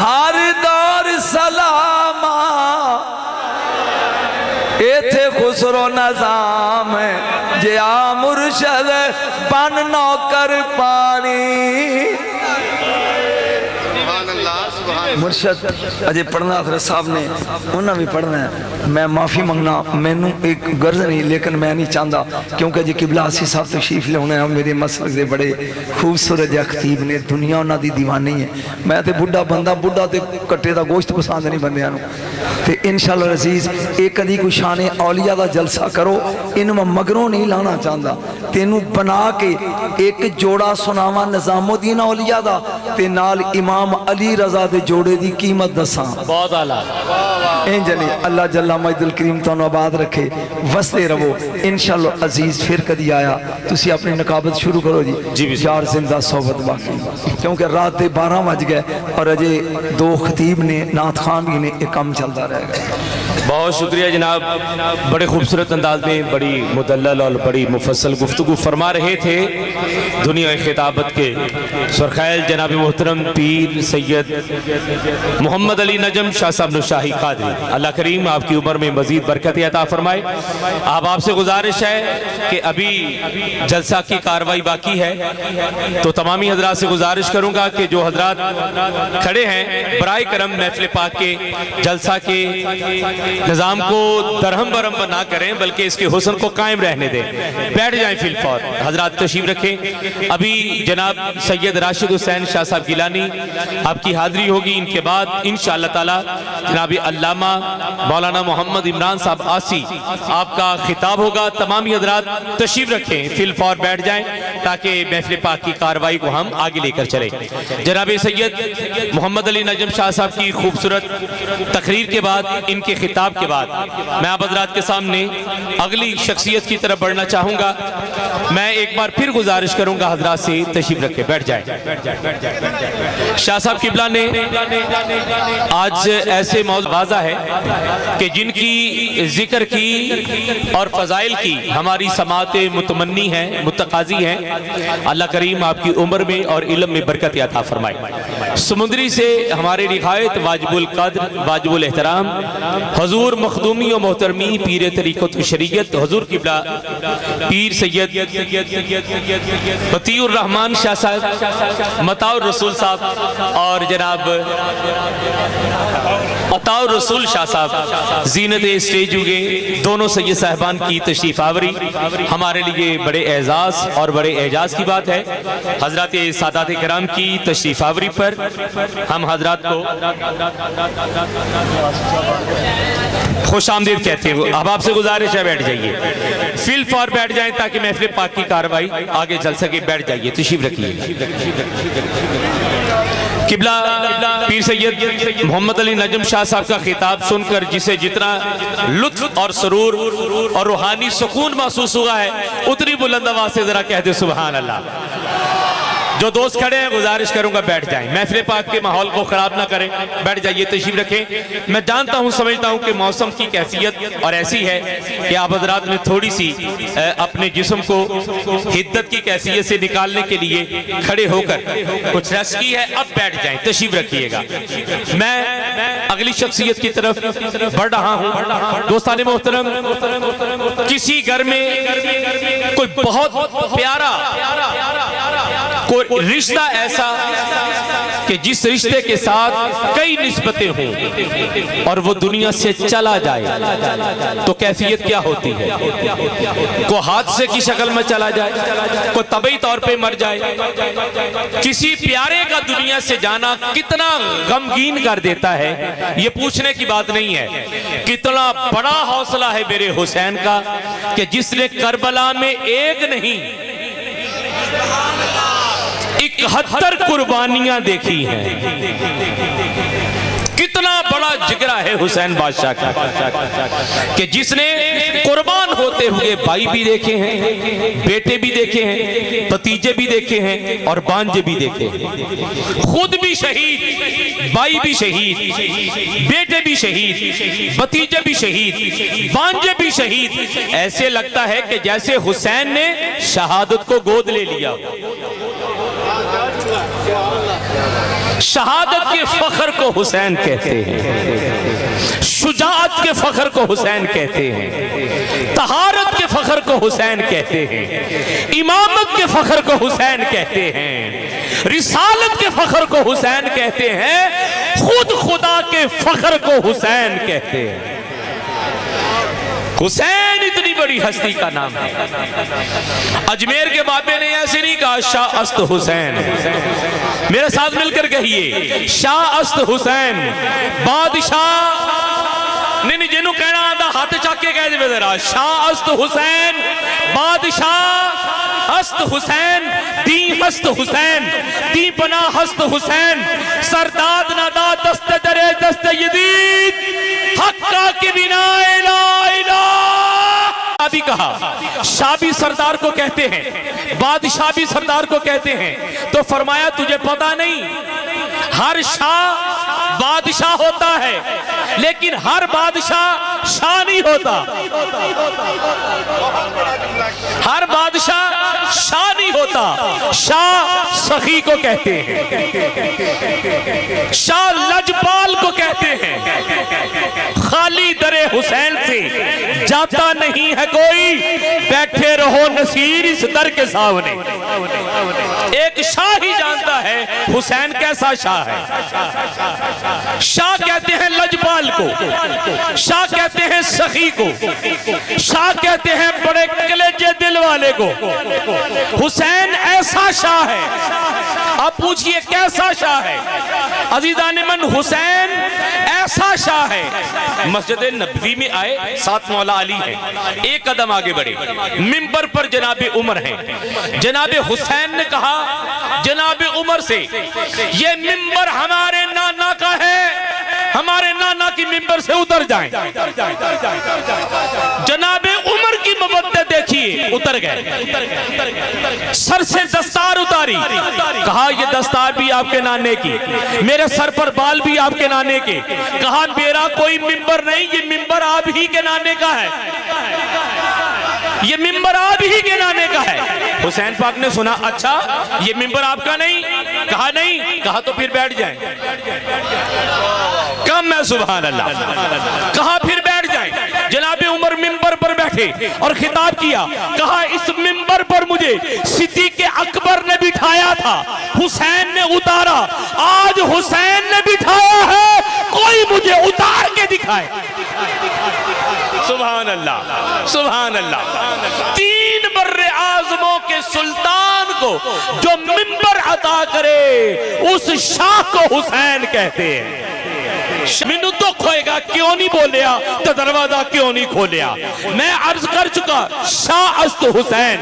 ہر دور سلاما ایتھے خسرو نظام ہے جے آ مرشد بن نوکر پانی مرشد اجے پڑھنا حضرت صاحب نے انہوں بھی پڑھنا ہے میں معافی منگنا میں نو ایک غرض نہیں لیکن میں نہیں چاہتا کیونکہ جی قبلہ آسی صاحب تشریف لے ہونے ہیں میرے مسلک دے بڑے خوبصورت جا خطیب نے دنیا انہوں دی دیوانی ہے میں تے بڑھا بندہ بڑھا تے کٹے دا گوشت پسند نہیں بندے آنو تے انشاءاللہ عزیز ایک کدی کوئی شان اولیاء دا جلسہ کرو انہوں میں مگروں نہیں لانا چاہتا تینوں بنا کے ایک جوڑا سناوا نظام الدین اولیاء دا تے نال امام علی رضا دے جوڑے دی قیمت دساں بہت اعلیٰ این جلی اللہ جل مجد الکریم تانو آباد رکھے وستے رہو انشاءاللہ عزیز پھر کدی آیا تسی اپنی نقابت شروع کرو جی یار زندہ صحبت باقی کیونکہ رات دے 12 بج گئے اور اجے 2 خطیب نے نعت خان بھی نے ایک کم چلتا رہ گئے بہت شکریہ جناب بڑے خوبصورت انداز میں بڑی مدلل اور بڑی مفصل گفتگو فرما رہے تھے دنیا خطابت کے سرخیل جناب محترم پیر سید محمد علی نجم شاہ صاحب نشاہی قادری اللہ کریم آپ کی عمر میں مزید برکت عطا فرمائے آپ سے گزارش ہے کہ ابھی جلسہ کی کاروائی باقی ہے تو تمامی حضرات سے گزارش کروں گا کہ جو حضرات کھڑے ہیں برائے کرم محفل پاک کے جلسہ کے نظام کو درہم برہم نہ کریں بلکہ اس کے حسن کو قائم رہنے دیں بیٹھ جائیں فی الفور حضرات تشریف رکھیں ابھی جناب سید راشد حسین شاہ صاحب گیلانی آپ کی حاضری ہوگی ان کے بعد انشاءاللہ تعالی جناب علامہ مولانا محمد عمران صاحب آسی آپ کا خطاب ہوگا تمامی حضرات تشریف رکھیں فی الفور بیٹھ جائیں تاکہ محفل پاک کی کاروائی کو ہم آگے لے کر چلیں جناب سید محمد علی نجم شاہ صاحب کی خوبصورت تقریر کے بعد ان کے خطاب کے بعد میں آپ حضرات کے سامنے اگلی شخصیت کی طرف بڑھنا چاہوں گا میں ایک بار پھر گزارش کروں گا حضرات سے تشریف رکھے بیٹھ جائیں شاہ صاحب قبلہ نے آج ایسے موضوع واضح ہے کہ جن کی ذکر کی اور فضائل کی ہماری سماعت متمنی ہیں متقاضی ہیں اللہ کریم آپ کی عمر میں اور علم میں برکت عطا فرمائے سمندری سے ہمارے نہایت واجب القدر واجب الاحترام حضور مخدومی و محترمی پیر طریقت و شریعت حضور قبلہ پیر سید بطیع الرحمن شاہ صاحب متاع الرسول صاحب اور جناب عطاء الرسول شاہ صاحب زینت اسٹیج ہوگے دونوں سید صاحبان کی تشریف آوری ہمارے لیے بڑے اعزاز اور بڑے اعجاز کی بات ہے حضرات سادات کرام کی تشریف آوری پر ہم حضرات کو خوش آمدید کہتے ہیں اب آپ سے گزارش ہے بیٹھ جائیے فی الفور بیٹھ جائیں تاکہ محفل پاک کی کاروائی آگے چل سکے بیٹھ جائیے تشریف رکھیے قبلہ پیر سید محمد علی نجم شاہ صاحب کا خطاب سن کر جسے جتنا لطف اور سرور اور روحانی سکون محسوس ہوا ہے اتنی بلند آواز سے ذرا کہہ دے سبحان اللہ جو دوست کھڑے ہیں گزارش کروں گا بیٹھ جائیں محفل پاک کے ماحول کو خراب نہ کریں بیٹھ جائیے تشریف رکھیں میں جانتا ہوں سمجھتا ہوں کہ موسم کی کیفیت اور ایسی ہے کہ آپ حضرات میں تھوڑی سی اپنے جسم کو حدت کی کیفیت سے نکالنے کے لیے کھڑے ہو کر کچھ رس کی ہے اب بیٹھ جائیں تشریف رکھیے گا میں اگلی شخصیت کی طرف بڑھ رہا ہوں دوستان محترم کسی گھر میں کوئی بہت پیارا کوئی رشتہ ایسا کہ جس رشتے کے ساتھ کئی نسبتیں ہوں اور وہ دنیا سے چلا جائے تو کیفیت کیا ہوتی ہے کوئی حادثے کی شکل میں چلا جائے کوئی طبعی طور پہ مر جائے کسی پیارے کا دنیا سے جانا کتنا غمگین کر دیتا ہے یہ پوچھنے کی بات نہیں ہے کتنا بڑا حوصلہ ہے میرے حسین کا کہ جس نے کربلا میں ایک نہیں 71 قربانیاں دیکھی ہیں کتنا بڑا جگرہ ہے حسین بادشاہ کا کہ جس نے قربان ہوتے ہوئے بھائی بھی دیکھے ہیں بیٹے بھی دیکھے ہیں بھتیجے بھی دیکھے ہیں اور بانجے بھی دیکھے ہیں خود بھی شہید بھائی بھی شہید بیٹے بھی شہید بھتیجے بھی شہید بانجے بھی شہید ایسے لگتا ہے کہ جیسے حسین نے شہادت کو گود لے لیا شہادت کے فخر کو حسین کہتے ہیں، شجاعت کے فخر کو حسین کہتے ہیں، طہارت کے فخر کو حسین کہتے ہیں، امامت کے فخر کو حسین کہتے ہیں، رسالت کے فخر کو حسین کہتے ہیں، خود خدا کے فخر کو حسین کہتے ہیں۔ حسین اتنی بڑی ہستی کا نام ہے۔ اجمیر کے بابے نے ایسے نہیں کہا شاہ است حسین، میرے ساتھ مل کر کہیے شاہ است حسین بادشاہ نہیں جنہوں کہنا آدھا ہاتھ چاکے کہہ دے ذرا، شاہ است حسین بادشاہ است حسین، دین است حسین، دین پناہ است حسین، سرداد ندا دست درے دست یدید حقا کی بنا الہ الہ۔ بھی کہا شاہ بھی سردار کو کہتے ہیں، بادشاہ بھی سردار کو کہتے ہیں، تو فرمایا تجھے پتہ نہیں ہر شاہ بادشاہ ہوتا ہے لیکن ہر بادشاہ شاہ نہیں ہوتا، ہر بادشاہ شاہ نہیں ہوتا، شاہ سخی کو کہتے ہیں، شاہ لجپال کو کہتے ہیں۔ خالی در حسین سے جاتا نہیں ہے کوئی، بیٹھے رہو نصیر اس در کے سامنے۔ ایک شاہ ہی جانتا ہے حسین کیسا شاہ ہے۔ شاہ کہتے ہیں لجپال کو، شاہ کہتے ہیں سخی کو، شاہ کہتے ہیں بڑے کلیجے دل والے کو۔ حسین ایسا شاہ ہے، آپ پوچھئے کیسا شاہ ہے؟ عزیزان من حسین ایسا شاہ ہے، مسجد نبوی میں آئے، ساتھ مولا علی ہیں، ایک قدم آگے بڑھے، منبر پر جناب عمر ہیں، جناب حسین نے کہا جناب عمر سے یہ منبر ہمارے نانا کا ہے، ہمارے نانا کی منبر سے اتر جائیں۔ جناب عمر کی مودت دیکھیے، اتر گئے، سر سے دستار اتاری، کہا یہ دستار بھی آپ کے نانے کی، میرے سر پر بال بھی آپ کے نانے کے، کہا میرا کوئی منبر نہیں، یہ منبر آپ ہی کے نانے کا ہے، یہ منبر آپ ہی کے نانے کا ہے۔ حسین پاک نے سنا اچھا یہ منبر آپ کا نہیں، کہا نہیں، کہا تو پھر بیٹھ جائیں، کم ہے سبحان اللہ، کہا پھر بیٹھ جائیں۔ جناب عمر منبر پر بیٹھے اور خطاب کیا، کہا اس منبر پر مجھے صدیق اکبر نے بٹھایا تھا، حسین نے اتارا، آج حسین نے بٹھایا ہے، کوئی مجھے اتار کے دکھائے۔ سبحان اللہ سبحان اللہ۔ تین بر اعظموں کے سلطان کو جو منبر عطا کرے اس شاہ کو حسین کہتے ہیں۔ مینوں دکھ ہوئے گا کیوں نہیں بولیا تو دروازہ کیوں نہیں کھولیا۔ میں عرض کر چکا شاہ است حسین،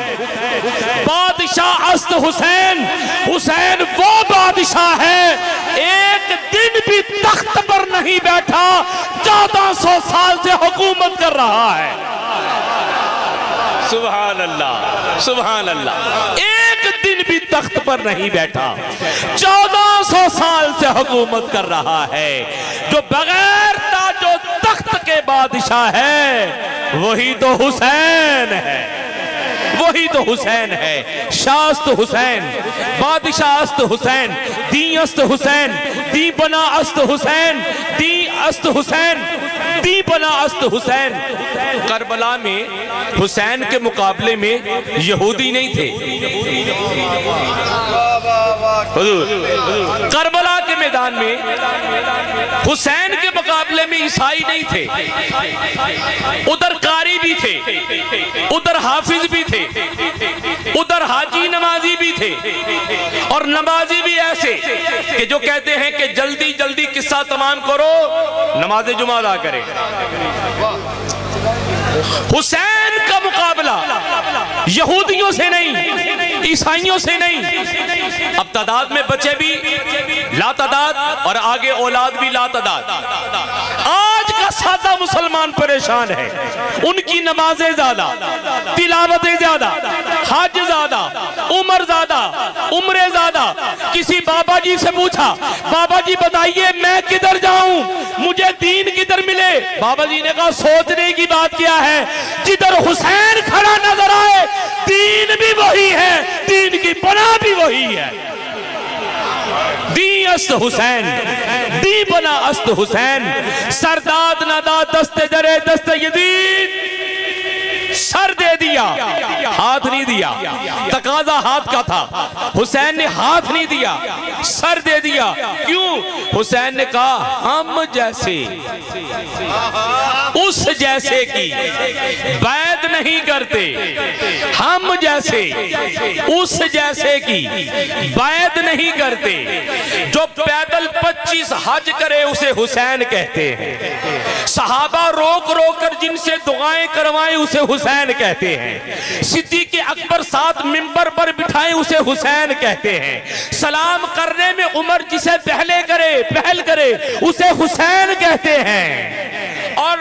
بادشاہ است حسین، حسین وہ بادشاہ ہے ایک دن بھی تخت پر نہیں بیٹھا، 1400 سال سے حکومت کر رہا ہے۔ سبحان اللہ سبحان اللہ، ایک دن بھی تخت پر نہیں بیٹھا، 1400 سال سے حکومت کر رہا ہے۔ جو بغیر تاج و تخت کے بادشاہ ہے وہی تو حسین ہے، وہی تو حسین ہے۔ شاہ است حسین، بادشاہ است حسین، دین است حسین، دین بنا است حسین، دین است حسین، دین بنا است حسین۔ کربلا میں حسین کے مقابلے میں یہودی نہیں تھے، حضور کربلا کے میدان میں حسین کے مقابلے میں عیسائی نہیں تھے، ادھر قاری بھی تھے، ادھر حافظ بھی تھے، ادھر حاجی نمازی بھی تھے، اور نمازی بھی ایسے کہ جو کہتے ہیں کہ جلدی جلدی قصہ تمام کرو نماز جمعہ ادا کرے۔ حسین کا مقابلہ یہودیوں سے نہیں، عیسائیوں سے نہیں، اب تعداد میں بچے بھی لا تعداد اور آگے اولاد بھی لا تعداد۔ آج کا سادہ مسلمان پریشان ہے، ان کی نمازیں زیادہ، تلاوتیں زیادہ، حج زیادہ، عمر زیادہ، عمرے زیادہ۔ کسی بابا جی سے پوچھا بابا جی بتائیے میں کدھر جاؤں، مجھے دین کدھر ملے؟ بابا جی نے کہا سوچنے کی بات کیا ہے، جدھر حسین کھڑا نظر آئے دین بھی وہی ہے، دین کی پناہ بھی وہی ہے، دی است حسین دی بنا است حسین سرداد ندا دست جرے دست یزید سر دے دیا ہاتھ نہیں دیا تقاضا ہاتھ کا تھا حسین نے ہاتھ نہیں دیا سر دے دیا کیوں حسین نے کہا ہم جیسے اس جیسے کی بیعت نہیں کرتے ہم جیسے اس جیسے کی بیعت نہیں کرتے جو پیدل 25 حج کرے اسے حسین کہتے ہیں صحابہ روک روک کر جن سے دعائیں کروائیں اسے حسین کہتے ہیں صدیق اکبر ساتھ ممبر پر بٹھائیں اسے حسین کہتے ہیں سلام کرنے میں عمر جسے پہل کرے اسے حسین کہتے ہیں اور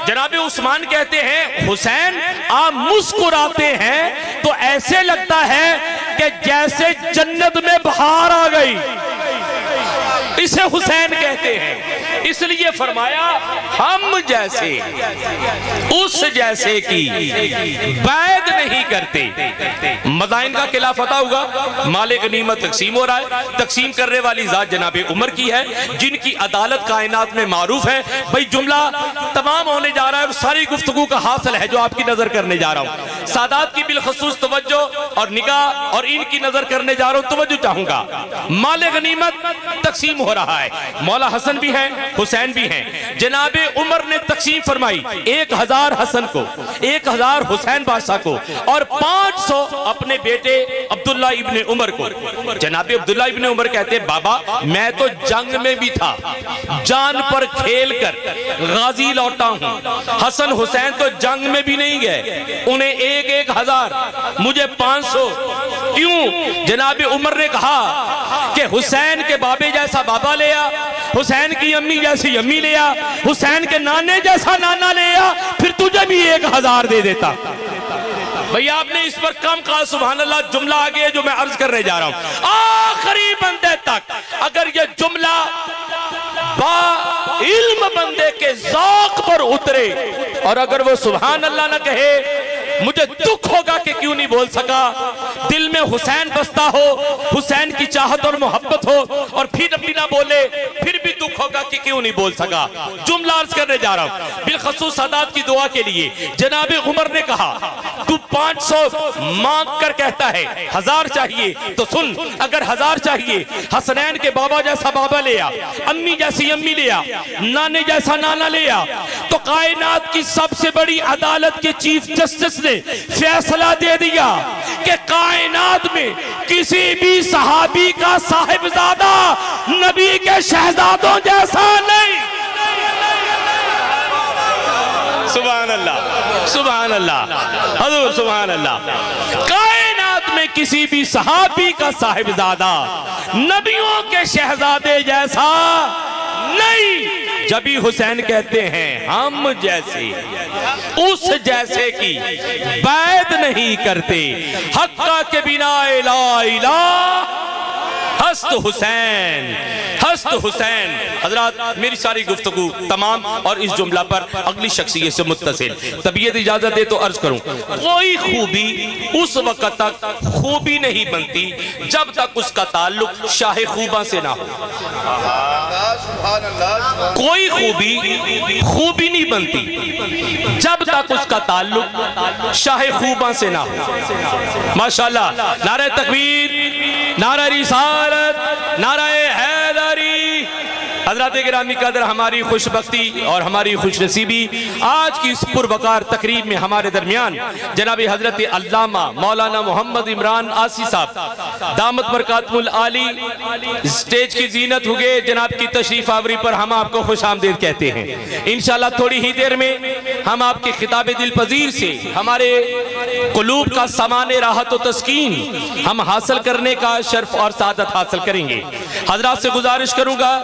جناب عثمان کہتے ہیں حسین آپ مسکراتے ہیں تو ایسے لگتا ہے کہ جیسے جنت میں بہار آ گئی اسے حسین کہتے ہیں اس لیے فرمایا ہم جیسے اس جیسے کی بیعت نہیں کرتے مدائن کا قلعہ فتح ہوگا مال غنیمت تقسیم ہو رہا ہے تقسیم کرنے والی ذات جناب عمر کی ہے جن کی عدالت کائنات میں معروف ہے بھئی جملہ تمام ہونے جا رہا ہے اور ساری گفتگو کا حاصل ہے جو آپ کی نظر کرنے جا رہا ہوں سادات کی بالخصوص توجہ اور نگاہ اور ان کی نظر کرنے جا رہا ہوں توجہ چاہوں گا مال غنیمت تقسیم ہو رہا ہے مولا حسن بھی ہیں حسین بھی ہیں جناب عمر نے تقسیم فرمائی 1000 حسن کو 1000 حسین بادشاہ کو اور 500 اپنے بیٹے عبداللہ ابن عمر کو جناب عبداللہ ابن عمر کہتے بابا میں تو جنگ میں بھی تھا جان پر کھیل کر غازی لوٹا ہوں حسن حسین تو جنگ میں بھی نہیں گئے انہیں 1000 مجھے 500 کیوں جناب عمر نے کہا کہ حسین کے بابے جیسا بابا لیا حسین کی امی جیسی امی لیا حسین کے نانے جیسا نانا لیا پھر تجھے بھی 1000 دے دیتا بھئی آپ نے اس پر کم کہا سبحان اللہ جملہ آگے جو میں عرض کرنے جا رہا ہوں آخری بندے تک اگر یہ جملہ با علم بندے کے ذوق پر اترے اور اگر وہ سبحان اللہ نہ کہے مجھے دکھ ہوگا کہ کیوں نہیں بول سکا دل میں حسین بستا ہو حسین کی چاہت اور محبت ہو اور پھر بھی نہ بولے پھر بھی دکھ ہوگا کہ کیوں نہیں بول سکا جملہ عرض کرنے جا رہا ہوں بالخصوص سادات کی دعا کے لیے جناب عمر نے کہا تو 500 مانگ کر کہتا ہے 1000 چاہیے تو سن اگر 1000 چاہیے حسنین کے بابا جیسا بابا لیا امی جیسی امی لیا نانے جیسا نانا لیا تو کائنات کی سب سے بڑی عدالت کے چیف جسٹس نے فیصلہ دے دیا کہ کائنات میں کسی بھی صحابی کا صاحبزادہ نبی کے شہزادوں جیسا نہیں سبحان اللہ سبحان اللہ حضور سبحان اللہ کائنات میں کسی بھی صحابی کا صاحبزادہ نبیوں کے شہزادے جیسا نہیں جب ہی حسین کہتے ہیں ہم جیسے اس جیسے کی بیعت نہیں کرتے حقہ کے بنا لا الہ ہست حسین ہست حسین حضرات میری ساری گفتگو تمام اور اس جملہ پر اگلی شخصیت سے متصل طبیعت اجازت دے تو عرض کروں کوئی خوبی اس وقت تک خوبی نہیں بنتی جب تک اس کا تعلق شاہ خوبہ سے نہ ہو کوئی خوبی نہیں بنتی جب تک اس کا تعلق شاہ خوبہ سے نہ ہو ماشاءاللہ نعرہ تکبیر نعرہ رسالت نعرہ حیدری حضرات گرامی قدر ہماری خوش بختی اور ہماری خوش نصیبی آج کی اس پروقار تقریب میں ہمارے درمیان جناب حضرت علامہ مولانا محمد عمران آسی صاحب دامت برکاتہ العالی سٹیج کی زینت ہوگے جناب کی تشریف آوری پر ہم آپ کو خوش آمدید کہتے ہیں انشاءاللہ تھوڑی ہی دیر میں ہم آپ کے خطاب دل پذیر سے ہمارے قلوب کا سامان راحت و تسکین ہم حاصل کرنے کا شرف اور سعادت حاصل کریں گے حضرات سے گزارش کروں گا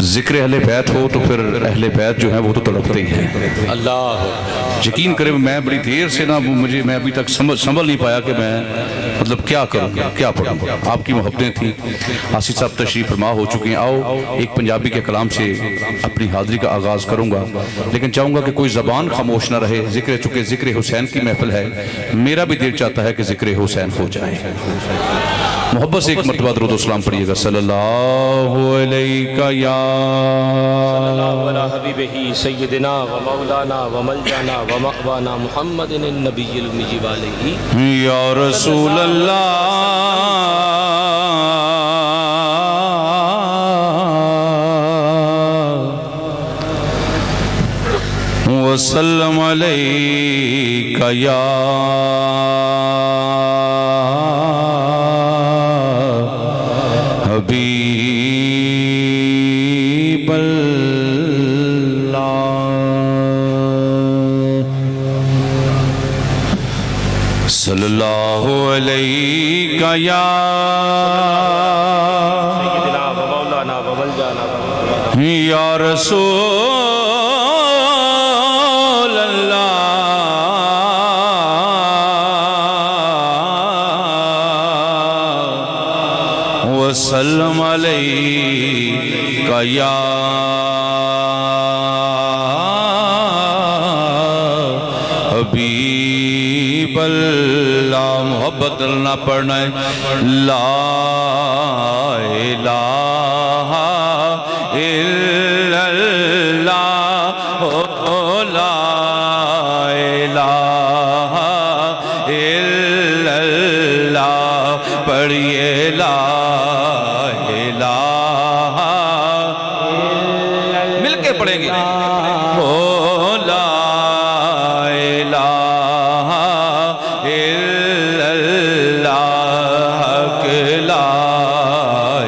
ذکر اہل بیت ہو تو پھر اہل بیت جو ہیں وہ تو تڑپتے ہی ہیں. اللہ یقین کرے میں بڑی دیر سے نا میں ابھی تک سنبھل نہیں پایا کہ میں مطلب کیا کروں کیا پڑھوں. آپ کی محبتیں تھیں. آصف صاحب تشریف فرما ہو چکے ہیں. آؤ ایک پنجابی کے کلام سے اپنی حاضری کا آغاز کروں گا، لیکن چاہوں گا کہ کوئی زبان خاموش نہ رہے. چونکہ ذکر حسین کی محفل ہے، میرا بھی دل چاہتا ہے کہ ذکر حسین ہو جائے. محبت سے ایک مرتبہ درود و سلام پڑھیے گا. صلی اللہ علیہ یا علی حبیبہ سیدنا و مولانا و ملجانا و مأوانا محمد النبی الامی علیہ یا رسول اللہ وسلم علیک یا حبیب اللہ. صلی اللہ علیک یا سیدنا و مولانا و ملجانا یا رسول اللہ وسلم علیک یا حبیب اللہ. محبت نہ پڑھنا ہے. لا الہ الا اللہ لا الہ الا اللہ. پڑھیے لا الہ مل کے پڑھیں گے. لا الہ الا اللہ لا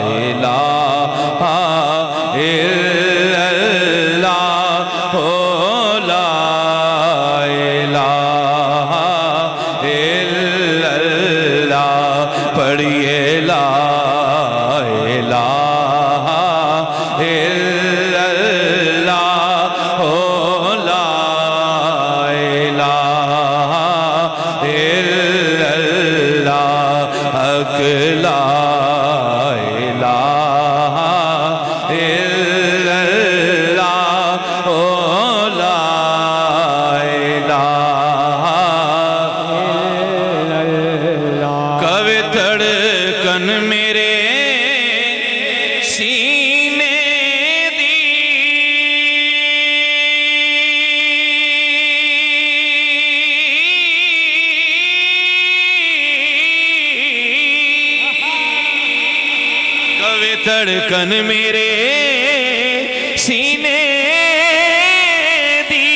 الہ الا اللہ لا الہ الا اللہ. پڑھیے لا الہ الا اللہ لا الہ الا اللہ حق لا الہ الا اللہ لا الہ الا اللہ. کوے دھڑکن میرے سینے دی کوے دھڑکن میرے سینے دی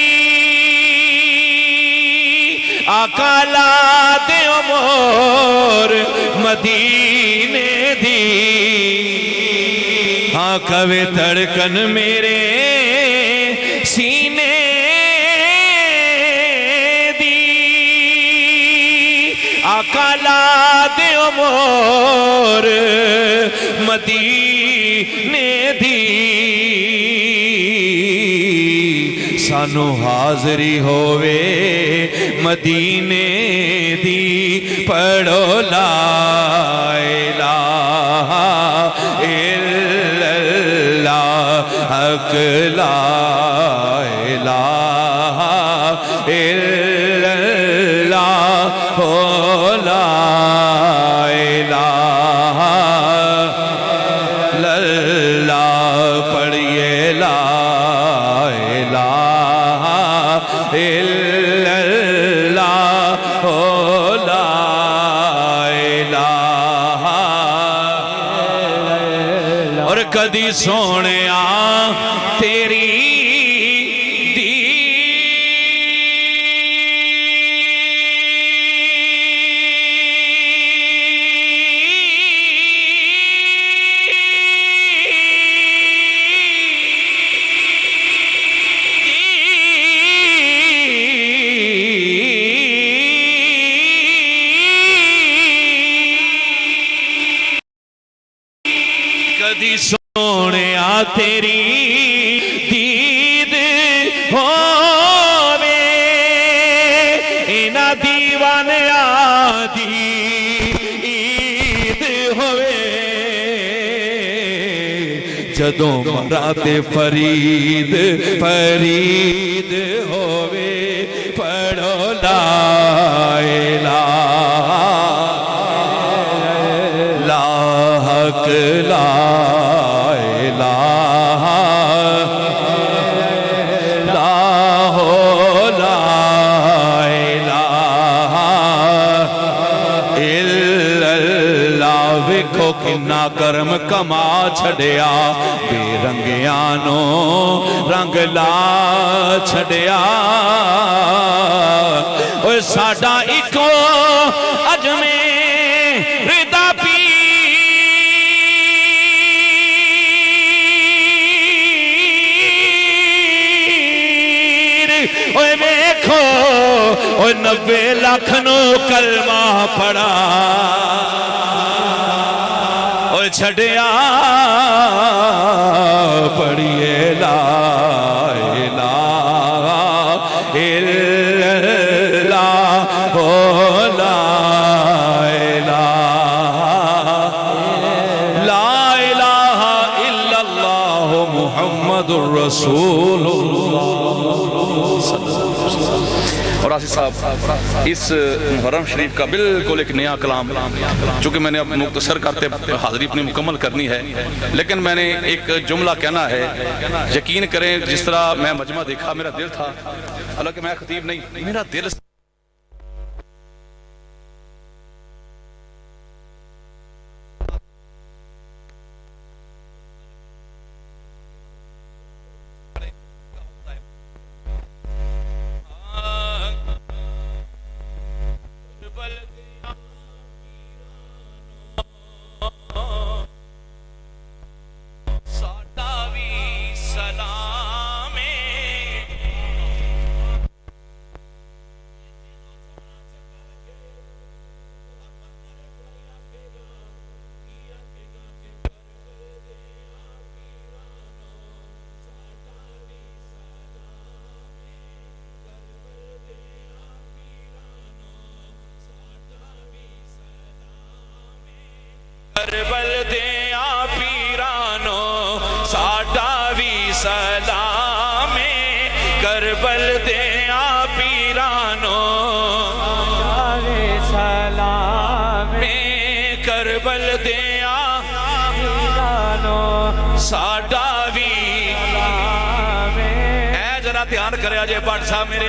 آقا لا دیو مور مدینے دی. ہاں کوے دھڑکن میرے سینے دی آقا لا دیو مور مدینے دی. سانو حاضری ہووے مدینے دی. پڑھو لا الہ الا اللہ حق لا الہ الا اللہ لا الہ الا اللہ. پڑھیے لا الہ الا اللہ لا الہ الا اللہ. اور کدی سونے تیری کدی سونے تیری دید ہووے اینا دیوانیا دی عید ہووے جدوں مراتے فرید فرید ہووے پڑھو لا الہ لا حق لا الہ لا ہو لا الہ الا اللہ ویکھو کنا کرم کما چھڑیا بے رنگیانو رنگ لا چھڑیا اوہ ساڈا اکو اجمیر دا پیر اوہ ویکھو اوہ 90 لاکھ نو کلمہ پڑھا اوہ چھڑیا پڑھیے لا الہ الا اللہ لا الہ الا اللہ محمد الرسول اللہ. اور آصف صاحب اس محرم شریف کا بالکل ایک نیا کلام، چونکہ میں نے اب مختصر کرتے حاضری اپنی مکمل کرنی ہے، لیکن میں نے ایک جملہ کہنا ہے. یقین کریں جس طرح میں مجمع دیکھا میرا دل تھا، حالانکہ میں خطیب نہیں، میرا دل کربل دیا پیرانو ساڈا وی سلام کربل دیا پیرانو سلام کربل دیا پیرانو ساڈا وی اے ذرا دھیان کریا جے بٹ صاحب میرے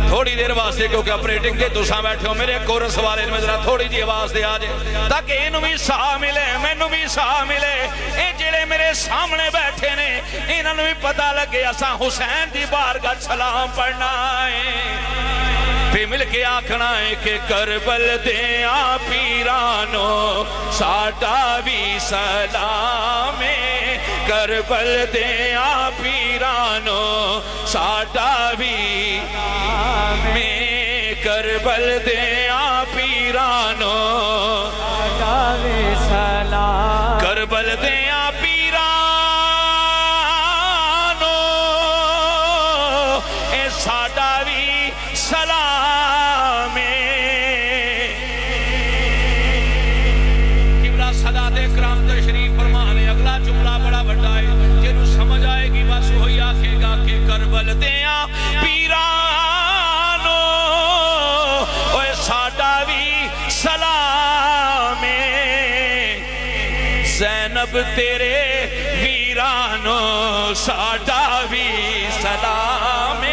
تھوڑی دیر واسطے، کیونکہ اپریٹنگ کے تساں بیٹھے ہو میرے کورس والے میں ذرا تھوڑی جی آواز دے آ جائے تاکہ انہوں بھی ساہ ملے مینوں بھی ساہ ملے. اے جڑے میرے سامنے بیٹھے نے انہوں بھی پتہ لگے اساں حسین دی بارگاہ سلام پڑھنا ہے. پھر مل کے آکھنا ہے کہ کربل دیاں پیرانو ساڈا وی سلام کربل دیاں پیرانو ساڈا وی کربل دیاں پیرانو کربل دیاں پیرانو اے ساڈا وی سلام قبلہ سادات اکرام تشریف فرمانے. اگلا جملہ بڑا بڑا ہے جنہوں سمجھ آئے گی بس وہی آکھے گا کہ کربل دیاں پیرانو اوے ساڈا وی سلام زینب تیرے ویرانو ساڈا وی سلام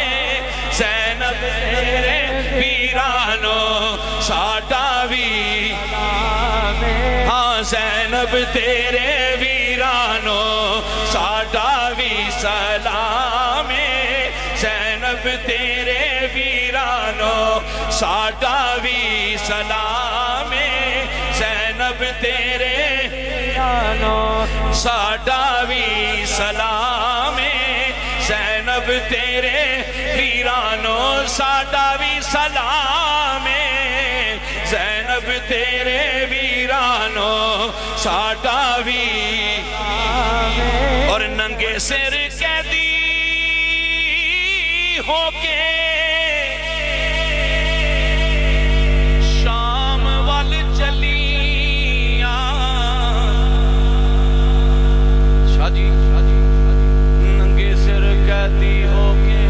زینب تیرے ویرانو ساڈا وی ہاں زینب تیرے ویرانو ساڈا وی سلام زینب تیرے ویرانو ساڈا وی سلام زینب تیرے ویرانو ساڈا وی سلام زینب تیرے ویرانو ساڈا وی سلام زینب تیرے ویرانو ساڈا وی ننگے سر قیدی ہو کے شام وال چلیاں شاہ جی ننگے سر قیدی ہو کے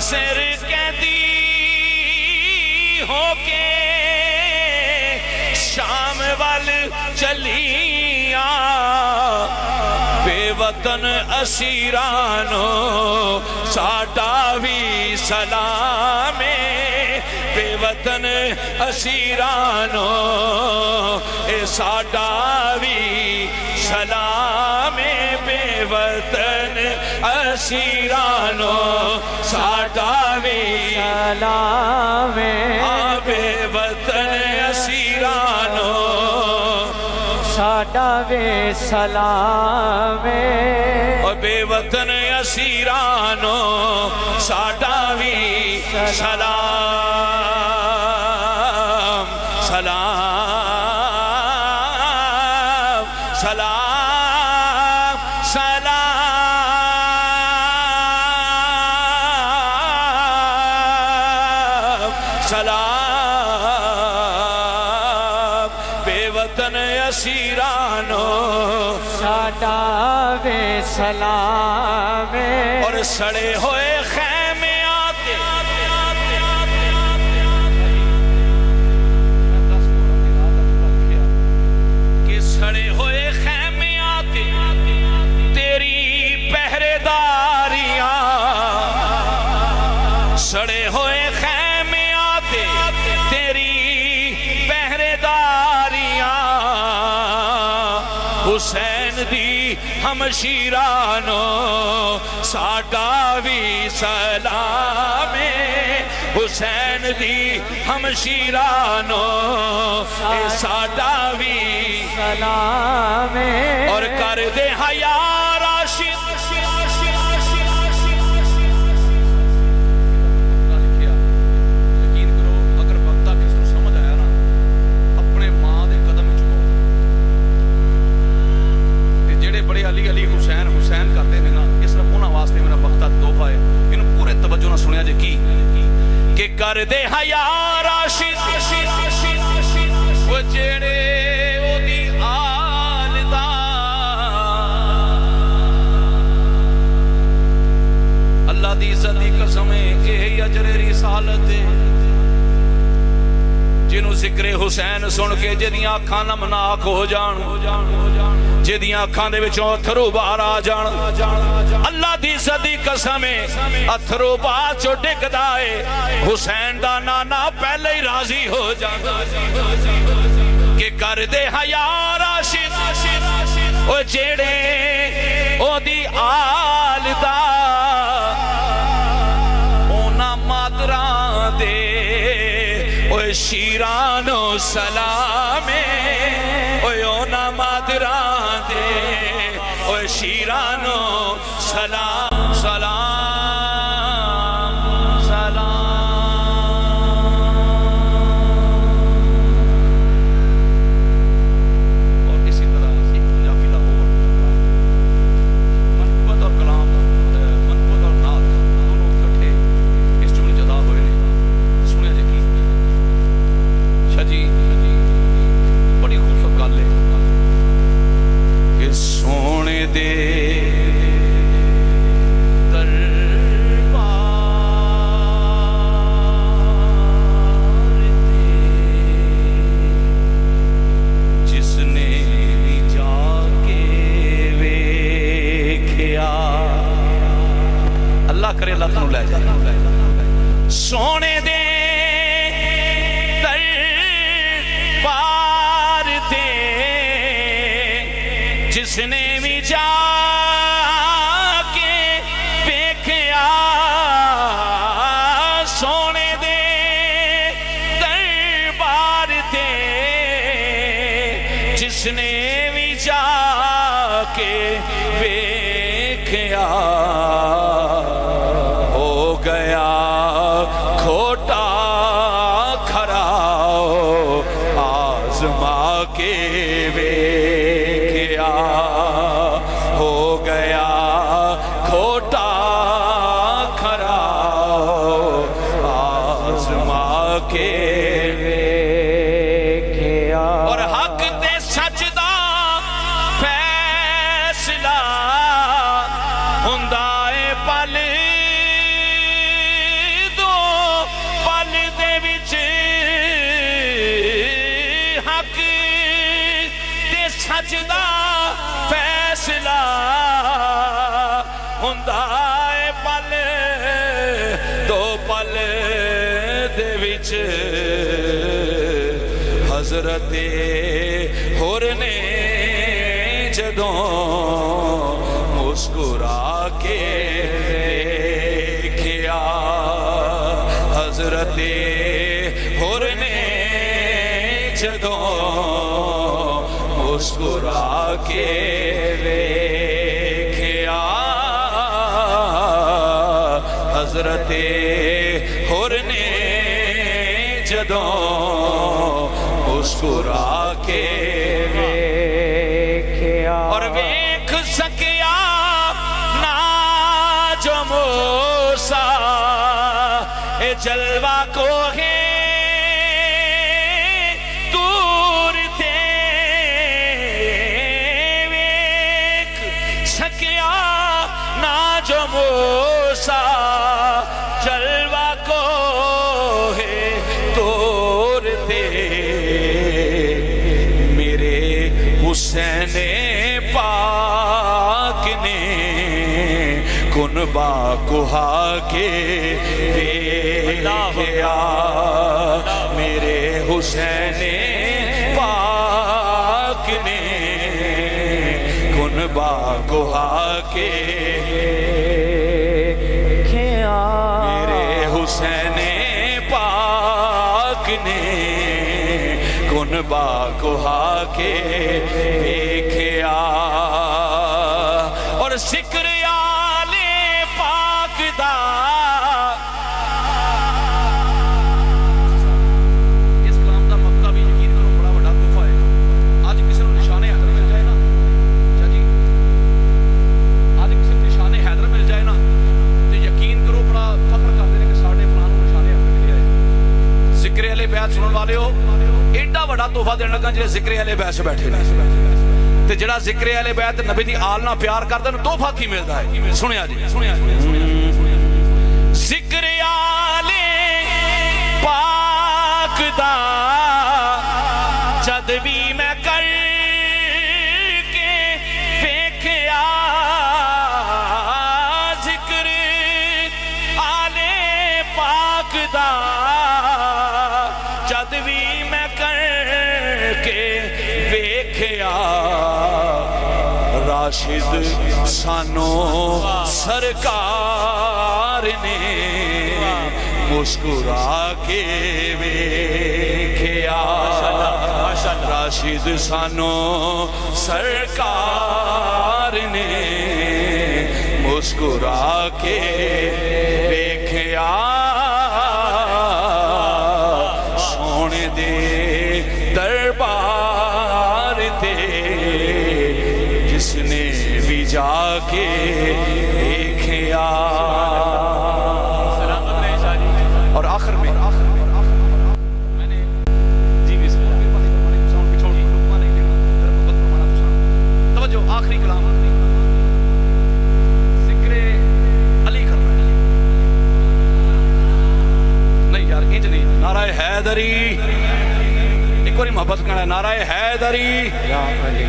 سر قیدی ہو کے شام وال چلیاں بے وطن اسیرانو ساڈا بھی سلام بے وطن اسیرانو اے ساڈا بھی سلام بے وطن اسیرانو ساڈا بھی سلام بے وطن اسیرانو ساڈا بھی سلام بے وطن اسیرانو ساڈا بھی سلام سلام سلام سلام سلام بے وطن اسیرانو ساڈا بے سلام اور سڑے ہوئے خیمے آتے کہ سڑے ہوئے خیمے آتے تیری پہرے داریاں سڑے ہوئے خیمے آتے تیری پہرے داریاں حسین دی ہمشیرانو ساڈا بھی سلام حسین دی ہمشیرانو ساڈا بھی سلام اور کر دے حیا راشد یقین کرو اگر بندہ کس کو سمجھ آیا نا اپنے ماں دے قدم چکو جڑے بڑے علی علی حسین حسین کرتے ہیں نا اس طرح انہاں واسطے میرا وقتہ تحفہ ہے انہوں پورے توجہ نہ سنیا جے کی کہ کر دے حیا راشد وہ جڑے او دی آل دا اللہ دی عزت دی قسم ہے اے اجر رسالت جنوں ذکر حسین سن کے جدیاں اکھاں نمناک ہو جان جدیاں اکھاں دے وچوں اتھرو باہر آ جان اللہ دی عزت دی قسم ہے اتھرو باہر چو ڈگدا ہے حسین دا نانا پہلے ہی راضی ہو جاندا کہ کر دے حیا راشد او جڑے او دی آل دا اونا مادران دے او شیرانو سلام اونا مادران دے او شیرانو سلام سلام سلام اور اسی طرح ایک پنجابی لاہور منقبت اور کلام منقبت اور نعت دونوں اکٹھے اس جملے جدا ہوئے نے سنیا جے کی شاہ جی بڑی خوبصورت گل ہے کہ سونے دے جس نے بھی جا کے دیکھیا سونے دے دربار تے جس نے بھی جا کے دیکھیا ہو گیا کھوٹا کھرا آزما کے ویکھیا ہو گیا کھوٹا کھرا آزما کے ویکھیا اور حق تے سچ دا فیصلہ ہوندا اے پل دو پل دے وچ حق تے سچ دا فیصلہ ہوندا اے پل دو پل دے وچ حضرت حر نے جدوں مسکرا کے دیکھیا حضرت حر نے جدوں مسکرا کے دیکھیا حضرت حر نے جدوں مسکرا کے دیکھیا اور ویکھ سکیا نا جو موسیٰ اے جلوہ کو ہے دور تے ویکھ سکیا نا جو موسیٰ جلوہ کو ہے دور تے میرے حسین پاک نے کنبہ کوہا کے دیکھیا میرے حسین پاک نے کنبہ کوہا کے دیکھیا میرے حسین پاک نے کنبہ کوہا کے دیکھیا اور ذکر آل پاک دا اس کلام دا مکہ بھی یقین کرو بڑا بڑا تحفہ ہے آج کسی نے نشان حیدر مل جائے نا جی آج کسی نے نشان حیدر مل جائے نا تو یقین کرو بڑا فخر کر دینے کہ ساڑھے فلان کو نشان حیدر مل جائے ذکر اہل بیت سنن والے ہو ایڈا بڑا تحفہ دینے لگا جڑے ذکر اہل بیت سے بیٹھے نے تے جڑا ذکر اہل بیت نبی دی آل نال پیار کردا نوں تحفہ کی ملدا ہے سنیا جی ذکر آل پاک دا جد بھی میں کر کے دیکھیا ذکر آل پاک دا جد بھی میں کر کے دیکھیا راشد سانو سرکار نے مسکرا کے دیکھیا راشد سانو سرکار نے مسکرا کے دیکھیا سونے دے دربار تے جس نے بھی جا کے دیکھیا اور آخر میں میں نے جی بسم اللہ توجہ آخری کلام ذکر علی کرنا ہے نہیں یار انج نہیں نعرہ حیدری ایک بار محبت کرنا ہے نعرہ حیدری یا علی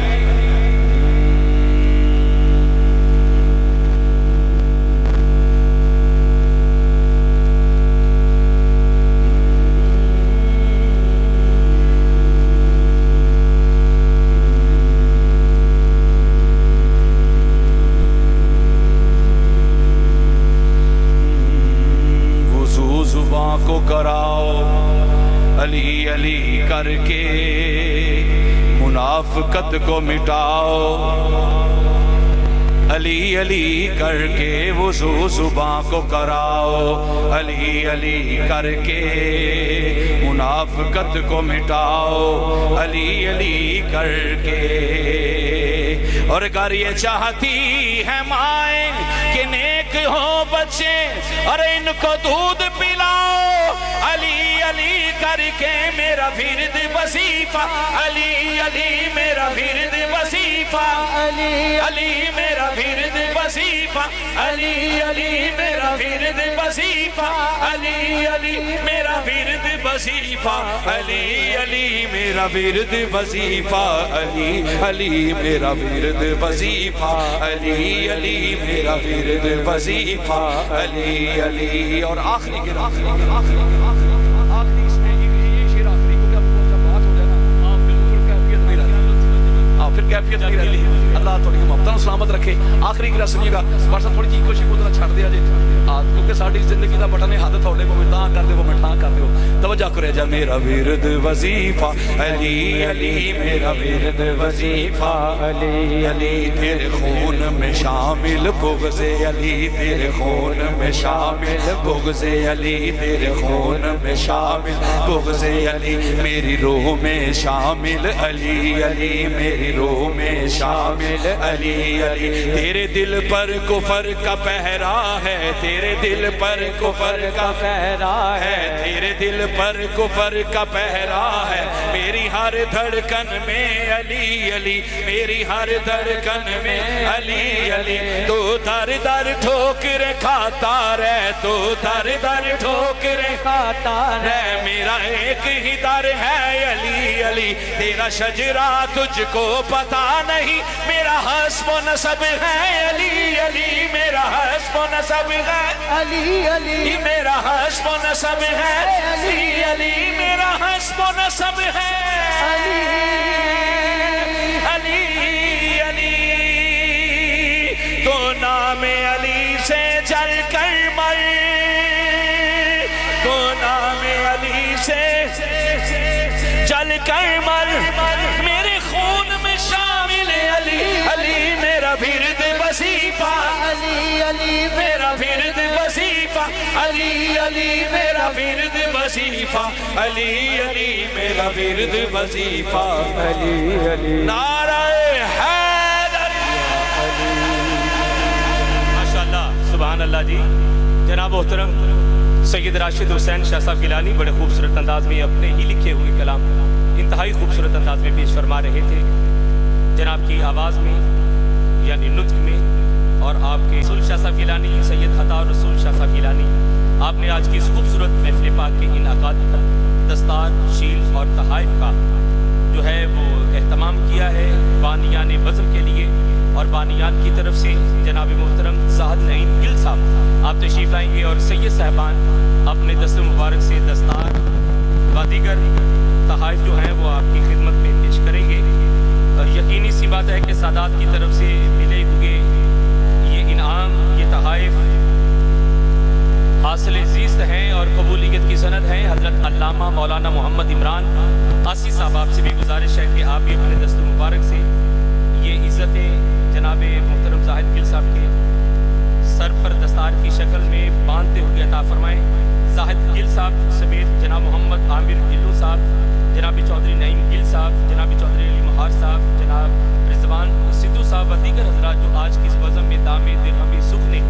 منافقت کو مٹاؤ علی علی کر کے وضو زباں کو کراؤ علی علی کر کے منافقت کو مٹاؤ علی علی کر کے اور اگر یہ چاہتی ہے مائیں کہ نیک ہو بچے اور ان کو دودھ پلاؤ علی علی کر کے میرا ورد وظیفہ علی علی میرا ورد وظیفہ علی علی میرا ورد وظیفہ علی علی میرا ورد وظیفہ علی علی میرا ورد وظیفہ علی علی میرا ورد وظیفہ علی علی میرا ورد وظیفہ علی علی میرا ورد وظیفہ علی علی اور آخری کے آخری اس میں یہ شعر آخری کو جب بات ہو جائے نا آپ بالکل کیفیت نہیں رہتی پھر کیفیت نہیں رہتی اللہ تھوڑی محترم سلامت رکھے آخری کی رسمی کا ورثہ تھوڑی جی کوشش کو چھڑ دیا جی کیونکہ ساری زندگی کا بٹن ہاتھ تھوڑے کو میں تاں کر دے وہ میں ٹھاں کر دے توجہ کرے جا میرا ورد وظیفہ علی علی میرا ورد وظیفہ علی علی تیرے خون میں شامل بغض علی تیرے خون میں شامل بغض علی تیرے خون میں شامل بغض علی میری روح میں شامل علی علی میری روح میں شامل علی علی تیرے دل پر کفر کا پہرا ہے تیرے دل پر کفر کا پہرا ہے تیرے دل پر کفر کا پہرا ہے میری ہر دھڑکن میں علی علی میری ہر دھڑکن میں علی علی تو در در ٹھوکر کھاتا رہ تو در در ٹھوکر کھاتا رہ میرا ایک ہی در ہے علی علی تیرا شجرہ تجھ کو پتا نہیں میرا حسب و نسب ہے علی علی میرا حسب و نسب ہے علی علی میرا حسب و نسب ہے علی علی میرا حسب و نسب ہے علی علی علی تو نام علی سے جل کر مر تو نام علی سے جل کر مر میرے خون میں شامل علی علی میرا ورد وظیفہ علی علی میرا ورد وظیفہ علی علی میرا ورد وظیفہ علی علی میرا ورد وظیفہ علی علی نعرہ حیدر ماشاءاللہ سبحان اللہ جی جناب محترم سید راشد حسین شاہ صاحب گیلانی بڑے خوبصورت انداز میں اپنے ہی لکھے ہوئے کلام انتہائی خوبصورت انداز میں پیش فرما رہے تھے جناب کی آواز میں یعنی نطق میں اور آپ کے رسول شاہ صاحب گیلانی سید خطا اور رسول شاہ صاحب گیلانی آپ نے آج کی اس خوبصورت محفل پاک کے انعقاد دستار شیل اور تحائف کا جو ہے وہ اہتمام کیا ہے بانیان بزم کے لیے اور بانیان کی طرف سے جناب محترم زاہد نعیم گل صاحب آپ تشریف لائیں گے اور سید صاحبان اپنے دست مبارک سے دستار و دیگر تحائف جو ہیں وہ آپ کی خدمت میں پیش کریں گے یقینی سی بات ہے کہ سادات کی طرف سے ملے ہوئے یہ انعام یہ تحائف حاصل زیست ہیں اور قبولیت کی سند ہیں حضرت علامہ مولانا محمد عمران آسی صاحب آپ سے بھی گزارش ہے کہ آپ بھی اپنے دست مبارک سے یہ عزتیں جناب محترم زاہد گل صاحب کے سر پر دستار کی شکل میں باندھتے ہوئے عطا فرمائیں زاہد گل صاحب سمیت جناب محمد عامر گلو صاحب جناب چودھری نعیم گل صاحب جناب چودھری علی مہار صاحب جناب رضوان سدھو صاحب و دیگر حضرات جو آج کی اس بزم میں دامِ درہم سکھ نے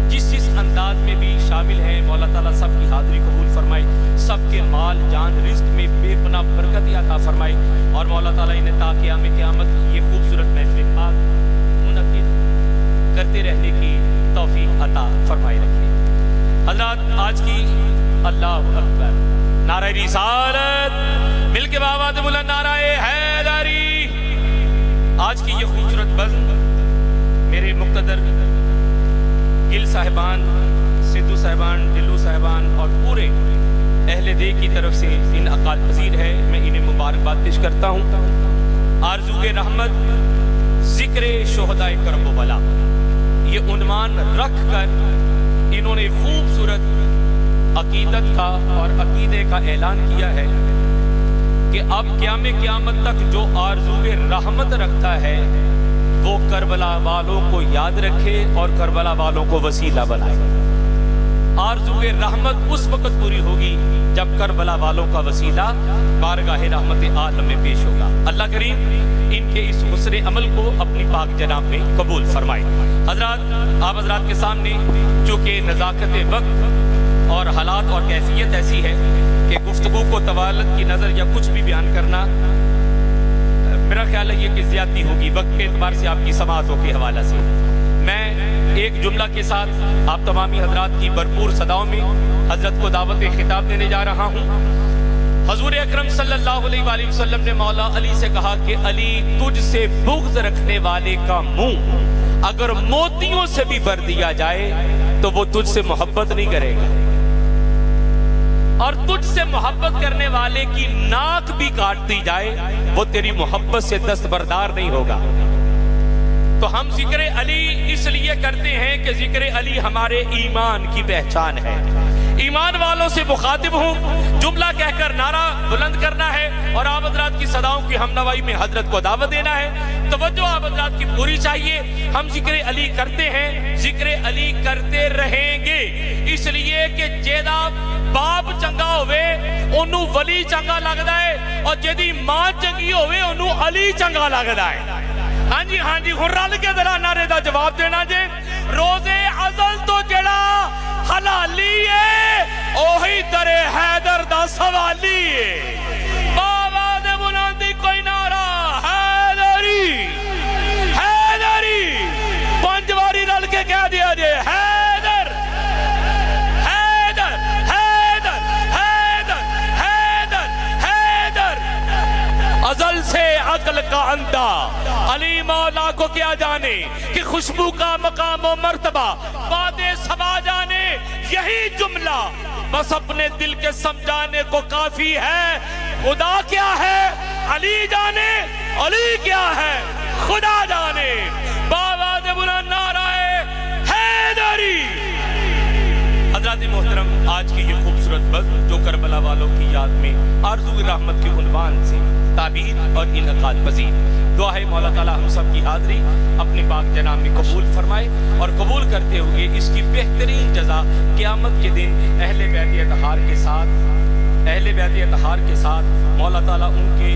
جس انداز میں بھی شامل ہیں مولا تعالیٰ سب کی حاضری قبول فرمائے سب کے مال جان رزق میں بے پناہ برکت عطا فرمائے اور مولا تعالیٰ انہیں تا قیام قیامت یہ خوبصورت محفل پاک منعقد کرتے رہنے کی توفیق عطا فرمائے رکھے حضرات آج کی اللہ اکبر نعرہ رسالت مل کے باواد بلند نعرہ حیدری آج کی یہ خوبصورت بزم میرے مقتدر گل صاحبان سدھو صاحبان ڈلو صاحبان اور پورے اہل دے کی طرف سے انعقاد پذیر ہے میں انہیں مبارکباد پیش کرتا ہوں آرزو رحمت ذکر شہدائے کرب و بلا یہ عنوان رکھ کر انہوں نے خوبصورت عقیدت کا اور عقیدے کا اعلان کیا ہے کہ اب قیام قیامت تک جو آرزوئے رحمت رکھتا ہے وہ کربلا والوں کو یاد رکھے اور کربلا والوں کو وسیلہ بنائے. آرزوئے رحمت اس وقت پوری ہوگی جب کربلا والوں کا وسیلہ بارگاہ رحمت عالم میں پیش ہوگا. اللہ کریم ان کے اس حسن عمل کو اپنی پاک جناب میں قبول فرمائے. حضرات، آپ حضرات کے سامنے چونکہ نزاکت وقت اور حالات اور کیفیت ایسی ہے کہ گفتگو کو طوالت کی نظر یا کچھ بھی بیان کرنا میرا خیال ہے یہ کہ زیادتی ہوگی وقت کے اعتبار سے آپ کی سماعتوں کے حوالہ سے. میں ایک جملہ کے ساتھ آپ تمامی حضرات کی بھرپور صداؤں میں حضرت کو دعوت خطاب دینے جا رہا ہوں. حضور اکرم صلی اللہ علیہ وآلہ وسلم نے مولا علی سے کہا کہ علی، تجھ سے بغض رکھنے والے کا منہ اگر موتیوں سے بھی بھر دیا جائے تو وہ تجھ سے محبت نہیں کرے گا، اور تجھ سے محبت کرنے والے کی ناک بھی کاٹ دی جائے وہ تیری محبت سے دستبردار نہیں ہوگا. تو ہم ذکر علی اس لیے کرتے ہیں کہ ذکر علی ہمارے ایمان کی پہچان ہے. ایمان والوں سے مخاطب ہوں، جملہ کہہ کر نعرہ بلند کرنا ہے اور آپ حضرات کی صداؤں کی ہمنوائی میں حضرت کو دعوت دینا ہے. توجہ آپ حضرات کی پوری چاہیے. ہم ذکر علی کرتے ہیں، ذکر علی کرتے رہیں گے، اس لیے کہ جیدہ باپ چنگا ہوئے انہوں ولی چنگا لگتا ہے اور جیدی ماں چنگی ہوئے انہوں علی چنگا لگتا ہے. ہاں جی ہن رل کے ذرا نعرے دا جواب دینا جے. روزے ازل تو جڑا حلالی ہے اوہی در حیدر دا سوالی ہے. بابا دے بلندی کوئی نعرہ حیدری حیدری 5 واری رل کے کہہ دیا جے حیدر حیدر حیدر حیدر حیدر حیدر. ازل سے عقل کا اندھا علی مولا کو کیا جانے کہ خوشبو کا مقام و مرتبہ باد سبا جانے. یہی جملہ بس اپنے دل کے سمجھانے کو کافی ہے. خدا کیا ہے علی جانے، علی کیا ہے خدا جانے. بابا دے بلند نعرہ حیدری. حضرات محترم، آج کی یہ خوبصورت بزم جو کربلا والوں کی یاد میں آرزو رحمت کے عنوان سے تعبیر اور انعقاد پذیر، دعا ہے مولا تعالی ہم سب کی حاضری اپنے پاک جناب میں قبول فرمائے اور قبول کرتے ہوئے اس کی بہترین جزا قیامت کے دن اہل بیت اطہار کے ساتھ مولا تعالی ان کے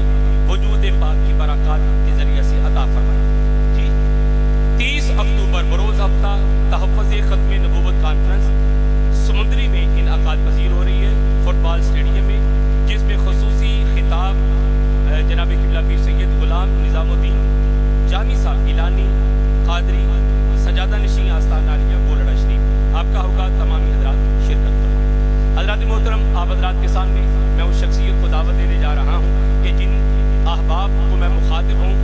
وجود پاک کی برکات کے ذریعے سے عطا فرمائے. جی 30 اکتوبر بروز ہفتہ تحفظ ختم نبوت کانفرنس سمندری میں انعقاد پذیر ہو رہی ہے فٹ بال اسٹیڈیم میں، جس میں خصوصی خطاب جناب قبلہ پیر سید غلام نظام الدین جامی صاحب گیلانی قادری سجادہ نشین آستان عالیہ گولڑا شریف آپ کا ہوگا. تمامی حضرات شرکت فرمائیں. حضرات محترم، آپ حضرات کے سامنے میں اس شخصیت کو دعوت دینے جا رہا ہوں کہ جن احباب کو میں مخاطب ہوں،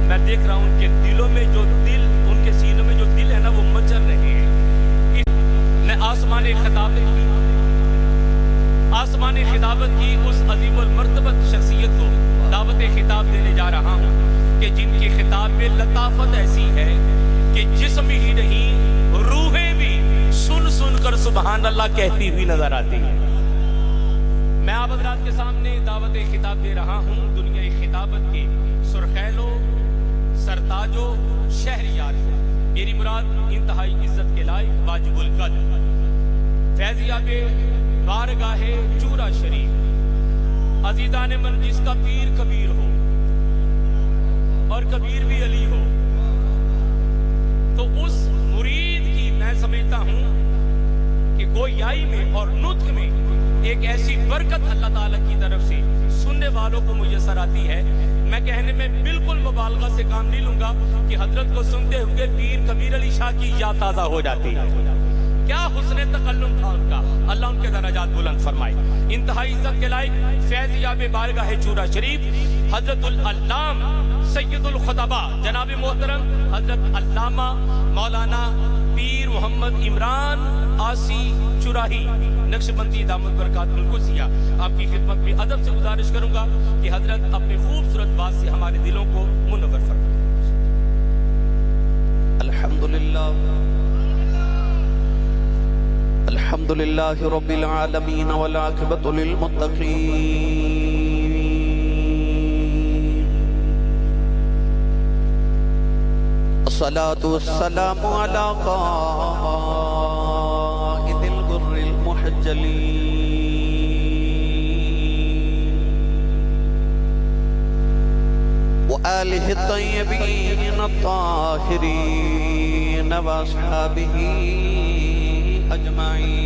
میں دیکھ رہا ہوں کہ دلوں میں جو دل، ان کے سینوں میں جو دل ہے نا وہ مچل رہے ہیں. میں آسمان خطابت کی اس عظیم المرتبت شخصیت کو دعوت خطاب دینے جا رہا ہوں کہ جن کے خطاب میں لطافت ایسی ہے کہ جسم ہی نہیں روحیں بھی سن سن کر سبحان اللہ کہتی ہوئی نظر آتی ہیں. میں آپ حضرات کے سامنے دعوت خطاب دے رہا ہوں دنیا خطابت کے سرخیلو سرتاجو شہریار کو. میری مراد انتہائی عزت کے لائق واجب القدر فیضیاب بارگاہ چورا شریف عزیزان من جس کا پیر کبیر ہو اور کبیر بھی علی ہو، تو اس مرید کی میں سمجھتا ہوں کہ گویائی میں اور نطق میں ایک ایسی برکت اللہ تعالیٰ کی طرف سے سننے والوں کو میسر آتی ہے. میں کہنے میں بالکل مبالغہ سے کام نہیں لوں گا کہ حضرت کو سنتے ہوئے پیر کبیر علی شاہ کی یاد تازہ ہو جاتی ہے. کیا حسن تکلم تھا ان کا، اللہ ان کے درجات بلند فرمائے. انتہائی عزت کے لائق فیضیاب بارگاہ چورا شریف حضرت العلام سید الخطبہ جناب محترم حضرت علامہ مولانا پیر محمد عمران آسی چوراہی نقشبندی دامت برکات القدسیہ آپ کی خدمت میں ادب سے گزارش کروں گا کہ حضرت اپنے خوبصورت بات سے ہمارے دلوں کو منور فرمائیں. الحمدللہ الحمدللہ رب العالمین والعاقبۃ للمتقین الصلاة والسلام على قائد الغر المحجلين وآله الطيبين الطاهرين وأصحابه أجمعين.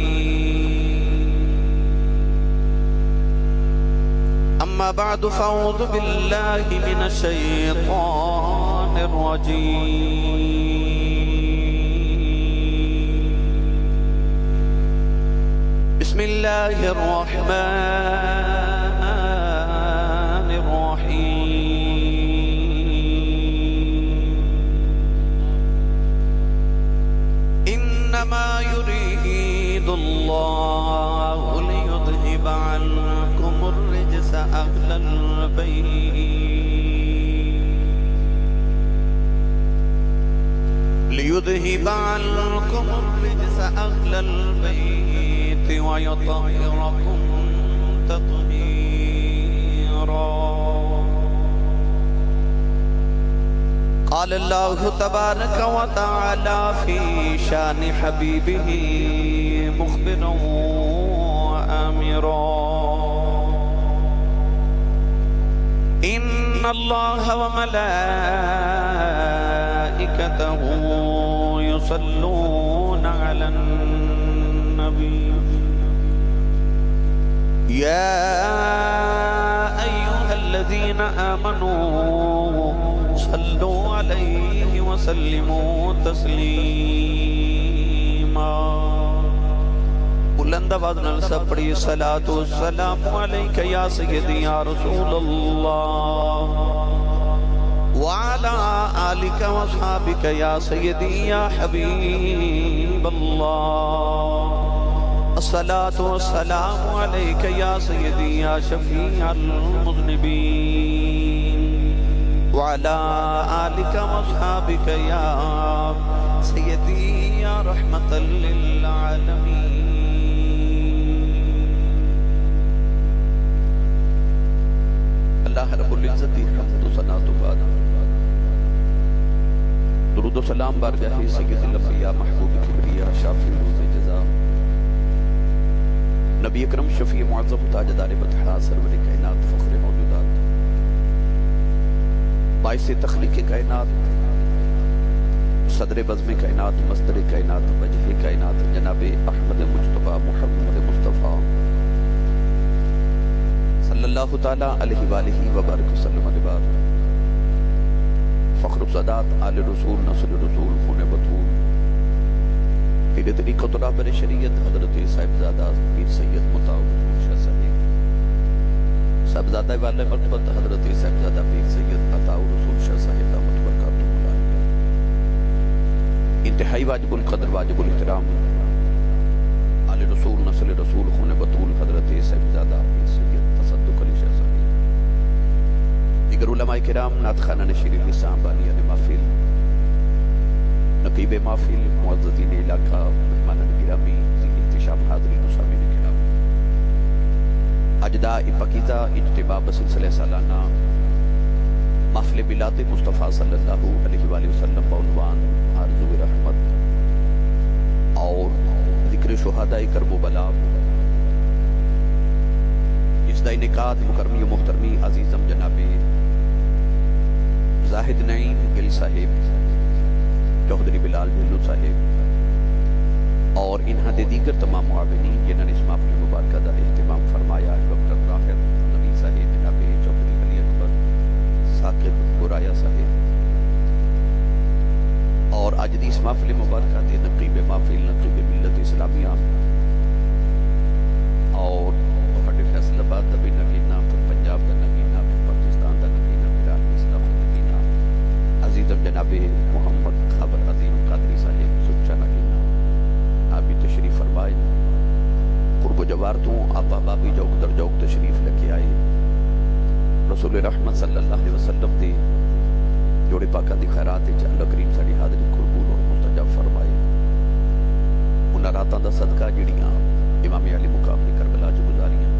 أما بعد فأعوذ بالله من الشيطان الرجيم. بسم الله الرحمن الرحيم. إنما يريد الله ليذهب عنكم الرجس أهل البيت ليذهب عنكم الرجس أهل البيت ويطهركم تطهيرا. قال الله تبارك وتعالى في شان حبيبه مخبرا وآمرا. إن الله وملائكته يصلون على النبي يا أيها الذين آمنوا صلوا عليه وسلموا تسليما. بلند آواز نال سب پڑھی صلاۃ و سلام علیک یا سیدی یا رسول اللہ وعلى آلك وصحابك يا سيدي يا حبيب الله. الصلاة والسلام عليك يا سيدي يا شفيع المذنبين وعلى آلك وصحابك يا سيدي يا رحمة للعالمين. اللہ رب العزت حمد و ثنا تو بعد درود و سلام بارگاہ سید الانبیاء محبوب کبریا شافی روز جزا نبی اکرم شفیع معظم تاجدار بطحا سرور کائنات فخر موجودات باعث تخلیق کائنات صدر بزم کائنات مصدر کائنات وجہ کائنات جناب احمد مجتبی محمد مصطفیٰ صلی اللہ تعالی علیہ وآلہ وبارک وسلم بعد. فخر السادات آل رسول نسل رسول خون بطول پیر طریقت رابر شریعت حضرت صاحبزادہ پیر سید مطاوع شاہ صاحب صاحبزادہ والے مرتبت حضرت صاحبزادہ پیر سید عطاء رسول شاہ صاحب دامت برکاتہ اللہ. انتہائی واجب القدر واجب الاحترام آل رسول نسل رسول خون بطول حضرت صاحبزادہ پیر سید تصدق علی شاہ صاحب دیگر علماء کرام نعت خانہ شریف اسلام بانیان محفل نقیب محفل معززین علاقہ مہمانان گرامی انتشام حاضرین و سامعین کرام اجداء پاکیزہ اجتماع بسلسلہ سالانہ محفل میلاد مصطفیٰ صلی اللہ علیہ وآلہ وسلم بعنوان آرزو رحمت اور ذکر شہداء کرب و بلا جس دا انعقاد مکرمی و محترمی عزیزم جناب زاہد نعیم گل صاحب چودھری بلال بھلو صاحب اور انہاں دے دیگر تمام معاونین جنہاں نے اس محفل مبارکہ دا اہتمام فرمایا ڈاکٹر راحت نبی صاحب جناب چودھری علی اکبر ثاقب برایا صاحب اور اج دی اس محفل مبارکہ دے نقیب محفل نقیب ملت اسلامیہ اور تہاڈے فیصل آباد دا بھی نگینہ پھر پنجاب دا نگینہ پھر پاکستان دا نگینہ پھر عالم اسلام دا نگینہ عزیزم جناب محمد خبر عظیم قادری صاحب سچا نگینہ آپ بھی تشریف فرمائے قرب و جوار تو آبا بابی جوک در جوک تشریف لکے آئے. رسول رحمت صلی اللہ علیہ وسلم دے جوڑے پاکہ دی خیرات اللہ کریم ساڑی حاضری قربول اور مستجاب فرمائے. انہاں راتاں دا صدقہ جڑیاں امام علی مقام نے کربلا جو گزاریاں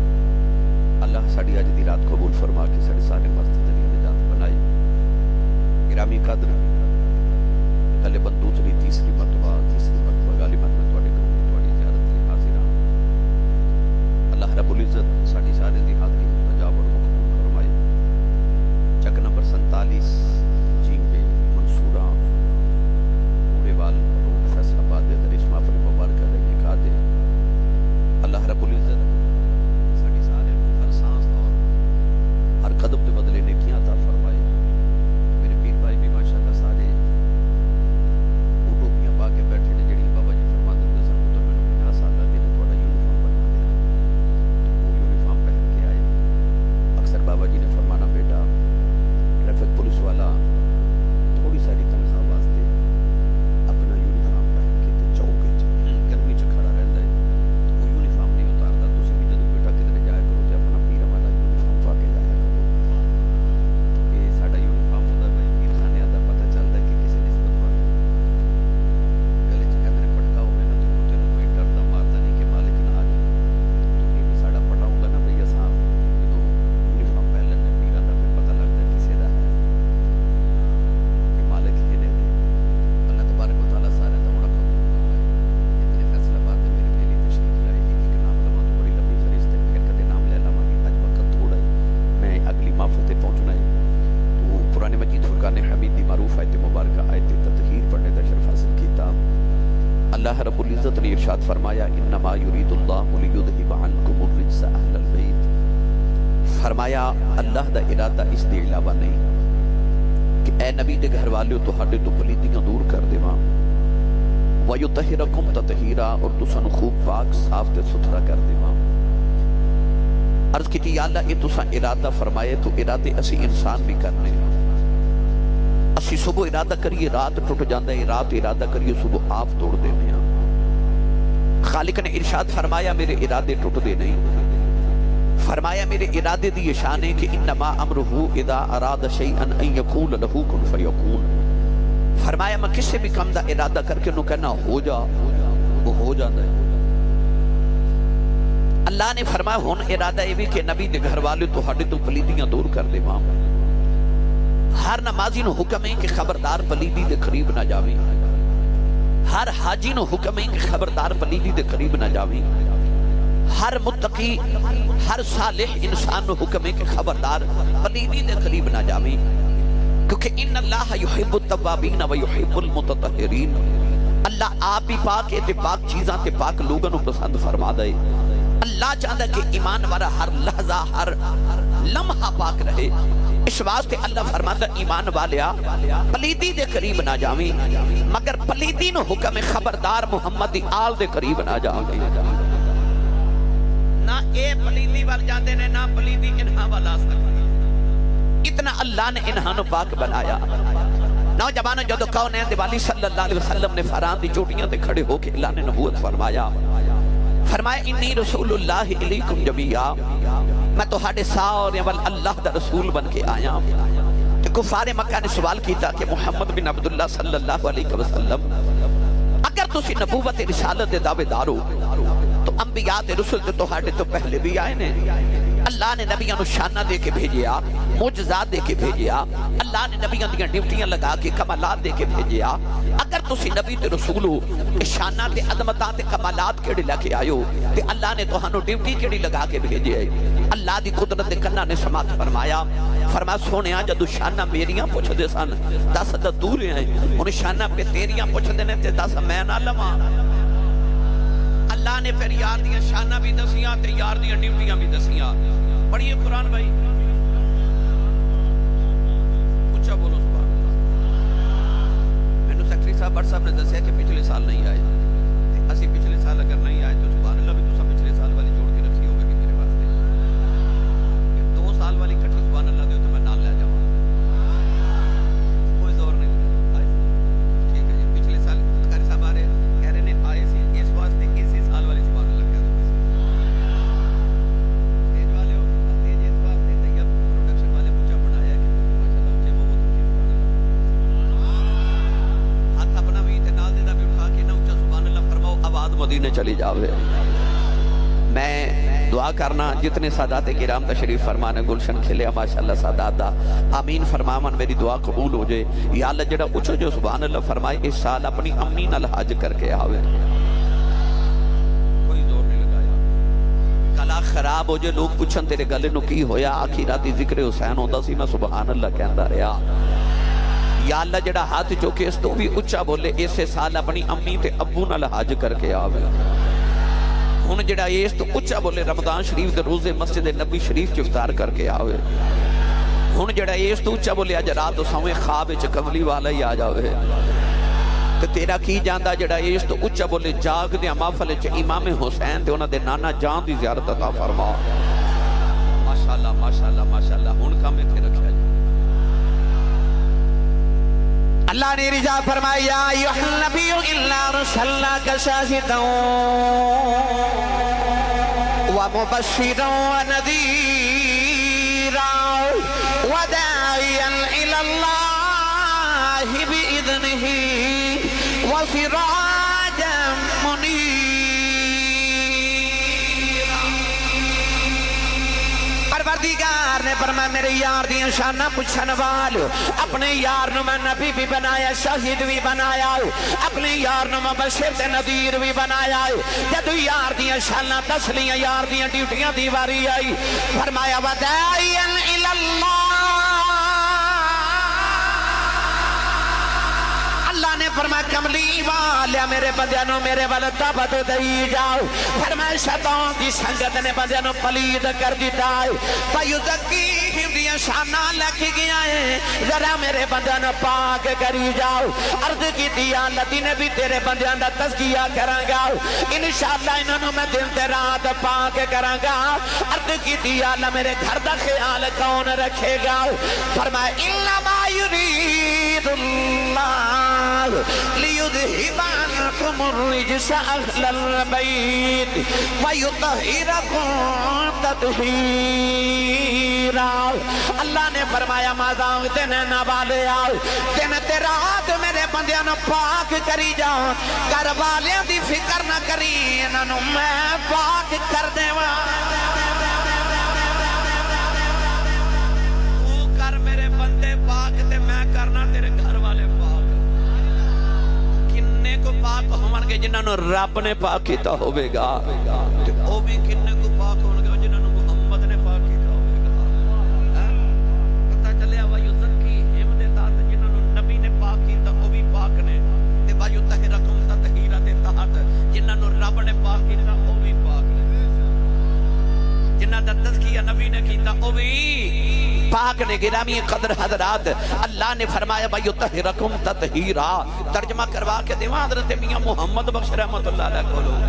اللہ ساڑی آج دی رات قبول فرما کے ساڑی سارے مست ذریعہ نجات بنائی. گرامی قدر غالباً دوسری تیسری مرتبہ غالباً میں تواڈے گھروں تواڈی زیارت لئی حاضر ہاں۔ اللہ رب العزت ساڈی سارے دی حاضری مستجاب اور مقبول فرمائے۔ چک نمبر 47 جیم بے منصورہ پورے وال روڈ فیصل آباد دے اندر اس محفل مبارکہ دے نکاح دے اللہ رب العزت ساڈی سارے ہر سانس اور ہر قدم دے بدلے نیکیاں عطا فرمائے۔ میرے پیر بھائی بھی ماشاءاللہ سارے وہ ٹوپیاں پا کے بیٹھے نے جڑی بابا جی فرماتے ہوئے سن تو میں 50 سال لگے نے تھوڑا یونیفارم بنا دیا، وہ یونیفارم پہن کے آئے۔ اکثر بابا جی نے فرمانا بیٹا ٹریفک پولیس والا تھوڑی ساری تنخواہ واسطے اپنا یونیفارم پہن کے تے چوک گرمی چ کھڑا رہتا ہے، وہ یونیفارم نہیں اتارتا۔ تسی بھی جدوں بیٹا کدھر جایا کرو تے اپنا پیر والا یونیفارم پا کے جایا کرو۔ یہ ساڈا یونیفارم ہوندا بھائی پیر خانے دا پتہ چلدا ہے کہ کسی نسبت والا گلے چ کہندے پٹکا ہوے نا تے کتے نوں کوئی ڈردا ماردا نہیں کہ مالک نہ آ جائے۔ تو یہ بھی ساڈا پٹا ہوگا نا بھئی اساں جدوں یونیفارم پہن لینے پیراں دا پھر پتہ لگدا ہے کسے دا ہے کہ مالک ہے نے۔ اللہ تبارک و تعالیٰ سارے دا بڑا قبول فرمائے۔ اتنے فیصلہ بات میرے میلی تشریف لائے، ایک نام لواں تو بڑی لمبی فہرست ہے، پھر کدے نام لے لواں گی، اج وقت تھوڑا ہے، میں اگلی محفل تے پہنچنا ہے۔ تو قرآن مجید فرقان حمید دی معروف آیت مبارکہ آیت تطہیر پڑھنے دا شرف حاصل کیتا۔ اللہ رب العزت نے ارشاد فرمایا انما یرید اللہ لیذھب عنکم الرجس اہل البیت، فرمایا اللہ دا ارادہ اس دے علاوہ نہیں کہ اے نبی دے گھر والے تہاڈے تو پلیدیاں دور کر دیواں، وَيُطَہِّرَکُمْ تَطْہِیرًا اور تساں خوب پاک صاف تے ستھرا کر دیواں۔ عرض کی یا اللہ یہ تساں ارادہ فرمائے تو ارادے اسی انسان بھی کرنے ہیں۔ اسی صبح ارادہ کریے رات ٹوٹ جاندہ ہے، رات ارادہ کریے صبح آپ توڑ دینے ہیں۔ خالق نے ارشاد فرمایا میرے ارادے ٹوٹ دے نہیں، فرمایا میرے ارادے دی یہ شان ہے کہ انما امرہ اذا اراد شیئا ان یقول لہ کن فیکون، فرمایا میں کسی بھی کم دا ارادہ کر کے نو کہنا ہو جا وہ ہو جاتا ہے۔ اللہ نے فرمایا ہون ارادہ یہ بھی کہ نبی دے گھر والے تو ہڈے تو پلیدیاں دور کر دے ماں۔ ہر نمازی نو حکم ہے کہ خبردار پلیدی دے قریب نہ جاویں، ہر حاجی نو حکم ہے کہ خبردار پلیدی دے قریب نہ جاویں، ہر متقی ہر صالح انسان نو حکم ہے کہ خبردار پلیدی دے قریب نہ جاویں، کیونکہ ان اللہ یحب التوابین و یحب المتطہرین، اللہ آپ بھی پاک ہے تے پاک چیزاں تے پاک لوگوں نو پسند فرما دے۔ اللہ چاہتا کہ ایمان والا ہر لحظہ ہر لمحہ پاک رہے، اس واسطے اللہ فرماتا ایمان والیا پلیدی دے قریب نہ جاویں، مگر پلیدی نو حکم خبردار محمد دی آل دے قریب نہ جاویں۔ نہ اے پلیدی وال جاندے نے نہ پلیدی انہاں والا سکتے، اتنا اللہ نے انہاں نو پاک بنایا۔ نوجوانوں جدو کونین دیوالی صلی اللہ علیہ وسلم نے فران دی چوٹیاں تے کھڑے ہو کے اللہ نے نبوت فرمایا، فرمایا انی رسول اللہ علیکم جمیعا، میں تو ہاڑے سارے وال اللہ دا رسول بن کے آیا۔ کہ کفار مکہ نے سوال کیتا کہ محمد بن عبداللہ صلی اللہ علیہ وسلم اگر تسی نبوت رسالت دے دعوے دارو تو انبیاء دے رسول دے تو ہاڑے تو پہلے بھی آئے نے، اللہ نے نبیوں نو شانہ دے کے بھیجیا، معجزات دے کے بھیجیا، اللہ نے نبیوں دیاں ڈیوٹیاں لگا کے کمالات دے کے بھیجیا۔ اگر تسی نبی تے رسول ہو شانہ تے عظمتاں تے کمالات کیڑے لے کے آئے ہو تے اللہ نے تہانوں ڈیوٹی کیڑی لگا کے بھیجے ہے۔ اللہ دی قدرت دے کناں نے سماعت فرمایا، فرمایا سونیا جدو شانہ میریاں پوچھ دے سن 10 دور ہیں، ان شانہ پہ تیریاں پوچھ دینے تے 10 میں نہ لواں۔ اللہ نے پھر یار دیاں شانہ بھی دسیاں تے یار دیاں ڈیوٹیاں بھی دسیاں۔ پڑھئے قرآن بھائی، اچھا بولو سبحان اللہ۔ میں نے سیکٹری صاحب بٹ صاحب نے دسیا کہ پچھلے سال نہیں آئے، اسی پچھلے سال اگر نہیں آئے تو سبحان اللہ بھی تو سب پچھلے سال والی جوڑ کے رکھی ہوگا کہ میرے واسطے 2 سال والی کٹھی سبحان اللہ دے تو میں نال لے جاؤں، کوئی زور نہیں آئے۔ ٹھیک ہے جی، پچھلے سال قاری صاحب آ رہے کہہ رہے نے آئے سی اس واسطے اسی سال والی سبحان اللہ کہہ دو۔ اسٹیج والے ہو اسٹیج اس واسطے طیب پروڈکشن والے اونچا بنایا کہ ماشاءاللہ اونچے بہت اونچے سبحان اللہ۔ ہاتھ اپنا بھی تے نال دے دا بھی اٹھا کے نہ اونچا سبحان اللہ فرماؤ، آواز مدینے چلی جاوے۔ میں دعا کرنا جتنے سادات کرام تشریف فرمانے گلشن کھلے ماشاءاللہ سادات دا آمین فرماون میری دعا قبول ہو جائے یا اللہ جڑا اچھو جو سبحان اللہ فرمائے اس سال اپنی امی نال حج کر کے آوے کوئی زور نہیں لگایا گلا خراب ہو جائے لوگ پوچھن تیرے گلے نو کی ہویا آخی راتی ذکر حسین ہوتا سی میں سبحان اللہ کہندا رہا یا اللہ جڑا ہاتھ چوکے اس تو بھی اچھا بولے اسے سال اپنی امی تے ابو نال حج کر کے آوے ہن جڑا اس تو اچھا بولے رمضان شریف دے روزے مسجد نبی شریف چ افطار کر کے آوے ہن جڑا اس تو اچھا بولے اج رات تو سویں خواب وچ کملی والا ہی آ جاوے تے تیرا کی جاندا جڑا اس تو اچھا بولے جاگ دے محفل وچ امام حسین تے انہاں دے نانا جان دی زیارت عطا فرما ماشاءاللہ ماشاءاللہ ماشاءاللہ ہن کام ایتھے رکھیا جائے اللہ نے رضا فرمایا ایھا النبی الا رسلناک شاہدا ومبشرا ونذیرا وداعیا الی اللہ بإذنہ وسراجا منیرا پروردگار نے فرمایا میرے یار دیاں شانہ پوچھن والو اپنے یار نو میں نبی بھی بنایا شہید بھی بنایا اپنے یار نو میں بشیر تے نذیر بھی بنایا جدو یار دیاں شانہ تسلیاں یار دیاں ڈیوٹیاں دیواری آئی فرمایا وداعیا الی اللہ اللہ نے فرمایا کملی والیا میرے بندیانو میرے والے دعوت دئی جاؤ فرمایا شیطان دی سنگت نے بندیانو پلید کر دیتا ہے فیزکیہم دیا شانہ لکھ گیا ہے ذرا میرے بندیانو پاک کری جاؤ عرض کی دیا لتی نے بھی تیرے بندیانو تزکیہ کرانگا انشاءاللہ انہوں میں دن تے رات پاک کرانگا عرض کی دیا اللہ میرے گھر دا خیال کون رکھے گا فرمایا انما یرید اللہ لِيُذْهِبَ عَنْكُمُ الرِّجْسَ أَهْلَ الْبَيْتِ وَيُطَهِّرَكُمْ تَطْهِيرًا اللہ نے فرمایا مازاں دن نوالے آؤ دن رات میرے بندیاں نو پاک کری جاؤ گھر والیاں دی فکر نہ کری انہوں میں پاک کر دے تو کر میرے بندے پاک تے میں کرنا تیرے گھر والے کو پاک ہون گے جنہاں نو رب نے پاک کیتا ہوئے گا تے او بھی کنے کو پاک ہون گے جنہاں نو محمد نے پاک کیتا ہوئے گا پتہ چلیا وَيُزَكِّيهِمْ دے تحت جنہاں نو نبی نے پاک کیتا او بھی پاک نے تے وَيُطَهِّرَكُمْ تَطْهِيرًا دے تحت جنہاں نو رب نے پاک کیتا او بھی پاک نے جنہاں دا تزکیہ نبی نے کیتا او بھی پاک نے گرامی قدر حضرات اللہ نے فرمایا وَيُطَهِّرَكُمْ تَطْهِيرًا ترجمہ کروا کے دیواں حضرت میاں محمد بخش رحمت اللہ علیہ کولو اب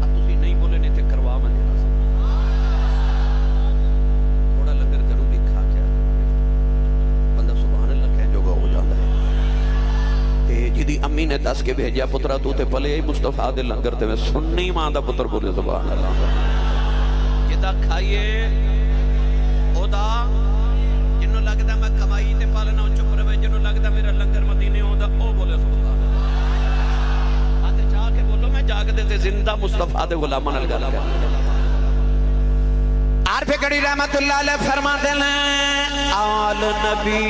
تسی نہیں بولے نہیں تے کروا میں دینا تھوڑا لنگر کروں بھی کھا کے بندہ سبحان اللہ کہہ جو گا ہو جاتا ہے تے جدی امی نے دس کے بھیجیا پترہ تو تے پلے مصطفیٰ دے لنگر تے میں سننی ماں دا پتر بولے سبحان اللہ جدہ کھائیے خدا جنہوں لگتا میں کمائی تے پالنا چپ رہے جنہوں لگتا میرا لنگر مدینے ہوتا او بولے سبحان اللہ آتے چاہ کے بولو میں جاگتے تے زندہ مصطفیٰ دے غلامان الگل کر عارف گڑی رحمت اللہ علیہ فرما دینا آل نبی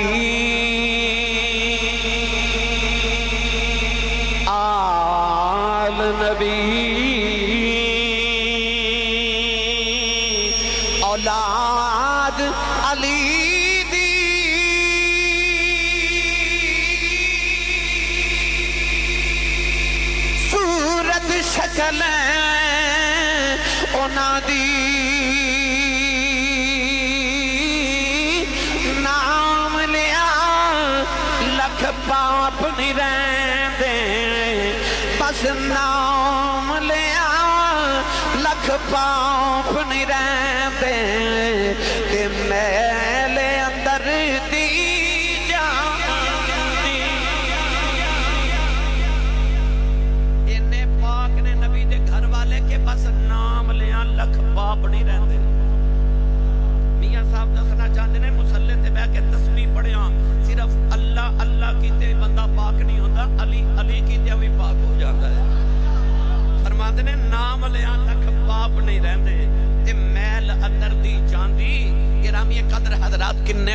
آل نبی اولاد علی دی صورت شکل اونا دی نام لیا لکھ پاپ نہیں رہندے بس نام لیا لکھ پاپ نہیں رہندے تے میلے اندر دی جاندی انہیں پاک نے نبی دے گھر والے کے بس نام لیا لکھ پاپ نہیں رہندے میاں صاحب دسنا چاہتے ہیں مسلح تے بہ کے تسبیح پڑھیاں صرف اللہ اللہ کیتے بندہ پاک نہیں ہوتا علی علی کیتے بھی پاک ہو جاتا ہے فرماتے ہیں نام لیا لکھ پاپ نہیں رہندے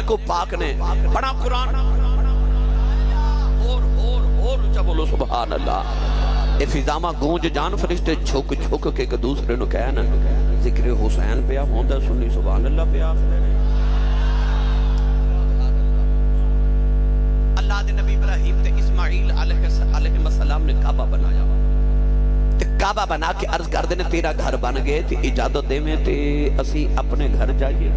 کو پاک نے بڑا قرآن اور اچھا بولو سبحان اللہ. اے فضامہ گونج جان فرشتے جھک جھک کے ایک دوسرے نو کہنا ذکر حسین پیا ہوندا سنی سبحان اللہ پیا. اللہ دے نبی ابراہیم تے اسماعیل علیہ السلام نے کعبہ بنایا تے کعبہ بنا کے عرض کر دینے تیرا گھر بن گئے تے اجازت دے میں تے اسی اپنے گھر جائیے.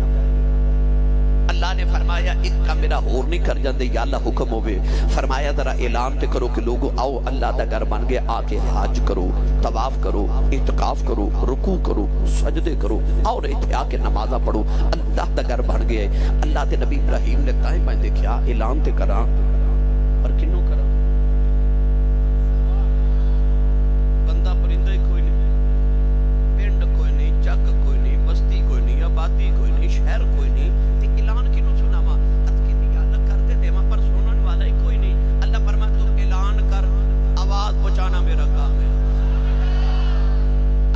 اللہ نے فرمایا ایک کا میرا ہور نہیں کر جاندے یا اللہ حکم ہوئے. فرمایا ذرا اعلان تے کرو کہ لوگو آؤ اللہ دا گھر بن گیا, آ کے حج کرو, طواف کرو, اعتکاف کرو, رکوع کرو, سجدے کرو اور ایتھے آ کے نمازہ پڑھو, اللہ دا گھر بن گیا. اللہ دے نبی ابراہیم نے تائیں میں دیکھیا اعلان تے کراں پر کنوں کراں, بندہ پرندہ ہی کوئی نہیں, پنڈ کوئی نہیں, جگ کوئی نہیں, بستی کوئی نہیں, آبادی کوئی نہیں, شہر کوئی نہیں, اعلان کنوں سناوا اتکی اللہ کرتے دیما پر سنن والا ہی کوئی نہیں. اللہ فرماتا تو اعلان کر, آواز پہنچانا میرا کام ہے.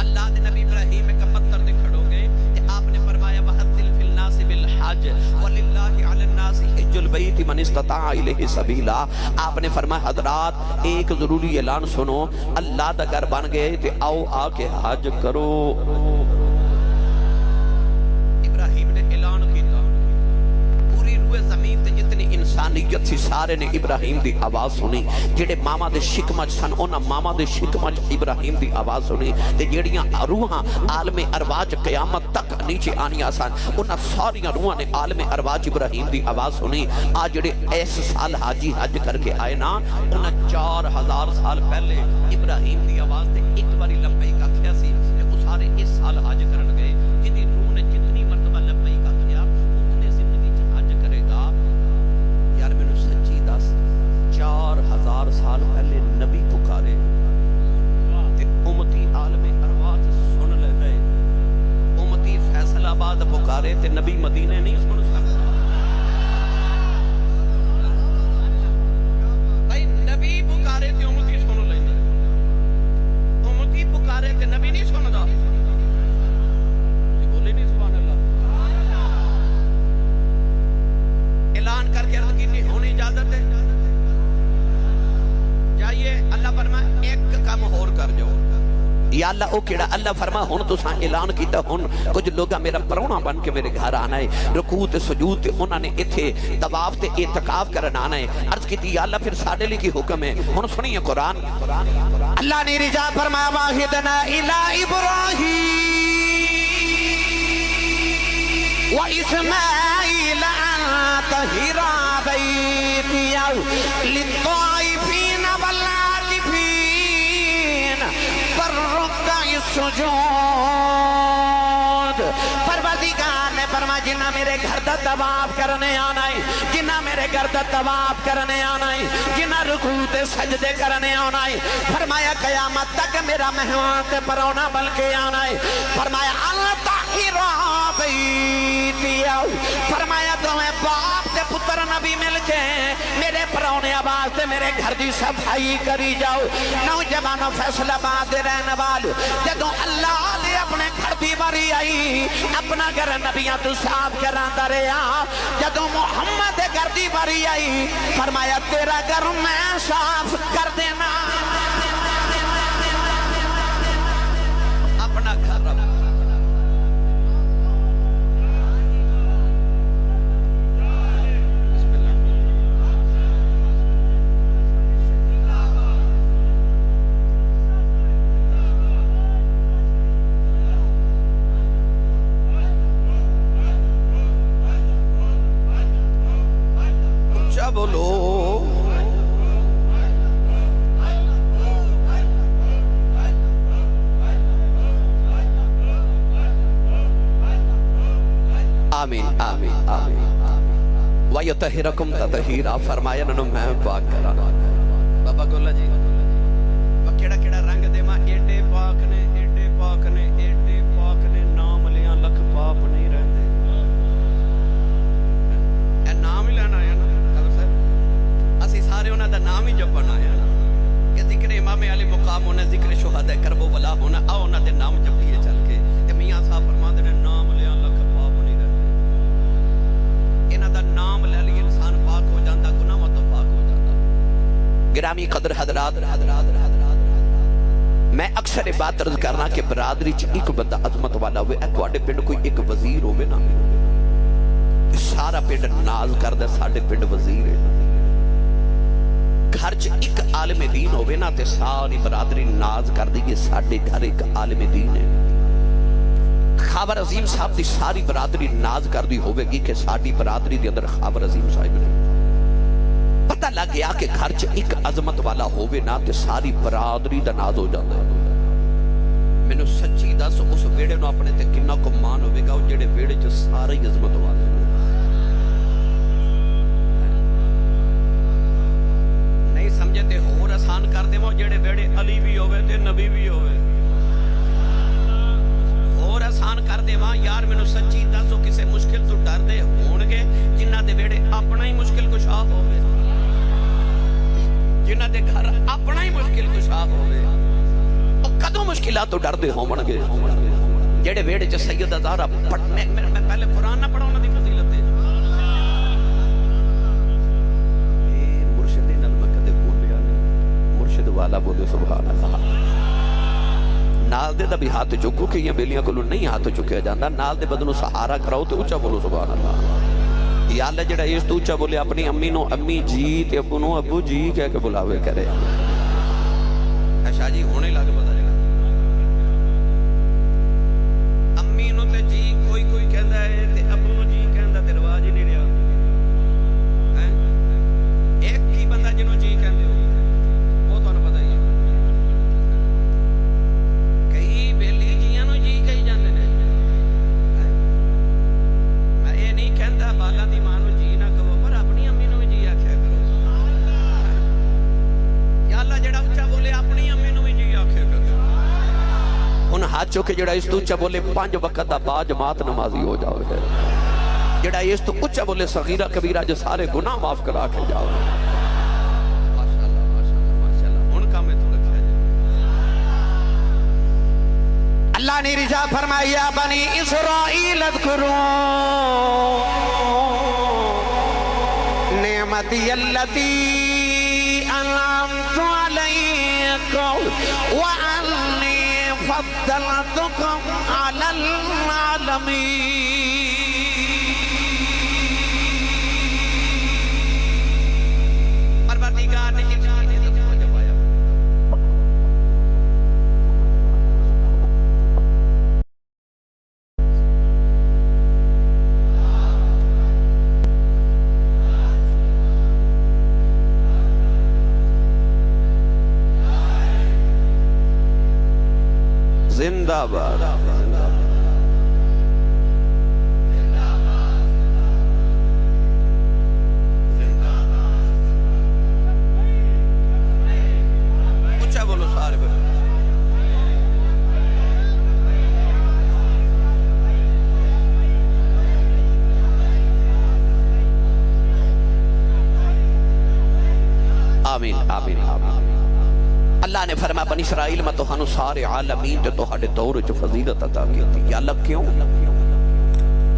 اللہ دے نبی ابراہیم ایک پتھر دے کھڑو گے کہ آپ نے فرمایا وَحَدِّلْ فِي النَّاسِ بِالْحَجِّ وَلِلَّهِ عَلَى النَّاسِ حِجُّ الْبَيْتِ مَنِ اسْتَطَاعَ إِلَيْهِ سَبِيلًا. آپ نے فرمایا حضرات ایک ضروری اعلان سنو, اللہ دا گھر بن گئے تے آؤ آ کے حج کرو. ابراہیم نے اعلان کیتا, پوری روح زمین تے جتنی انسانیت سی سارے نے ابراہیم دی آواز سنی. جڑے ماما دے شکمج سن انہاں ماما دے شکمج ابراہیم دی آواز سنی تے جڑیاں روحاں عالم ارواح قیامت تک نیچے آنیاں سن انہاں ساریاں روحاں نے عالم ارواح ابراہیم دی آواز سنی. آج جڑے اس سال حاجی حج کر کے آئے نا انہاں 4000 سال پہلے ابراہیم دی آواز تے ایک باری لبیک آکھیا سی تے وہ سارے اس سال حج کرن گئے. جدی روح نے جتنی مرتبہ لبیک آکھیا اتنے زندگی چ حج کرے گا. یار مینوں سچی دس 4000 سال پہلے نبی پکارے تے امتی عالم ارواح سن لے رہے, امتی فیصل آباد پکارے تے نبی مدینے نہیں سن سکتا. بھائی نبی پکارے تے امتی سن لے, امتی پکارے تے نبی نہیں سندا. بولے نہیں سبحان اللہ. اعلان کر کے عرض کی ہونی اجازت ہے جائیے. اللہ فرمائے ایک کام اور کر جاؤ. یا اللہ او کیڑا؟ اللہ فرما ہن تساں اعلان کیتا ہن کچھ لوگا میرا پرونا بن کے میرے گھر آنا ہے, رکوع تے سجود تے انہاں نے ایتھے طواف تے اعتکاف کرن آنا ہے. عرض کیتی یا اللہ پھر ساڈے لیے کی حکم ہے؟ ہن سنیے قرآن. اللہ نے رجا فرمایا واحدنا الی ابراہیم واسماعیل ان طہرا بیتی للطائفین والعاکفین والرکع السجود. پروردگار نے فرمایا جنہ میرے گھر دا طواف کرنے آنا ہے, جنہ میرے گھر دا طواف کرنے آنا ہے, جنہ رکوع تے سجدے کرنے آنا ہے, فرمایا قیامت تک میرا مہمان تے پرونا بلکہ آنا ہے. فرمایا اللہ طاہرا بیتی, فرمایا تمہیں باپ تے پتر نبی مل کے میرے پرونے آواز تے میرے گھر دی صفائی کری جاؤ. نوجوانوں فیصلہ آباد دے رہنے والو جدوں اللہ نے اپنے گھر دی باری آئی اپنا گھر نبیاں تو صاف کراندہ رہا. جدوں محمد دے گھر دی باری آئی فرمایا تیرا گھر میں صاف کر دینا. اپنا گھر بولو. آمین آمین آمین. وَيُطَهِّرَكُمْ تَطْهِيرًا, فرمایا انہوں میں پاک کرا. بابا گولا جی کیڑا کیڑا رنگ دے ماں ایڈے پاک نے, ایڈے پاک نے, ایڈے پاک نے, نام لیاں لکھ پاپ نہیں رہندے. اے نام ہی لینا ہے نا, سارے انہاں دا نام ہی جپن آیا نا کہ ذکر امام علی مقام ہونا, ذکر شہداء کرب و بلا ہونا. آؤ انہاں دے نام جپیے چل کے. تے میاں صاحب فرماندے نے نام لیاں لکھ پاپ نہیں رہندے. انہاں دا نام گرامی قدر حضرات، میں اکثر بات عرض کرنا کہ برادری چ ایک بندہ عظمت والا ہوئے، تواڈے پنڈ کوئی ایک وزیر ہوئے نا، سارا پنڈ ناز کردے ساڈے پنڈ وزیر ہے۔ گھر چ ایک عالم دین ہوئے نا تے ساری برادری ناز کر دی کہ ساڈے گھر ایک عالم دین ہے۔ خاور عظیم صاحب دی ساری برادری ناز کر دی ہوئے گی کہ ساڈی برادری دے اندر خاور عظیم صاحب نے۔ پتہ لگ گیا کہ گھر چ ایک عظمت والا ہوئے نا تے ساری برادری دا ناز ہو جاتا ہے۔ مینوں سچی دس اس ویڑے نو اپنے تے کنا کو مان ہوئے گا جڑے ویڑے چ سارے عظمت والے نہیں سمجھے تے ہور آسان کر دے جڑے ویڑے علی بھی ہوئے تے نبی بھی ہوئے، اور آسان کر دے یار مینوں سچی دسو کسے مشکل تو ڈر دے ہون گے جنہ دے ویڑے اپنا ہی مشکل کشا ہوئے، جنہ دے گھر اپنا ہی مشکل کشا ہوئے، او کدوں مشکلات تو ڈر دے ہون گے جڑے ویڑے چ سیدہ زہرا پڑھنے میں پہلے قرآن نہ پڑھا انہاں دی فضیلت ہے۔ اے مرشد نال میں کدے بولیا نہیں، مرشد والا بولے سبحان اللہ۔ نال دے دا بھی ہاتھ چکو کہ یہ بیلیاں کو نہیں ہاتھ چکیا جاندہ، نال دے بدنو سہارا کراؤ تو اچھا بولو سبحان اللہ۔ یا اللہ جڑا اس تو اچھا بولے اپنی امی نو امی جی تے ابو نو ابو جی کہہ کے بلاوے کرے۔ ایشا جی ہونے لگ پتا جگہ امی نو تے جی کوئی کوئی کہندا ہے تے ابو نو جی کہندا تے رواج ہی نہیں رہا۔ ایک ہی بندہ جنوں جی کہندے ہو وہ تو پتہ ہی ہے، کئی بیلی جیاں نو جی کہی جاندے نے۔ میں یہ نہیں کہندا بالا دی ماں نو جی نہ کہو پر اپنی امی نو جی آکھیا کرو۔ یا اللہ جڑا اچھا بولے اپنی امی نو جی آکھیا کرو۔ ہن ہاتھ چوکے جڑا اس تو اچھا بولے 5 وقت دا با جماعت نمازی ہو جاؤ ہے، جڑا اس تو اچھا بولے صغیرہ کبیرہ جو سارے گناہ معاف کرا کے جاؤ۔ ماشاءاللہ ماشاءاللہ ماشاءاللہ ہن کام ہے تو رکھا جائے۔ اللہ نے رضا فرمایا بنی اسرائیل اذکروا نعمتی اللتی انعمت علیکم وانی فضلتکم علی العالمین۔ پروردگار نے اتنی عزت مجھے پایا۔ زندہ باد اچھا بولو سارے بولو۔ آمین آمین آمین۔ اللہ نے فرمایا بنی اسرائیل میں تو ہنو سارے عالمین جو تو ہڑے دور جو فضیلت عطا کی تھی۔ یا اللہ کیوں؟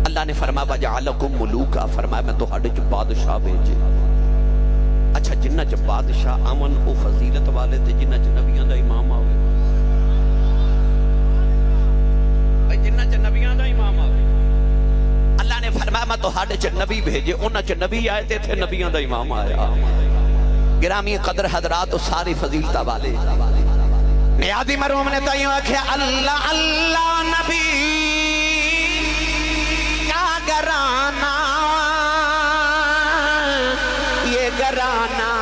اللہ نے فرمایا وَجَعَلَكُمْ مُلُوكَ، فرمایا میں تو ہڑے جو بادشاہ بھیجے۔ اچھا جنہ جو بادشاہ امن او فضیلت والے تھے، جنہ جو نبیاں دا امام آوے، بھائی جنہ جو نبیاں دا امام آوے، اللہ نے فرمایا میں تو ہڑے جو نبی بھیجے، انہ جو نبی آئے تھے نبیاں دا امام آیا۔ گرامی قدر حضرات و ساری فضیلتہ والے نیادی مرحوم نے تائیوں آکھیا اللہ اللہ نبی کا گرانا، یہ گرانا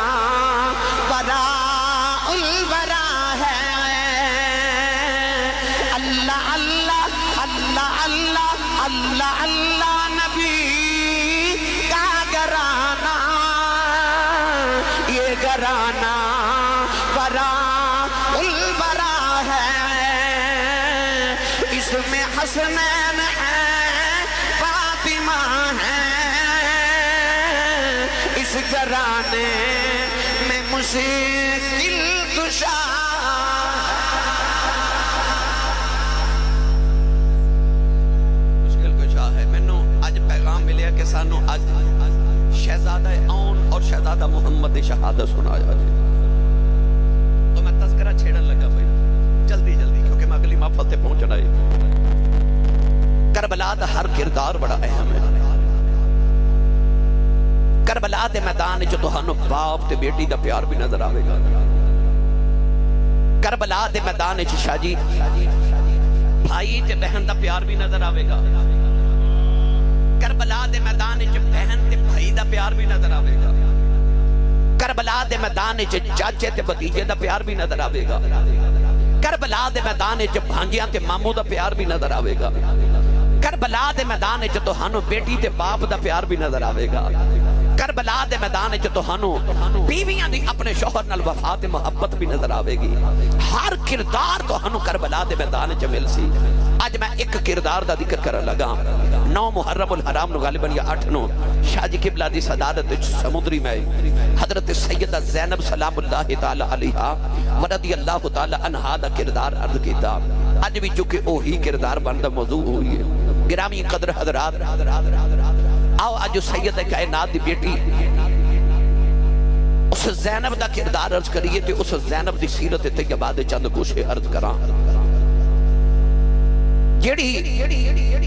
وراء الورا ہے۔ اللہ اللہ اللہ اللہ اللہ اللہ نبی کا گرانا، یہ گرانا وراء الورا ہے۔ اس میں حسنین ہے، فاطمہ ہے، اس گرانے میں مشکل کشا۔ مشکل کشا ہے۔ میں نو آج پیغام ملیا کہ سانو آج شہزادہ اون اور شہزادہ محمد شہادت سنایا جائے۔ محفل تے پہنچنا ہے۔ کربلا دا ہر کردار بڑا اہم ہے۔ کربلا دے میدان وچ تہانوں باپ تے بیٹی دا پیار بھی نظر آوے گا۔ کربلا دے میدان وچ شاہ جی بھائی تے بہن دا پیار بھی نظر آوے گا۔ کربلا دے میدان وچ بہن تے بھائی دا پیار بھی نظر آوے گا۔ کربلا دے میدان وچ چاچے تے بھتیجے دا پیار بھی نظر آوے گا۔ کربلا دے میدان وچ بھانجیاں تے ماموں دا پیار بھی نظر آوے گا۔ کربلا دے میدان وچ تہانوں بیٹی تے باپ دا پیار بھی نظر آوے گا۔ کربلا دے میدان وچ تہانوں بیویاں دی اپنے شوہر نال وفا تے محبت بھی نظر آوے گی۔ ہر کردار تہانوں کربلا دے میدان وچ مل سی۔ اج میں ایک کردار دا ذکر کرن لگا۔ 9 محرم الحرام نو غالباً یا 8 نو شاہ جی قبلہ دی صدارت وچ سمندری میں حضرت سیدہ زینب سلام اللہ تعالی علیہا ورضی اللہ تعالی عنہا دا کردار عرض کیتا۔ اج بھی چونکہ اوہی کردار بندا موضوع ہوئی ہے۔ گرامی قدر حضرات، آؤ اج سید کائنات دی بیٹی اس زینب دا کردار عرض کریے تے اس زینب دی سیرت طیبہ دے چند گوشے عرض کراں جیڑی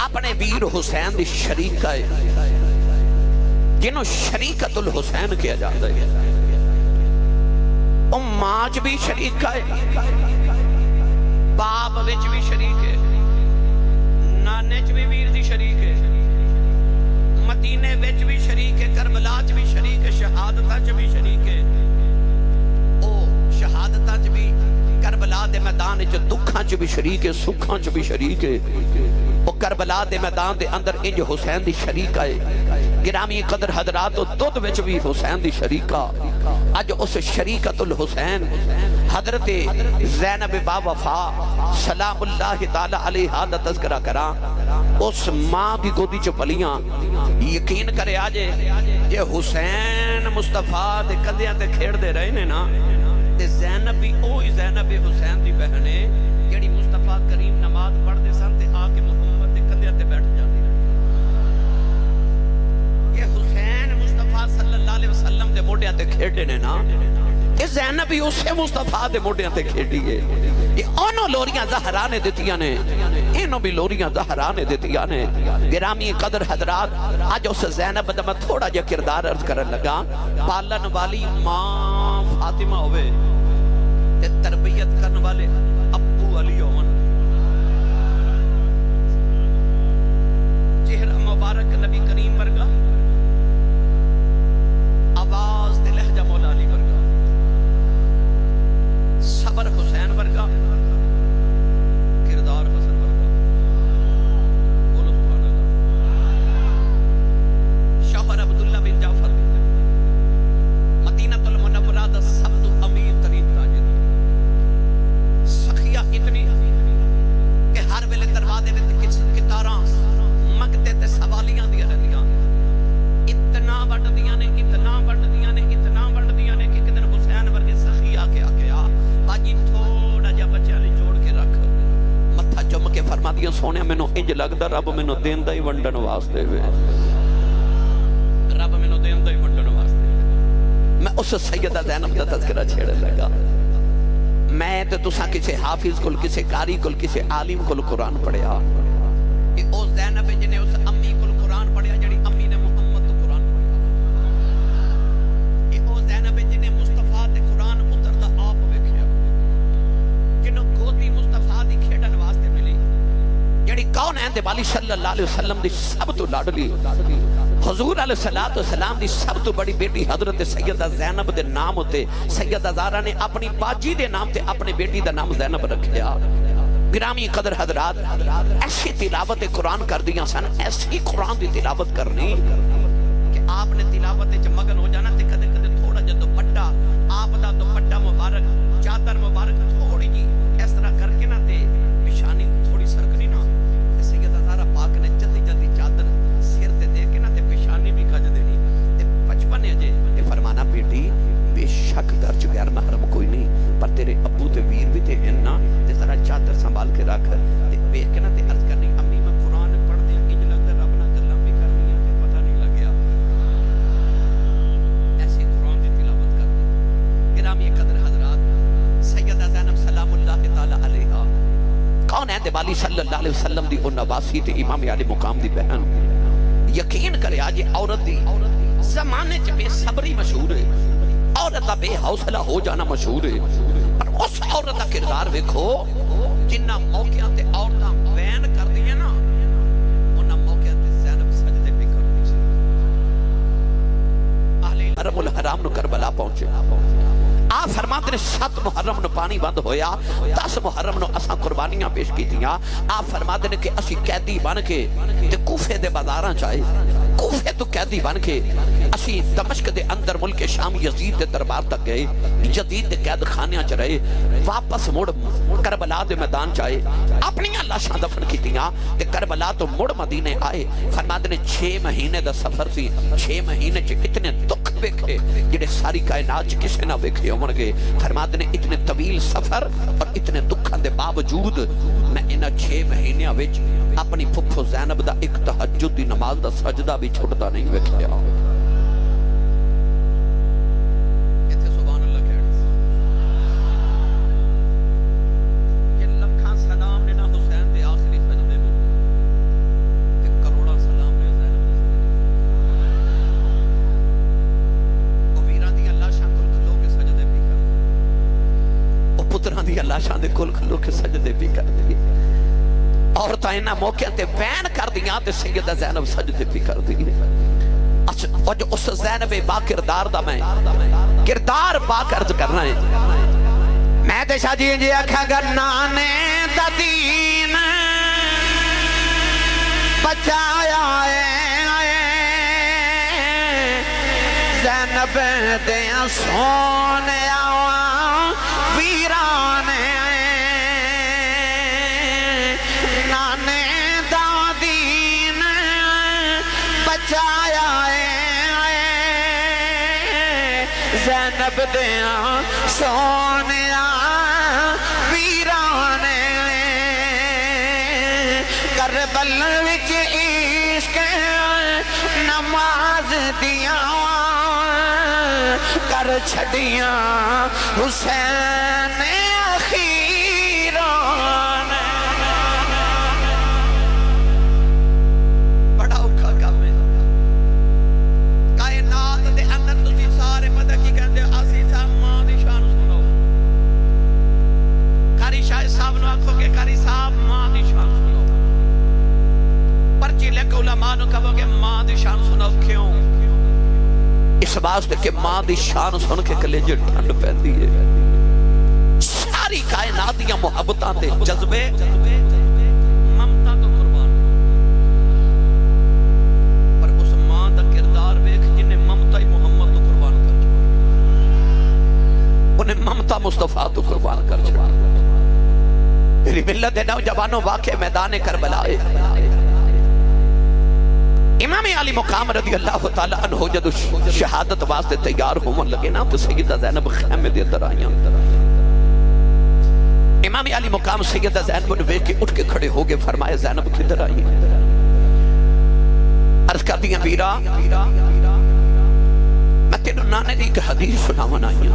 اپنے ویر حسین دی شریک ہے، جنہوں شریکت الحسین کیا جاتا ہے۔ ماں بھی شریک ہے، باپ وچ بھی شریک ہے، نانے چ بھی ویر دی شریک ہے، مدینے وچ بھی شریک ہے، کربلا چ بھی شریک ہے، شہادتاں چ بھی شریک ہے۔ او شہادتاں چ بھی، کربلا دے میدان چ دکھاں چ بھی شریک ہے، سکھاں چ بھی شریک ہے۔ او کربلا دے میدان دے اندر انج حسین دی شریک ہے۔ گرامی قدر حضرات، دودھ وچ بھی حسین دی شریکہ۔ اج اس شریکت الحسین حضرت زینب با وفا سلام اللہ تعالی علیہا دا تذکرہ کراں۔ اس ماں دی گودی چ پلیاں، یقین کرے آجے یہ حسین مصطفیٰ دے کندیاں تے کھیڑ دے رہے نے نا، تے زینب بھی اوہی زینب حسین دی بہنے جڑی مصطفیٰ کریم نماز پڑھ دے سن تے آ کے محمد دے کندیاں تے بیٹھ جاندی۔ یہ حسین مصطفیٰ صلی اللہ علیہ وسلم دے موڈیاں تے کھیڑے نے نا، یہ زینب بھی اسے مصطفیٰ دے موڈیاں تے کھیڑی ہے۔ یہ انہوں لوریاں زہرا نے دیتیاں نے، انہوں بھی لوریاں زہرا نے دیتیاں نے۔ گرامی قدر حضرات، آج اس زینب دا میں تھوڑا جا کردار عرض کرن لگا۔ پالن والی ماں فاطمہ ہوئے تے تربیت کرن والے ابو علی ہون۔ چہرہ مبارک نبی کریم ورگا، آواز تے لہجہ مولا علی ورگا، صبر حسین ورگا، کردار حسن ورگا۔ بولو سبحان اللہ۔ شوہر عبداللہ بن جعفر مدینہ المنورہ دا سب تو امیر ترین تاجر، سخیہ اتنی کہ ہر ویلے دروازے وچ کتاراں منگتے تے سوالیاں دیاں رہندیاں، اتنا بڑھدیاں نے، اتنا بڑھدیاں نے، اتنا بڑھدیاں نے کہ ایک دن حسین ورگے سخی آ کے باجی تھوڑا جا بچہ لے جوڑ کے رکھ، متھا چم کے فرما دیا سونے مینوں انج لگدا رب مینوں دیندا ہی ونڈن واسطے وے، رب مینوں دیندا ہی ونڈن واسطے وے۔ میں اس سیدہ زینب دا تذکرہ چھیڑ لگا۔ میں تے تساں کسے حافظ کول، کسے قاری کول، کسے عالم کول قرآن پڑھیا، کہ او زینب جن نے اس امی کول قرآن پڑھیا جڑی امی نے محمد تو قرآن پڑھیا، کہ او زینب جن نے مصطفیٰ تے قرآن اتردا آپ ویکھیا، جنوں گودی مصطفیٰ دی کھیڈن واسطے ملی، جڑی کون ہے تے والی صلی اللہ علیہ وسلم دی سب تو لاڈلی حضور علیہ السلام دی سب تو بڑی بیٹی حضرت سیدہ زینب دے نام ہوتے سیدہ زارا نے اپنی باجی دے نام تے اپنے بیٹی دا نام زینب رکھیا۔ گرامی قدر حضرات، ایسی تلاوت قرآن کر دیا سن، ایسی قرآن دی تلاوت کرنی کہ آپ نے تلاوت چ مگن ہو جانا تے کدے کدے تھوڑا جا دوپٹا، آپ دا دوپٹا مبارک، چادر مبارک تھوڑی جی اس طرح کر کے نا تے پیشانی تھوڑی سرکنی نا، سیدہ زارا پاک نے جلدی جلدی چادر سر تے دے کے نا تے پیشانی بھی کج دینی تے بچپن جے تے فرمانا بیٹی بے شک گھر چ غیر محرم کوئی نہیں، پر تیرے ابو تے ویر بھی تے ہیں نا، تے ذرا چادر سنبھال کے رکھ تے ویکھ کے نا تے عرض کرنی امی میں قرآن پڑھ دیا، انج لگدا رب نال گلاں بھی کرنیاں تے پتہ نہیں لگیا۔ مہند والی صلی اللہ علیہ وسلم دی او نواسی تے امام علی مقام دی بہن یقین کرے آج عورت دی زمانے چ بے صبری مشہور ہے عورت دا بے حوصلہ ہو جانا مشہور ہے پر اس عورت دا کردار ویکھو جنہ موقعاں تے عورتاں وین کردی ہیں نا انہاں موقعاں تے زینب سجدے پہ کردی سی اہل حرم الحرام نو کربلا پہنچے آپ فرماتے نے 7 محرم نو پانی بند ہویا 10 محرم نو اساں قربانیاں پیش کیتیاں آپ فرماتے نے کہ اسی قیدی بن کے تے کوفے دے بازاراں چاہے کوفے تو قیدی بن کے اسی دمشق دے اندر ملک شام یزید دے دربار تک گئے یزید دے قید خانیاں چ رہے واپس مڑ کربلا دے میدان چاہے اپنی لاشاں دفن کیتیاں تے کربلا تو مڑ مدینے آئے فرماتے نے 6 مہینے دا سفر سی 6 مہینے چ اتنے دکھ ویکھے جڑے ساری کائنات چ کسے نہ ویکھے ہون گے فرماتے نے اتنے طویل سفر اور اتنے دکھاں دے باوجود میں انہاں 6 مہینیاں وچ اپنی پھپھو زینب دا ایک تہجد دی نماز دا سجدہ بھی چھوڑتا نہیں ویکھیا ایتھے سبحان اللہ کہڑی کہ لکھاں سلام نے نہ حسین دے آخری سجدے میں تے کروڑاں سلام نے زینب دے او ویراں دی لاشاں کول کھلو کے سجدے بھی کر او پتراں دی لاشاں دے کول کھلو کے سجدے بھی کر دی عورتاں انہاں موقعوں تے بین کر دیاں تے سیدہ زینب سجدے بھی کر دی اور اس زینب با کردار دا میں کردار با کرد کرنا ہے میں تے شاہ جی جی اکھا گرنانے دا دین بچایا ہے زینب دے سونے آوان ویرانے زینب دیاں سونیاں ویرانے کربل وچ عشق نماز دیاں کر چھڑیاں حسین اخیران بڑا اوکھا کام ہے کائنات دے اندر تسی سارے پتہ کی کہندے اسی صاحب ماں دی شان سنو قاری شاہ صاحب نو آکھو کہ قاری صاحب ماں دی شان سنو پرچی لے کے علماء نو کہو کہ ماں دی شان سنو کیوں اس واسطے کہ ماں دی شان سن کے کلیجے ٹھنڈ پیندی ہے ساری کائنات دیاں محبتاں تے جذبے ممتا تو قربان پر اس ماں دا کردار ویکھ جنہیں ممتا ہی محمد تو قربان کر چکا انہیں ممتا مصطفیٰ تو قربان کر چکا میری ملت نوجوانوں واقع میدان کربلا امام علی مقام رضی اللہ تعالیٰ عنہ جدو شہادت واسطے تیار ہونے لگے نا تو سیدہ زینب خیمے دے اندر آئیاں امام علی مقام سیدہ زینب نے ویکھ کے اٹھ کے کھڑے ہو گئے فرمایا زینب کدھر آئی عرض کر دیا بیرا میں تیرے نانے دی ایک حدیث سناون آئی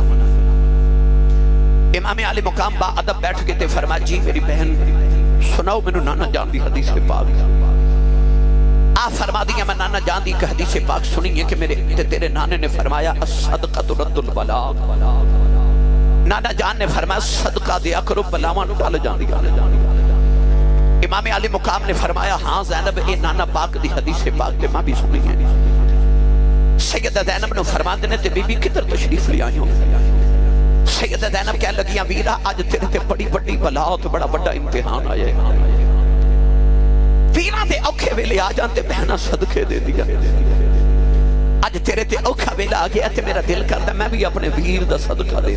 امام علی مقام با ادب بیٹھ کے تے فرمایا جی میری بہن سناؤ میں نانا جان دی حدیث پاک آپ فرما دیا میں نانا جان دی ایک حدیث پاک سنی ہے کہ میرے تیرے نانے نے فرمایا الصدقہ رد البلاء نانا جان نے فرمایا صدقہ دیا کرو بلاواں ٹال جان دیا امام علی مقام نے فرمایا ہاں زینب اے نانا پاک دی حدیث پاک تے ماں بھی سنی ہے سیدہ زینب نے فرما دینے تے بی بی کدھر تشریف لے آئی ہوں سیدہ زینب کہنے لگیاں ویرا آج تیرے تے بڑی بڑی بلا تو بڑا بڑا امتحان آئے ویرا دے اوکھے ویلے آ جانتے بہنا صدقے دے دیا آج تیرے تے اوکھا ویلے آ گیا تے میرا دل کرتا میں بھی اپنے ویر دا صدقہ دے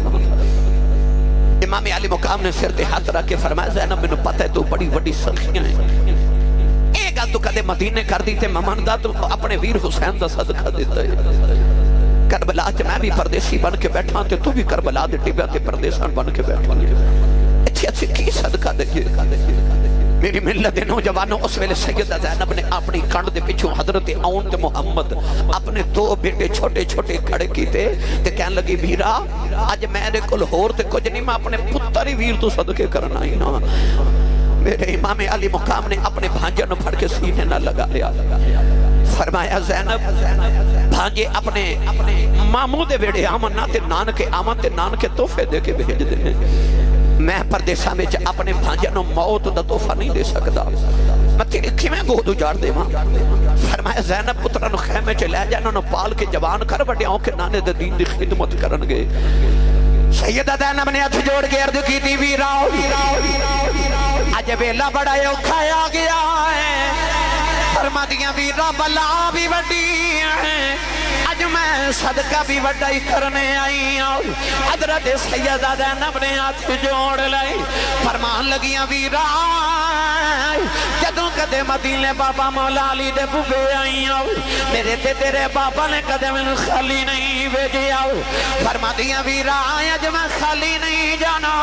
امام علی مقام نے سر تے ہاتھ رکھ کے فرمایا زینب میں نے پتہ ہے تو بڑی بڑی سخیاں ہیں ایک تو کدے مدینے کر دی تے ممان دا تو اپنے ویر حسین دا صدقہ دیتا ہے کربلا چ میں بھی پردیسی بن کے بیٹھا تے تو بھی کربلا دے ٹبیا تے پردیسان بن کے بیٹھا اتھی اچھی کی صدقہ دے میری ملت نوجوانوں اس ویلے سیدہ زینب نے اپنی کنڈ دے پیچھوں حضرت اون تے محمد اپنے 2 بیٹے چھوٹے چھوٹے کھڑے کیتے تے کہنے لگی ویرا آج میرے کول ہور تے کچھ نہیں میں اپنے پتر ہی ویر تو صدقے کرنا ہی نا میرے امام علی مقام نے اپنے بھانجے نو پھڑ کے سینے نہ لگا لیا، فرمایا زینب بھانجے اپنے ماموں دے بیڑے آمن نہ تے نانکے تحفے دے کے بھیج دے ہیں، میں پردیساں وچ اپنے بھانجے نو موت دا تحفہ نہیں دے سکدا، میں تیری کیویں گود اجاڑ دیواں؟ فرمایا زینب پتراں نو خیمے چ لے جا، انہاں نو پال کے جوان کر وڈیاں کہ نانے دے دین دی خدمت کرن گے۔ سیدہ زینب نے ہتھ جوڑ کے عرض کیتی ویرا اج ویلا بڑا اوکھا آ گیا ہے، فرمادیاں ویرا بلا بھی وڈی ہے، اج میں صدقہ بھی وڈا ہی کرنے آئی ہوں۔ حضرت سیدہ زینب نے ہاتھ جوڑ لئی، فرمان لگیاں ویرا جدوں کدے مدینے بابا مولا علی دے بوبے آئی ہوں، میرے تے تیرے بابا نے کدے مینوں خالی نہیں بھیجیا، فرمادیاں ویرا اج میں خالی نہیں جانا،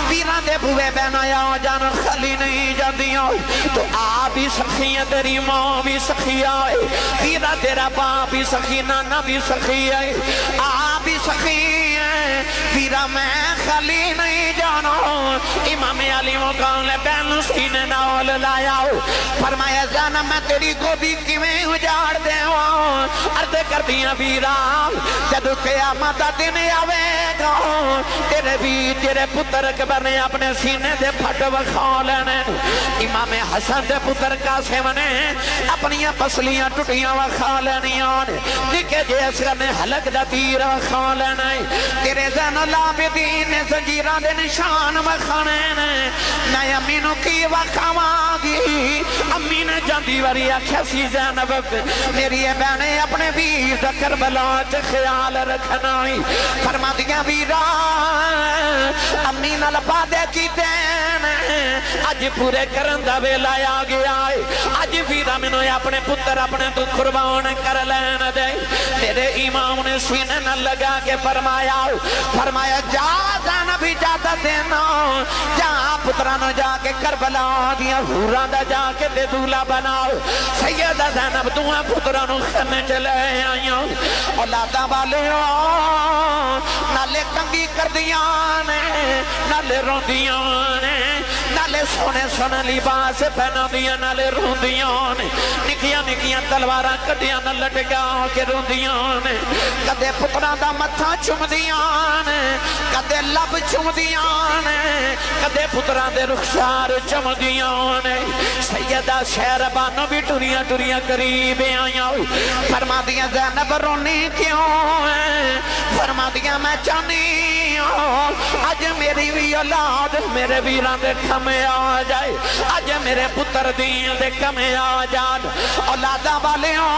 ویراں دے بوبے بہنا آ جانا خالی نہیں جاندیاں، تو آ بھی سخی ہے تیری ماں بھی سخی ہے، ویرا تیرا باپ بھی سخی، نانا بھی سخی ہے، آ بھی سخی ہے، ویرا میں خالی نہیں جانا۔ امام علی مقام نے بہن سینے نال لایا، فرمایا زینب میں تیری گودی کیویں اجاڑ دیواں؟ عرض کردیاں ویرا جدوں قیامت دا دن آوے گا، تیرے پتر اکبر نے اپنے سینے دے پھٹ وکھا لینے، امام حسن دے پتر قاسم نے اپنی پسلیاں ٹوٹیاں وکھا لینیاں، نکے جے اصغر نے حلق دا تیر وکھا لینا، تیرے زین العابدین نے زنجیراں دے نشان وکھانے نے، میں امی نو کی وکھاواں گی؟ امی نے جاندی واری آکھیا سی زینب میری بہنے اپنے ویر دا کربلا چ خیال رکھنا، فرمادیاں ویرا امی نال وعدے کیتے اج پورے کرن دا ویلا آ گیا ہے، اج ویرا مینوں اپنے پتر اپنے تو قربان کر لین دے۔ میرے امام نے سینے نہ لگا کے فرمایا جا زینب اجازت دینا، جا پتراں نو جا کے کربلا دیاں حوراں دا جا کے تے دولا بناؤ۔ سیدہ زینب دوہاں پتراں نو خیمے چ لے آئیاں، اولاداں والیاں نالے کنگی کر دیاں نے، نالے روندیاں نے، نالے سونے سونے لباس پہنا دیاں، نالے روندیاں نے، نکیاں نکیاں تلواراں کڈیاں نہ لٹکا کے روندیاں نے، کدے پتراں دا متھا چومدیاں نے، کدے لب چومدیاں نے، کدے پتراں دے رخسار چمدیاں نے۔ سیدہ شہربانو بھی ٹریاں ٹریاں قریب آئیاں، فرمادیاں زینب رونی کیوں ہے؟ فرمادیاں میں چاہنی ہوں اج میری بھی اولاد میرے ویراں دے کھمے آ جائے، اج میرے پتر دین دے کھمے آ جان، اولاداں والیاں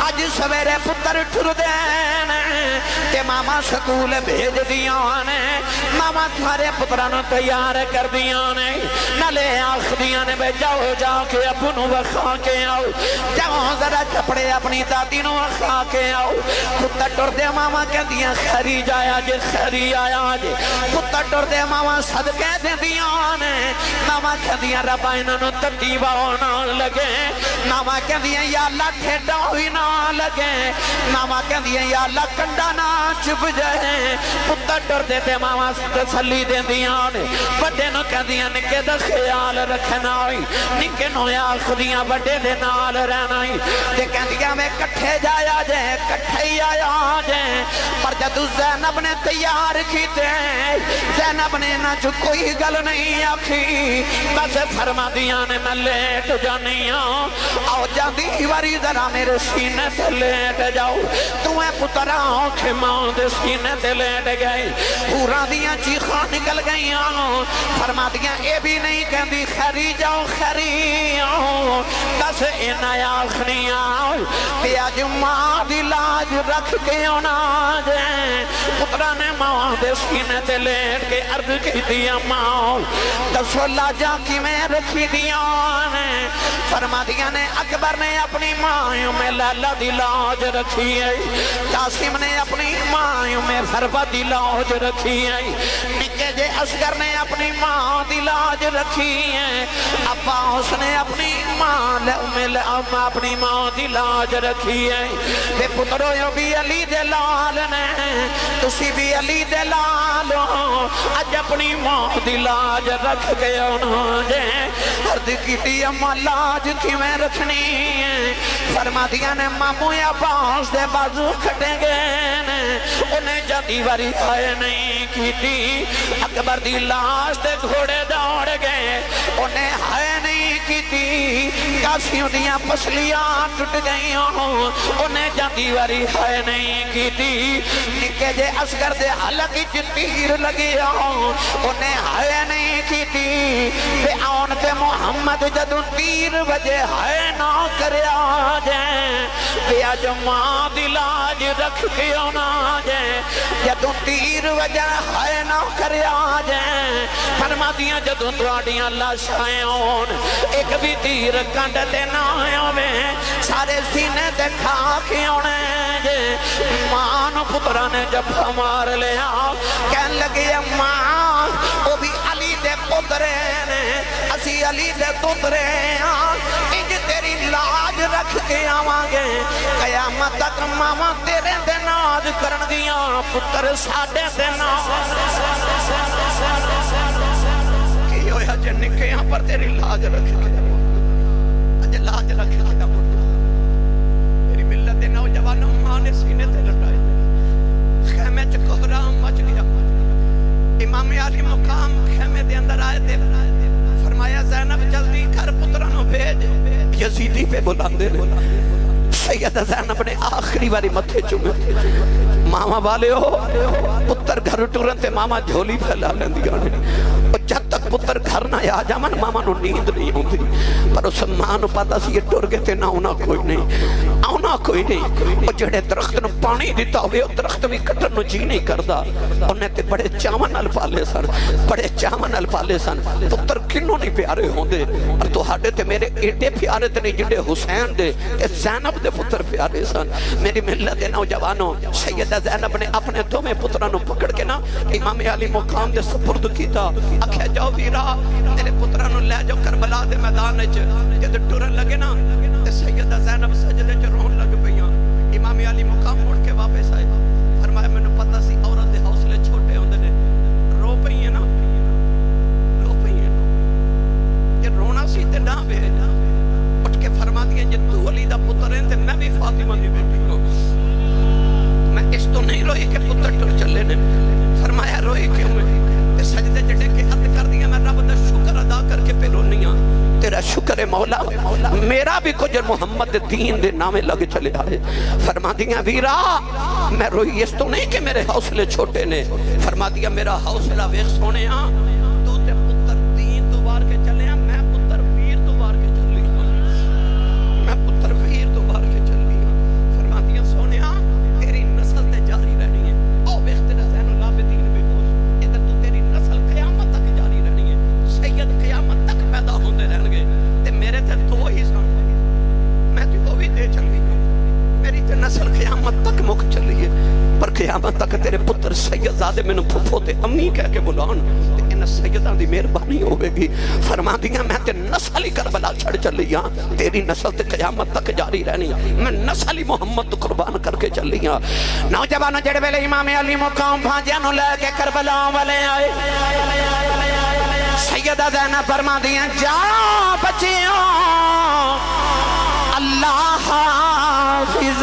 اج سویرے پتر ٹر دین تے ماما سکول بھیج دیاں نے، ماما تھارے پتراں نو تیار کر دیاں نے، نالے آخدیاں نے بے جاؤ جا کے اپنو وکھا کے آؤ، جاؤ ذرا کپڑے اپنی دادی نو وکھا کے آؤ، پتر ٹر دے ماما کہندیاں خیری جایا جے خیری آیا جے، پتر ٹر دے ماما صدقے دے دیاں نے، ماما کہندیاں ربا انہاں نو ترتیبا نہ لگے، ماما کہندیاں یا اللہ ٹھیڈا ہوئی نہ لگے، ماما کہندیاں یا اللہ کنڈا نہ چپ جائے، پتر ٹر دے تے ماما تسلی دے دیاں نے، بڑے نو کہندیاں نکے دا خیال رکھنا ہوئی، نکے نو آخدیاں بڑے دے نال رہنا ہوئی، تے کہندیاں میں کٹھے جایا جے کٹھے ہی آیا جے، پر جدو زینب نے تیار کیتے زینب نے نہ جو کوئی گل نہیں آکھی، بس فرما دیاں نے میں لیٹ جانی ہوں، آؤ جاندی واری ذرا میرے سینے تے لیٹ جاؤ، تمہیں پترا آنکھ ماں دے سینے تے لیٹ گئے، پورا دیاں چیخاں نکل گئیاں، فرما دیاں اے بھی نہیں کہندی خیری جاؤ خیری آؤ، دس اینا آخنی آؤ، تے آج ماں دی لاج رکھ کے ہونا جائیں، پترا نے ماں دے سینے تے لیٹ کے عرض کی دیا ماں دسو لاجاں کی میں رکھی دیا نے، فرما دیا نے اکبر نے اپنی ماں میں لالا دی لاج رکھی ہے، قاسم نے اپنی ماں میں فربا دی لاج رکھی ہے نکے جے اصغر نے اپنی ماں دی لاج رکھی ہے عباس نے اپنی ماں اپنی ماں دی لاج رکھی ہے تے پترو بھی علی دے لال نے تسی بھی علی دے لال ہو اج اپنی ماں دی لاج رکھ کے انہوں جے عرض کیتی اما لاج کی میں رکھنی ہے فرما دیا نے مامو عباس دے بازو کھٹیں گئے انہیں جاتی واری آئے نہیں کیتی اکبر دی لاش دے گھوڑے دوڑ گئے انہیں ہائے نہیں کیتی کاسیوں دیاں پسلیاں ٹوٹ گئی ہوں انہیں جاتی واری ہائے نہیں کیتی نکے جے اصغر دے حلق چ تیر لگی ہوں انہیں ہائے نہیں کیتی بے آن تے محمد جدوں تیر وجے ہائے نہ کریا جائیں بے آج ماں دی لاج رکھ کے آنا جائیں جدوں تیر وجہ ہائے نہ کریا جائیں فرما دیا جدوں دوڑیاں لاشائیں ہون ایک بھی تیر کنڈ دے نہ آویں سارے سینے دے کھا کے آنے جائیں ماں نو پترہ نے جب ہمار لیا کہن لگی ماں وہ بھی علی دے پترے نے اسی علی دے پترے انج تیری لاج رکھ کے آوانگے قیامت تک ماما تیرے دے ناز کرن دیاں پتر ساڑے دے ناز کی ہویا جے نکے یہاں پر تیری لاج رکھ کے اج لاج رکھ کے میری ملت دے نوجوانوں ماں نے سینے تے لٹائے خیمے چ کوہرام مچ گیا امام علی مقام خیمے دے اندر آئے تھے فرمایا زینب جلدی گھر پترانوں بھیج یزیدی پہ بلاندے رہے سیدہ زینب نے آخری باری متھے چومے ماما والے ہو پتر گھر ٹورن تے ماما جھولی پھیلا لیں دیا اور جب تک پتر گھر نہ آ جامن ماما نو نیند نہیں ہوندی پر اس ماں نو پتا سی یہ ٹور گئے تے نہ ہونا کوئی نہیں آنا کوئی نہیں اور جڑے درخت نو پانی دیتا ہوئے اور درخت بھی کٹر نو جی نہیں کردا انہیں تے بڑے چاون نال پالے سن بڑے چاون نال پالے سن پتر کنوں نہیں پیارے ہوندے اور تو ہاڈے تے میرے ایڈے پیارے تے نہیں جڑے حسین دے تے زینب دے پتر پیارے سن میری ملت دے نوجوانوں سیدہ زینب نے اپنے دو میں پترانوں پکڑ کے نا امام علی مقام دے سپرد کیتا آکھے جاؤ ویرا میرے پترانوں لے جو کربلا دے میدان جد ٹورن لگے نا تے سیدہ زینب سجدے چ رون لگ پئیاں امام علی مقام مڑ کے واپس آئے فرمایا میں نے پتہ سی عورت دے حوصلے چھوٹے ہوندے نے رو پئی ہیں نا رو پئی ہیں کہ رونا سی تے نہ بے اٹھ کے فرما دیا جے تو علی دا پتر ہیں تے میں بھی فاطمہ دی بیٹی ہوں میں اس تو نہیں روئی کہ پتر ٹر چلے نے فرمایا روئی کیوں میں تے سجدے جڑے کے حد کر دیا میں رب دا شکر ادا کر کے پہ رونی ہاں تیرا شکر ہے مولا میرا بھی کچھ محمد دین دے نامے لگ چلے آئے فرما دیا ویرا میں روئی اس تو نہیں کہ میرے حوصلے چھوٹے نے فرما دیا میرا حوصلہ ویخ سونے ہاں تو تے پتر دین تو بار کے چلے ہیں میں پتر ویر تو بار کے چل لی ہوں میں پتر ویر تو بار کے چل لی ہوں فرما دیا سونے ہاں تیری نسل تے جاری رہنی ہے او ویخ تیرا زین العابدین بے ہوش ادھر تو تیری نسل قیامت تک جاری رہنی ہے سید قیامت تک پیدا ہوندے رہن گے تے میرے تے دو ہی سن میں تو بھی دے چلی ہوں میری تے نسل قیامت تک مک چلی ہے پر قیامت تک تیرے پتر سید زادے میں نے پھپھو تے امی کہہ کے بلان تے ان سیدان دی مہربانی ہوئے گی فرما دیا میں تے نسل ہی کربلا چھڑ چلی ہاں تیری نسل تے قیامت تک جاری رہنی میں نسل ہی محمد تو قربان کر کے چلی ہاں نوجوانوں جڑے ویلے امام علی مقام بھانجیاں نو لے کے کربلا والے آئے سیدہ زینب فرما دیا جا بچیوں اللہ حافظ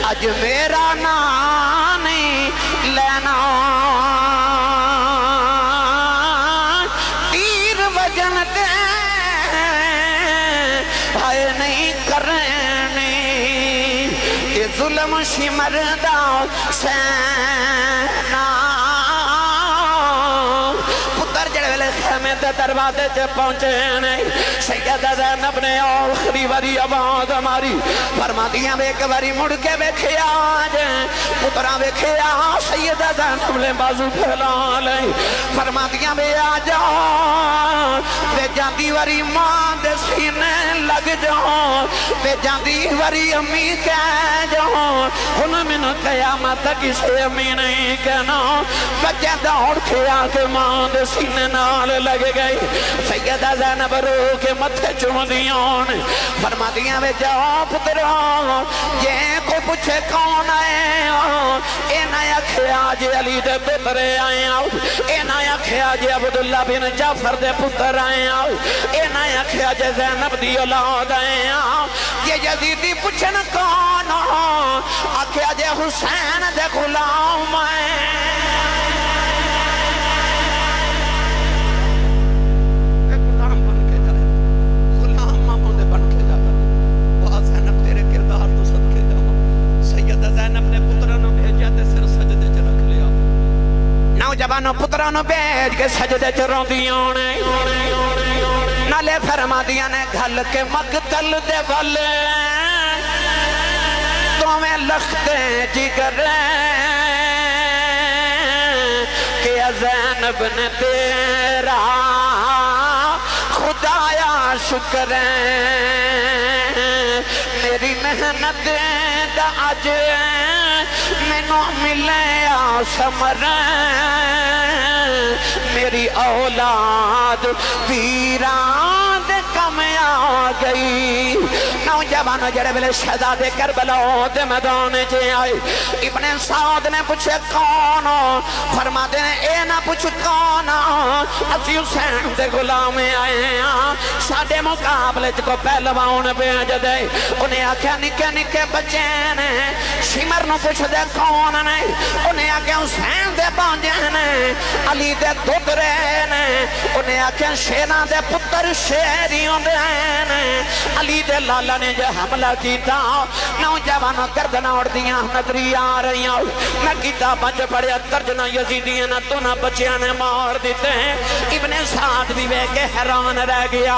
اج میرا نام نہیں لینا تیر وجن دے بھائی نہیں کرنی یہ ظلم شمردہ سینا خیمے دے دروازے سے پہنچے نہیں سیدہ زینب نے آخری باری آواز ہماری فرما دیا ایک باری مڑ کے بیکھیا جائیں پترا بیکھیا سیدہ زینب نے بازو پھیلا لیں فرما دیا بے آ جاؤ بے جاندی واری ماں دے سینے لگ جاؤ بے جاندی واری امی کہہ جاؤ انہیں میں نے قیامت کسی امی نہیں کہنا بچے دوڑ کے آ کے ماں دے سینے نال لگ گئی سیدہ زینب رو کے متھے چوم دیاں فرما دیاں وے جاؤ پترا یہ کو پوچھے کون آئے اے نیا کھیا جی علی دے پترے آئے اے نیا کھیا جی عبداللہ بن جعفر دے پتر آئے اے نیا کھیا جی زینب دی اولاد آئے یہ یزیدی پوچھن کون آکھیا جی حسین دے غلام آئے نوجوانوں پترانوں بیج کے سجدے چروں دیاں نے نالے فرما دیاں نے گھل کے مقتل دے والے تو میں لختے جگر کہ زینب نے تیرا خدایا شکر میری محنت دا اج مینوں ملے ثمر میری اولاد ویران دے کم آ گئی نوجوان جڑے ویلے شہزاد کربلا دے میدان چ آئے ابن سعد نے پوچھے کون فرما دے اے نہ پوچھ کون اسی حسین دے غلام آئے ہیں ساڈے مقابلے کو پہلوان بھیج دے انہیں آکھیا نکے نکے بچے نے شمر نو پوچھ دے کون نے انہیں آکھیا حسین دے بانجے نے علی دے دودرے نے انہیں آکھیا شیران دے پتر شیریوں دے نے علی دے لالا نے جو حملہ کیتا نوجوانوں گردنا اڑ دیاں نظری آ رہی ہیں میں کتاباں چ پڑھیا ترجمہ یزیدیاں نہ تو نہ بچیاں نے مار دیتے ہیں ابن سعد بھی وے کے حیران رہ گیا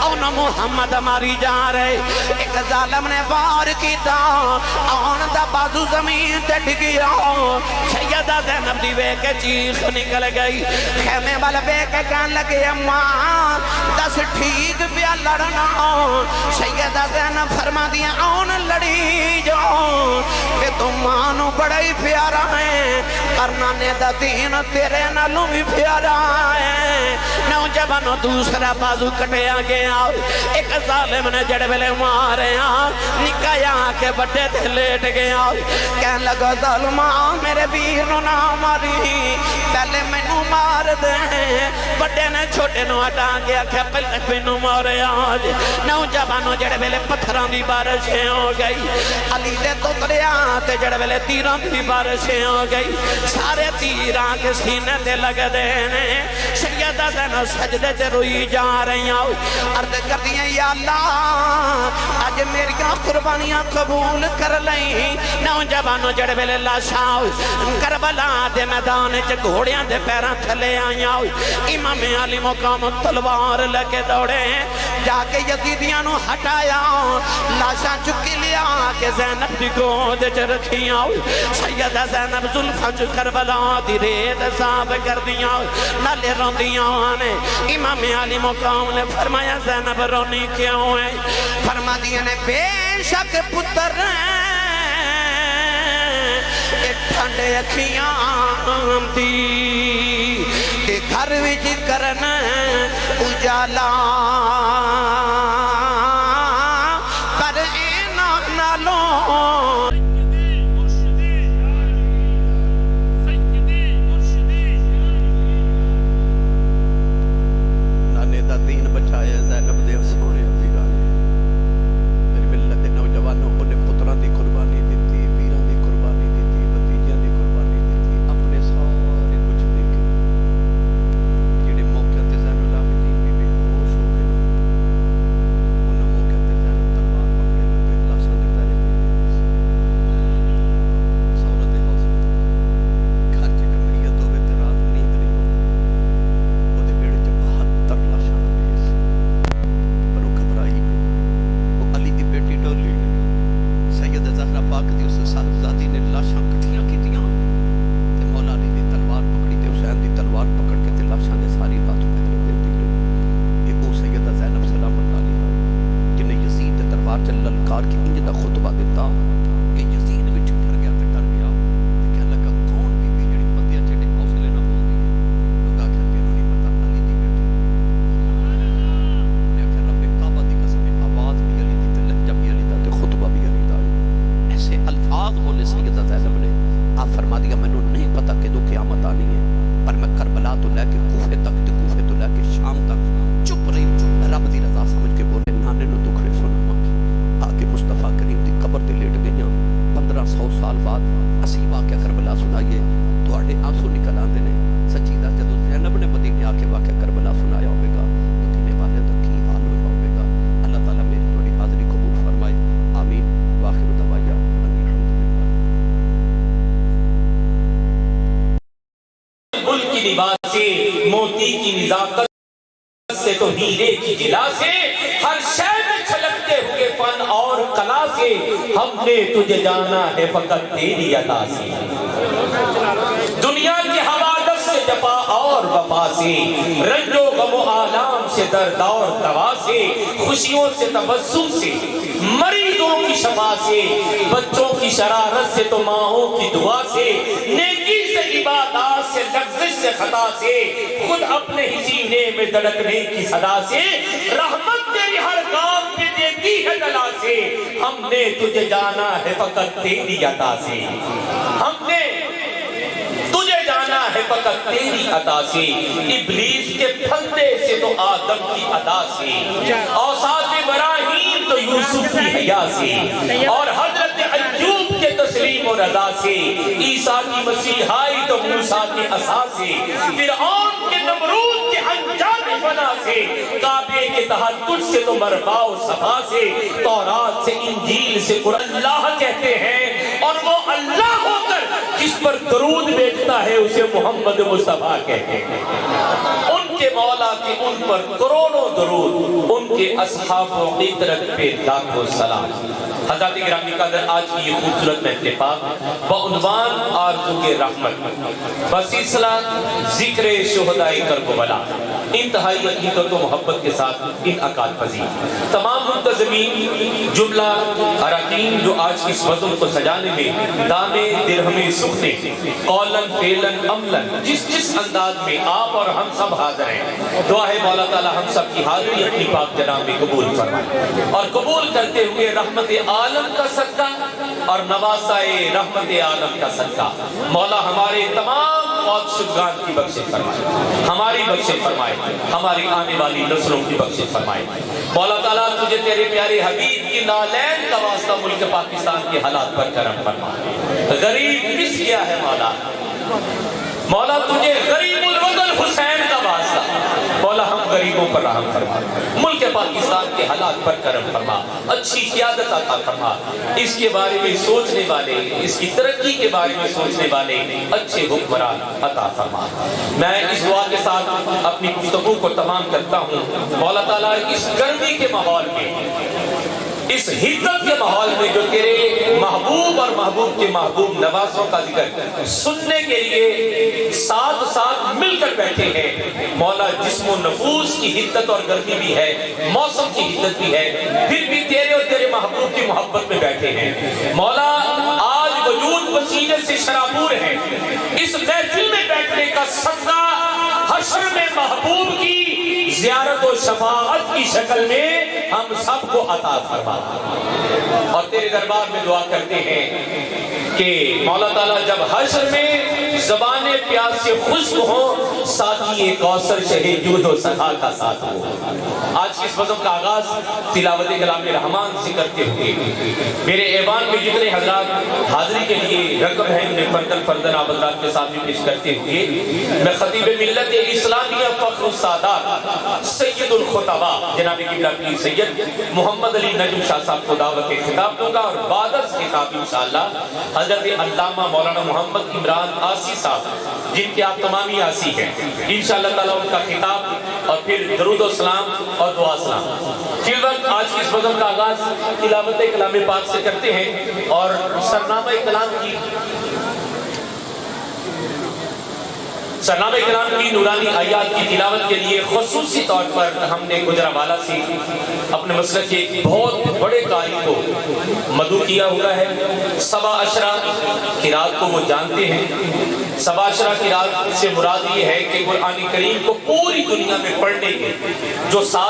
اون محمد ماری جا رہے ایک ظالم نے وار کیتا اون دا بازو زمین تے ڈگیا سیدہ زینب دی وے کے چیخ نکل گئی خیمے والا وے کے کہن لگے اماں دس ٹھیک پیا لڑنا سیدہ زینب فرما دیا اون لڑی جو کہ تم مانو بڑا ہی پیارا ہے کرنا نے دا دین تیرے نالوں بھی پیارا ہے نوجوانوں دوسرا بازو کٹے آگے آؤ ایک ظالم نے جڑ ویلے مارے نکایا کے بڑے تھے لیٹ گیا کہن لگا ظالمہ میرے ویر نو نہ ماری پہلے میں نو مار دے بڑے نے چھوٹے نو ہٹا گیا کہ پہلے میں نو مارے آج نوجوانوں جڑ ویلے پتھران دی بارشیں ہو گئی علی دے تو دریاتے جڑ ویلے تیران دی بارشیں ہو گئی سارے تیران کے سینے دے لگ دینے سیدہ زینب سجدے تے روئی جا رہی ہیں عرض کر دیا یا اللہ آج میری قربانیاں قبول کر لیں نوجوانوں جڑ ویلے لاشاؤ کربلا دے میدان چ گھوڑیاں دے پیراں تھلے آئیں امام علی مقام تلوار لگے دوڑے جا کے یزیدیاں نو ہٹایا لاشاں چکی لیا کہ زینب دی گود چ رکھیاں سیدہ زینب زلفاں چ کربلا دی ریت صاف کر دیاں نالے روندیاں نے امام علی مقام نے فرمایا زینب رونی کیوں ہے فرما دیا نے بے شک پتر ٹھنڈے اکھیاں دی تے گھر وچ کرنا اجالا پر اینا نالوں نانے دا دین بچایا زینب دے سونے ویران میری ملت نوجوانوں انہیں پتران دی قربانی دیتی ویران دی قربانی دیتی بتیجیاں دی قربانی دیتی اپنے سارے کچھ دے کے جڑے موقع تے زین العابدین بھی بے ہوش ہو گئے اسی واقعہ کربلا سنائیے تواڈے آنسو نکل آندے نے سچی دس جدوں زینب نے مدینے آ کے واقعہ کربلا سنایا ہوئے گا مدینے والے دا کی حال ہویا ہوئے گا اللہ تعالیٰ میری تواڈی حاضری قبول فرمائے آمین واخر دعوایا ملک کی لباس سے موتی کی نزاکت سے تو ہیرے کی جلا سے ہر شے میں چھلکتے ہوئے فن اور کلا سے ہم نے تجھے جانا ہے فقط تیری عطا سے دنیا کی حوادث سے جفا اور وفا سے رنج و غم و آلام سے درد اور دوا سے خوشیوں سے تبسم سے مریضوں کی شفا سے بچوں کی شرارت سے تو ماؤں کی دعا سے نیکی سے عبادات سے لغزش سے خطا سے خود اپنے ہی سینے میں دھڑکنے کی صدا سے رحمت تیری ہر کام پہ دیتی ہے دلا سے ہم نے تجھے جانا ہے فقط تیری عطا سے ہم نے تجھے جانا ہے فقط تیری عطا سے ابلیس کے پھندے سے تو آدم کی ادا سے اوصاف ابراہیم تو یوسف کی حیا سے اور حضرت ایوب کے تسلیم و رضا سے عیسیٰ کی مسیحائی تو موسیٰ کے عصا سے فرعون کے نمرود کے انجام فنا سے کعبے کے تحت تجھ سے تو مربع و صفا سے تورات سے انجیل سے قرآن اللہ کہتے ہیں اور وہ اللہ ہو کر جس پر درود بھیجتا ہے اسے محمد مصطفیٰ کہتے ہیں ان کے مولا کے ان پر کروڑوں درود ان کے اصحاب و عطرت پہ لاکھوں سلام حضرات گرامی قدر آج کی یہ خوبصورت محفل پاک بعنوان آرزو کے رحمت بسلسلہ ذکر شہدائے کربلا انتہائی عقیدت و محبت کے ساتھ انعقاد پذیر تمام منتظمین جملہ اراکین جو آج اس بزم کو سجانے میں دامے درہمے سخنے قولن فیلن عملن جس انداز میں آپ اور ہم سب حاضر ہیں دعا ہے مولا تعالی ہم سب کی حاضری اپنی پاک جناب میں قبول فرمائے اور قبول کرتے ہوئے رحمت عالم کا صدقہ اور نواسائے رحمت عالم کا صدقہ مولا ہمارے تمام موت شدگان کی بخشش فرمائے ہماری بخشش فرمائے ہماری آنے والی نسلوں کی بخشش فرمائے مولا تعالیٰ تجھے تیرے پیارے حبیب کی نالین کا واسطہ ملک پاکستان کے حالات پر کرم فرمائے غریب پس گیا ہے مولا مولا تجھے غریب الوطن حسین کا واسطہ مولا ہم غریبوں پر رحم فرما ملک پاکستان کے حالات پر کرم فرما اچھی قیادت عطا فرما اس کے بارے میں سوچنے والے اس کی ترقی کے بارے میں سوچنے والے اچھے حکمران عطا فرما میں اس دعا کے ساتھ اپنی گفتگو کو تمام کرتا ہوں مولا تعالیٰ اس گرمی کے ماحول میں اس حدت کے ماحول میں جو تیرے محبوب اور محبوب کے محبوب نوازوں کا ذکر سننے کے لیے ساتھ ساتھ مل کر بیٹھے ہیں مولا جسم و نفوس کی حدت اور گرمی بھی ہے موسم کی حدت بھی ہے پھر بھی تیرے اور تیرے محبوب کی محبت میں بیٹھے ہیں مولا آج وجود پسینے سے شرابور ہے اس محفل میں بیٹھنے کا صدقہ حشر میں محبوب کی زیارت و شفاعت کی شکل میں ہم سب کو عطا فرما اور تیرے دربار میں دعا کرتے ہیں کہ مولا تعالیٰ جب حشر میں زبان پیاس سے خشک ہو ساتھی کوثر شہے جود و سخا کا ساتھ ہو آج اس بزم کا آغاز تلاوت کلام رحمان سے کرتے ہوئے میرے ایوان میں جتنے حضرات حاضری کے لیے رقم ہے انہیں فردن آپ حضرات کے سامنے پیش کرتے ہوئے میں خطیب ملت اسلامیہ فخر السادات سید الخطبہ جناب قبلہ پیر سید محمد علی نجم شاہ صاحب کو دعوت خطاب دوں گا اور بعد از خطاب انشاءاللہ حضرت علامہ مولانا محمد عمران آسی صاحب جن کے آپ تمامی آسی ہیں انشاءاللہ تعالیٰ ان کا خطاب اور پھر درود و سلام اور دعا سلام فی الوقت آج کی اس بزم کا آغاز تلاوت کلام پاک سے کرتے ہیں اور سرنامہ کلام کی نورانی آیات کی تلاوت کے لیے خصوصی طور پر ہم نے گجرانوالہ سے اپنے مسلک کے بہت بڑے قاری کو مدعو کیا ہوا ہے سبا عشرہ قرات کو وہ جانتے ہیں سبا عشرہ قرات سے مراد یہ ہے کہ قرآن کریم کو پوری دنیا میں پڑھنے کے جو